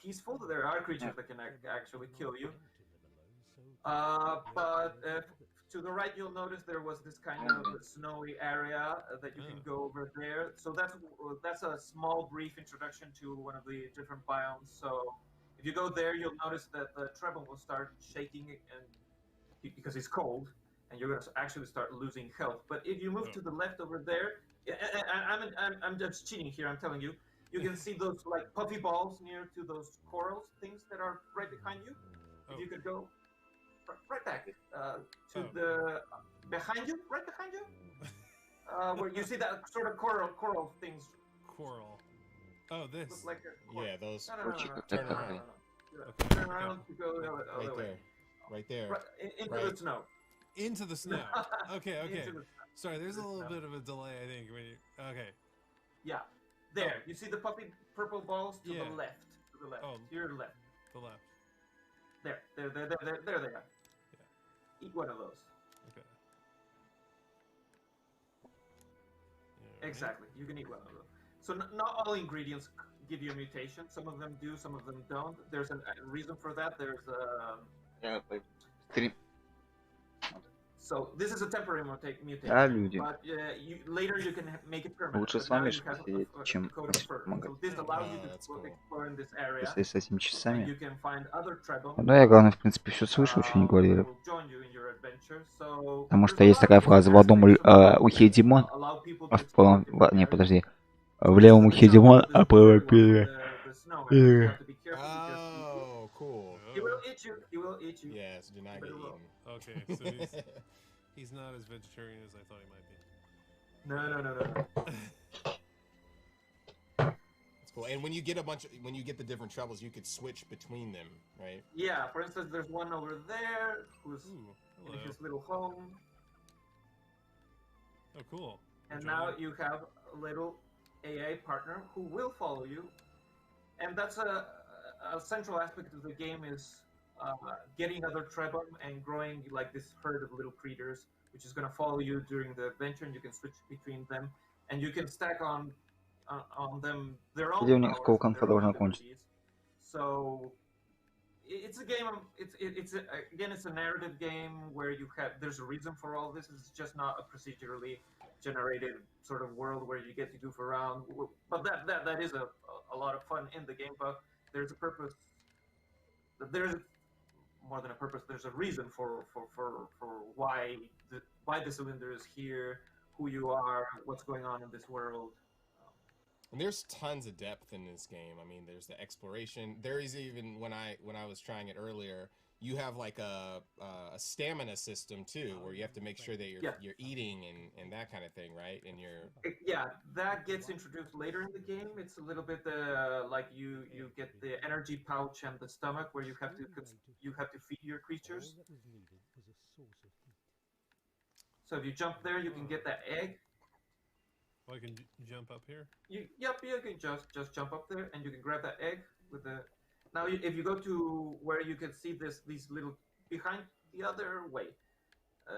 S1: peaceful. There are creatures that can actually kill you. But to the right, you'll notice there was this kind of snowy area that you can go over there. So that's a small, brief introduction to one of the different biomes. So if you go there, you'll notice that the treble will start shaking and because it's cold, and you're going to actually start losing health. But if you move to the left over there, I'm just cheating here. I'm telling you, you can see those like puffy balls near to those corals things that are right behind you. If you could go right back to the behind you, right behind you, where you see that sort of coral things.
S7: Coral. Oh, this.
S1: Looks like
S18: yeah, those.
S1: No.
S18: Turn around.
S1: Turn around to go the other way.
S18: Right there.
S1: Into the snow.
S7: Into the snow. Okay.
S1: Into the
S7: Sorry, there's a little bit of a delay, I think. Okay.
S1: Yeah. There. You see the puffy purple balls to the left. To the left.
S7: Oh.
S1: To your left.
S7: The left.
S1: There they are. Yeah. Eat one of those.
S7: Okay.
S1: Exactly. You can eat one of those. So not all ingredients give you a mutation. Some of them do, some of them don't. There's a reason for that. There's
S16: Стрим.
S1: so this is a temporary mutation,
S16: Да, люди.
S1: but later you can make it permanent.
S16: Лучше
S1: But
S16: с
S1: now
S16: вами
S1: you have
S16: посидеть, чем
S1: code of fur. So this allows you to explore in this area,
S16: если с этими
S1: and
S16: часами.
S1: you can find other trebum.
S16: Ну, я, главное, в принципе, все слышал, еще не говорили.
S1: will join you in your adventure. So
S16: Потому
S1: there's
S16: что
S1: a
S16: есть
S1: lot of
S16: такая
S1: different
S16: фраза в одном
S1: aspects of
S16: ухе Димон,
S1: allow people
S16: а
S1: to
S16: в
S1: explore
S16: правом... Не, подожди. В
S1: So this
S16: левом
S1: is the
S16: ухе
S1: jump
S16: Димон,
S1: of
S16: а
S1: the
S16: правом
S1: third one from
S16: Пиля.
S1: the snow, and you have to be careful
S6: Oh, cool.
S1: because he will eat you. He will eat you.
S6: Yes, do not get eaten.
S7: Okay, so he's not as vegetarian as I thought he might be.
S1: No.
S6: That's cool. And when you get when you get the different troubles, you could switch between them, right?
S1: Yeah. For instance, there's one over there who's in his little home.
S7: Oh, cool.
S1: And now you have a little AA partner who will follow you, and that's a central aspect of the game is getting other trebum and growing like this herd of little creatures, which is going to follow you during the adventure, and you can switch between them, and you can stack on them their own powers,
S16: Сколько
S1: their own
S16: должна кончиться?
S1: abilities. So it's a game. It's a narrative game where there's a reason for all this. It's just not a procedurally generated sort of world where you get to goof around. But that is a lot of fun in the game. But there's a purpose. There's more than a purpose. There's a reason for why the cylinder is here, who you are, what's going on in this world.
S6: And there's tons of depth in this game. I mean, there's the exploration. There is even when I was trying it earlier, you have like a stamina system too, where you have to make sure that you're eating and that kind of thing, right? And
S1: that gets introduced later in the game. It's a little bit like you get the energy pouch and the stomach where you have to feed your creatures. So if you jump there, you can get that egg.
S7: Oh, I can jump up here?
S1: You can just jump up there and you can grab that egg with the. Now, if you go to where you can see these little behind the other way,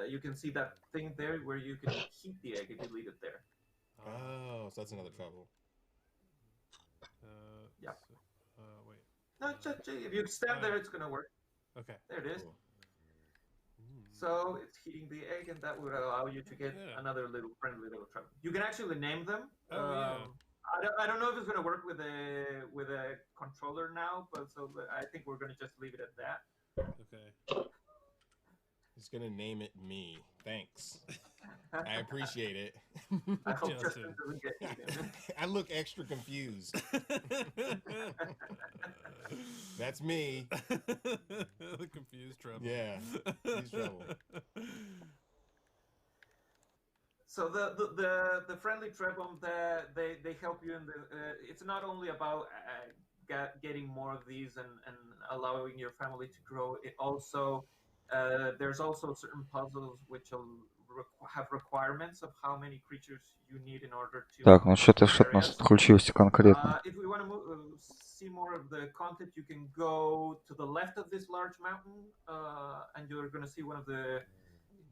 S1: you can see that thing there where you can heat the egg if you leave it there.
S6: Oh, so that's another trouble.
S1: Yeah.
S7: Wait.
S1: No, just if you stand there, it's gonna work.
S7: Okay.
S1: There it is. Cool. So it's heating the egg, and that would allow you to get another friendly little trouble. You can actually name them. I don't know if it's gonna work with a controller now, but I think we're gonna just leave it at that.
S7: Okay.
S6: He's gonna name it me. Thanks. I appreciate it.
S1: I hope Justin doesn't get eaten.
S6: I look extra confused. That's me.
S7: The confused trouble.
S6: Yeah, confused trouble.
S1: So the friendly trebum, they help you in the. It's not only about getting more of these and allowing your family to grow. It also there's also certain puzzles which have requirements of how many creatures you need in order to.
S16: Так, ну что-то у нас отключилось конкретно.
S1: If we want to see more of the content, you can go to the left of this large mountain, and you're going to see one of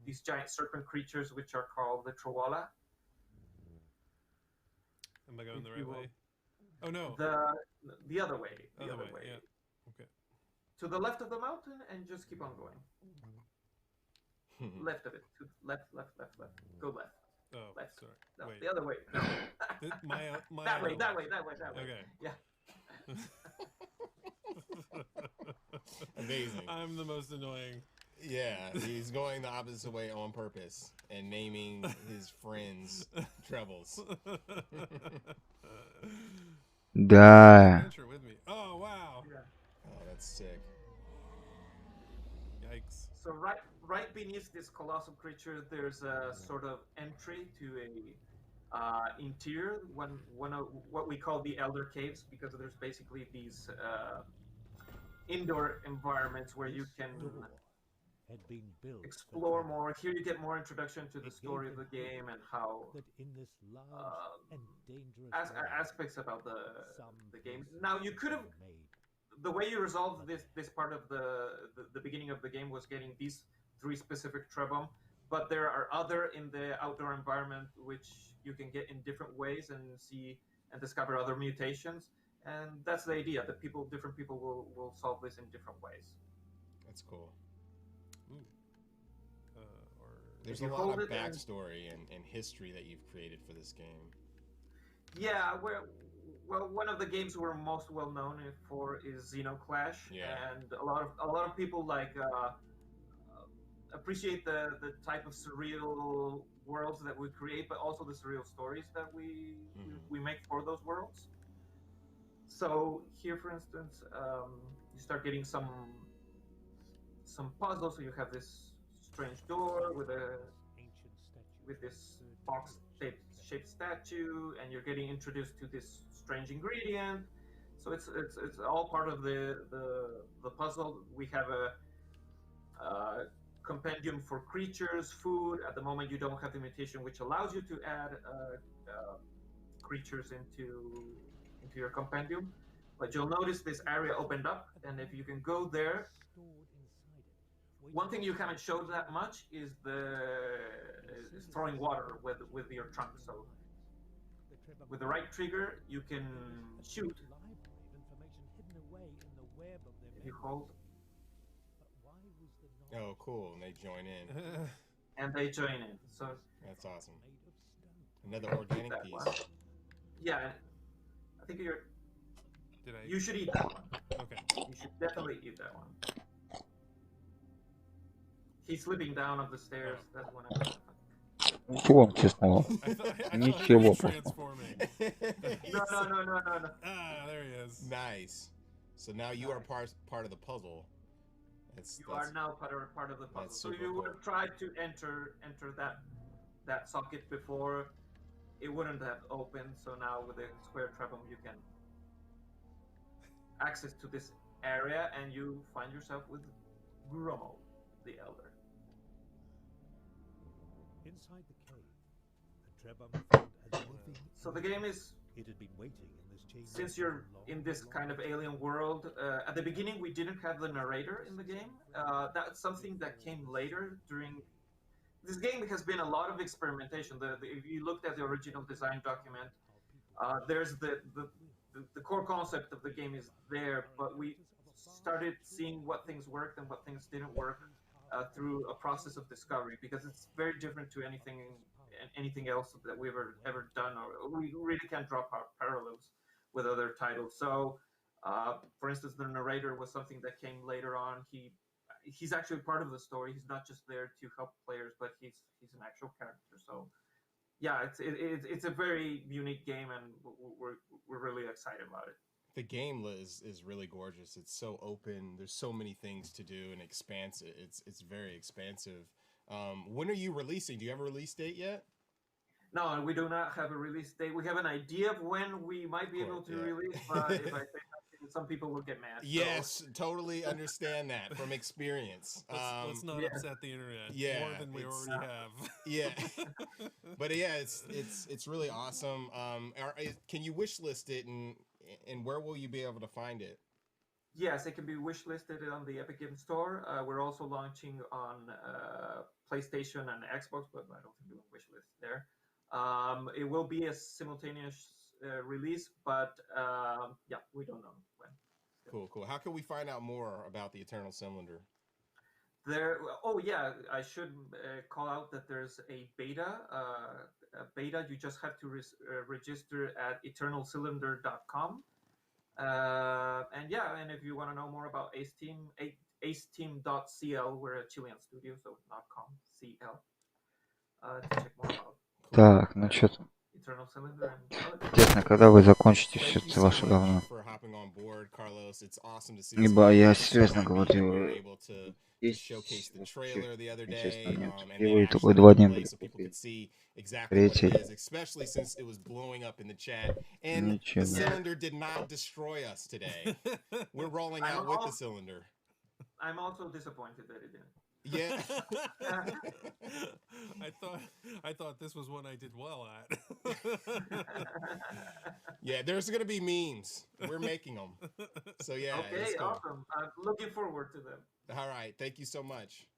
S1: these giant serpent creatures, which are called the Troala.
S7: Am I going the right way? Oh no.
S1: The other way. The other way.
S7: Yeah. Okay.
S1: To the left of the mountain, and just keep on going. Left of it. Left. Go left.
S7: Oh,
S1: left.
S7: Sorry.
S1: No,
S7: wait.
S1: the other way. No. That way.
S7: Okay.
S1: Yeah.
S6: Amazing.
S7: I'm the most annoying.
S6: Yeah, he's going the opposite way on purpose and naming his friends troubles.
S16: Да.
S7: Oh wow.
S1: Yeah.
S6: Oh, that's sick.
S7: Yikes.
S1: So right beneath this colossal creature, there's a sort of entry to a interior, one of what we call the Elder Caves, because there's basically these indoor environments where you can explore more. Here you get more introduction to the story of the game and how aspects about the game. Now you could have. The way you resolved this part of the beginning of the game was getting these 3 specific trebum, but there are other in the outdoor environment which you can get in different ways and see and discover other mutations. and that's the idea. That different people will solve this in different ways.
S18: That's cool.
S7: Ooh.
S18: There's a lot of backstory and history that you've created for this game.
S1: Yeah, well, one of the games we're most well known for is Clash, and a lot of people appreciate the type of surreal worlds that we create, but also the surreal stories that we make for those worlds. So here, for instance, you start getting some puzzles. So you have this strange door with this box-shaped statue, and you're getting introduced to this strange ingredient. So it's all part of the puzzle. We have a compendium for creatures, food. At the moment, you don't have the mutation, which allows you to add creatures into your compendium. But you'll notice this area opened up, and if you can go there, one thing you haven't showed that much is throwing water with your trunk. So with the right trigger, you can shoot. If you hold.
S18: Oh, cool! And they join in.
S1: And they join in. So
S18: that's awesome. Another organic piece.
S1: One. Yeah, I think you should eat that one.
S7: Okay.
S1: You should definitely eat that one. He's slipping down up the stairs. That's one of them.
S16: Ничего честного. Ничего.
S1: No.
S7: Ah, there he is.
S18: Nice. So now you are part of the puzzle.
S1: You are now part of the puzzle. So you would have tried to enter that socket before, it wouldn't have opened. So now with the square trapum, you can access to this area, and you find yourself with Gromo, the Elder.
S4: Inside the cave, Trebum found a living.
S1: So the game is.
S4: It had been waiting in this chamber.
S1: Since you're in this kind of alien world, at the beginning we didn't have the narrator in the game. That's something that came later during. This game has been a lot of experimentation. If you looked at the original design document, there's the core concept of the game is there, but we started seeing what things worked and what things didn't work through a process of discovery, because it's very different to anything else that we've ever done, or we really can't draw parallels with other titles. So, for instance, the narrator was something that came later on. He's actually part of the story. He's not just there to help players, but he's an actual character. So, yeah, it's a very unique game, and we're really excited about it.
S18: The game is really gorgeous. It's so open. There's so many things to do and expansive. It's very expansive. When are you releasing? Do you have a release date yet?
S1: No, we do not have a release date. We have an idea of when we might be able to release, but if I say something, some people will get mad.
S18: Yes, totally understand that from experience.
S7: Let's not upset the internet more than we already have.
S18: Yeah, but yeah, it's really awesome. Can you wish list it, and where will you be able to find it?
S1: Yes, it can be wish listed on the Epic Games Store. We're also launching on PlayStation and Xbox, but I don't think we will wish list there. It will be a simultaneous release, but yeah, we don't know when.
S18: Cool. How can we find out more about the Eternal Cylinder?
S1: Oh yeah, I should call out that there's a beta. You just have to register at eternalcylinder.com. And if you want to know more about aceteam.cl, we're a Chilean studio, so not .com, CL. To check more about.
S16: Так, ну что там? Интересно, когда вы закончите все это ваше говно? Ибо я серьезно говорю, есть честно, нет. И вы только 2 дня были. Третий.
S18: Ничего.
S1: I'm also disappointed that it didn't.
S18: Yeah.
S7: I thought this was one I did well at.
S18: Yeah, there's gonna be memes. We're making them. So yeah.
S1: Okay, awesome. I'm looking forward to them.
S18: All right, thank you so much.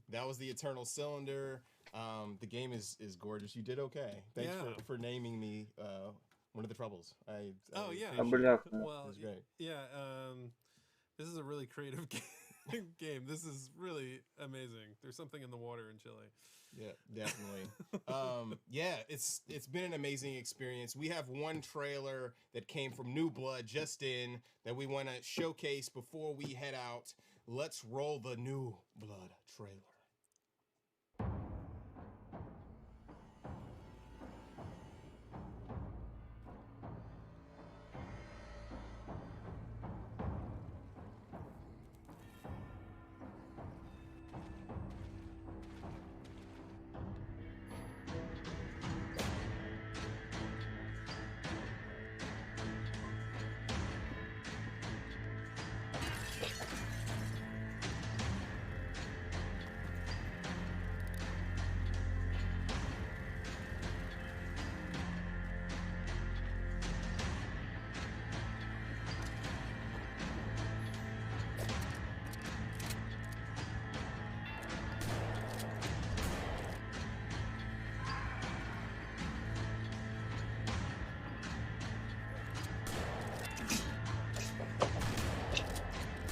S18: That was the Eternal Cylinder. The game is gorgeous. You did okay. Thanks for naming me One of the troubles.
S7: Oh yeah. Well,
S18: it was great.
S7: Yeah. This is a really creative game. This is really amazing. There's something in the water in Chile.
S18: Yeah, definitely. Yeah, it's been an amazing experience. We have one trailer that came from New Blood just in that we want to showcase before we head out. Let's roll the New Blood trailer.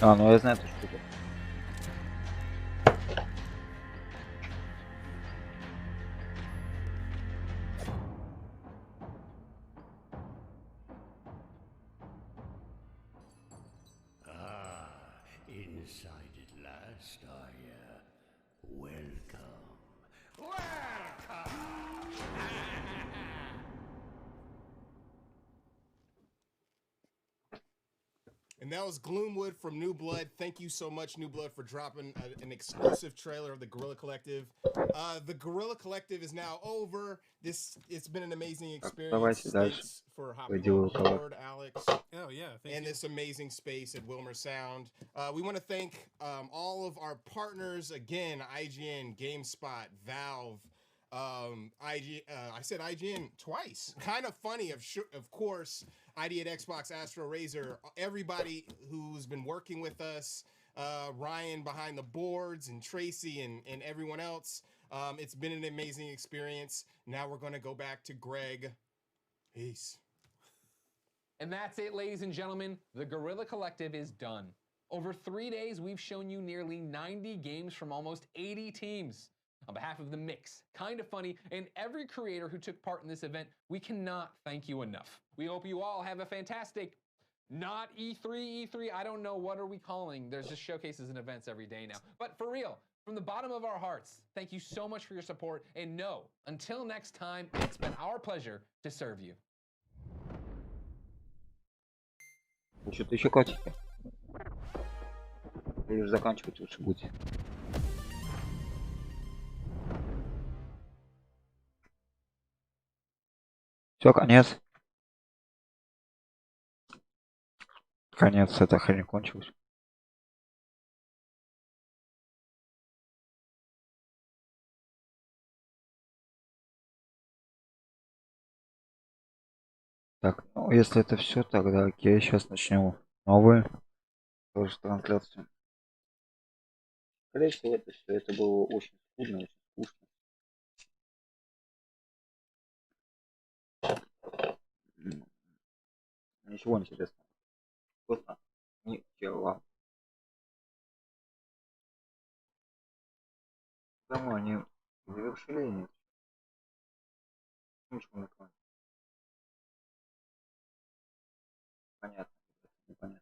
S16: А, ну я знаю эту штуку.
S4: Inside at last, welcome.
S18: And that was Gloomwood from New Blood. Thank you so much, New Blood, for dropping an exclusive trailer of the Guerrilla Collective. The Guerrilla Collective is now over. It's been an amazing experience. Thanks for hopping on board, Alex.
S7: Oh yeah, thank you.
S18: This amazing space at Wilmer Sound. We want to thank all of our partners again: IGN, GameSpot, Valve. I said IGN twice. Kind of funny, of course. ID at Xbox, Astro Razor, everybody who's been working with us, Ryan behind the boards, and Tracy and everyone else. It's been an amazing experience. Now we're going to go back to Greg. Peace.
S5: And that's it, ladies and gentlemen. The Guerrilla Collective is done. Over 3 days, we've shown you nearly 90 games from almost 80 teams. On behalf of the Mix, Kinda Funny, and every creator who took part in this event, we cannot thank you enough. We hope you all have a fantastic, not E3, I don't know, what are we calling? There's just showcases and events every day now. But for real, from the bottom of our hearts, thank you so much for your support, and no, until next time, it's been our pleasure to serve you.
S16: Что-то еще катите? Или уже заканчивать лучше будете? Все, конец. Конец, эта хрень кончилась. Так, ну если это все, тогда окей, сейчас начнем новую тоже трансляцию. Скорее всего, это все, это было очень скучно, очень скучно. Ничего интересного. Просто ничего. Потому они завершили нет. Ничего не понял. Понятно. Непонятно.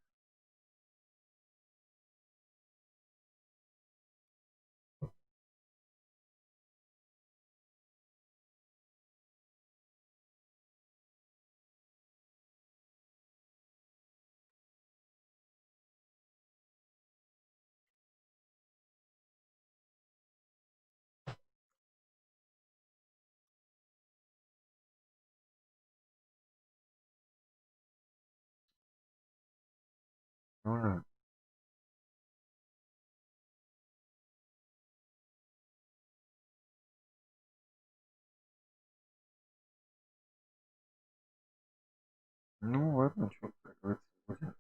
S16: Ну, ну ладно, что, как говорится, будем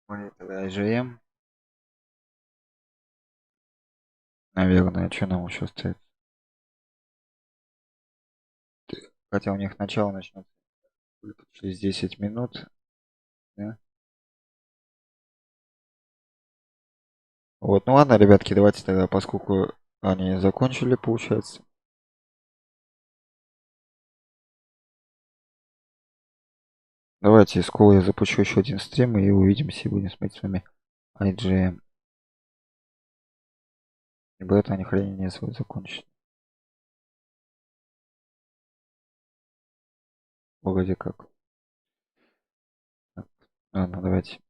S16: смотреть тогда IGM. Наверное, что нам еще остается? Хотя у них начало начнется Только через 10 минут. Да? Вот, ну ладно, ребятки, давайте тогда, поскольку они закончили, получается. Давайте скоро я запущу еще один стрим и увидимся и будем смотреть с вами IGM. Ибо это они хранение свое закончат. Вроде как. Так, ладно, давайте.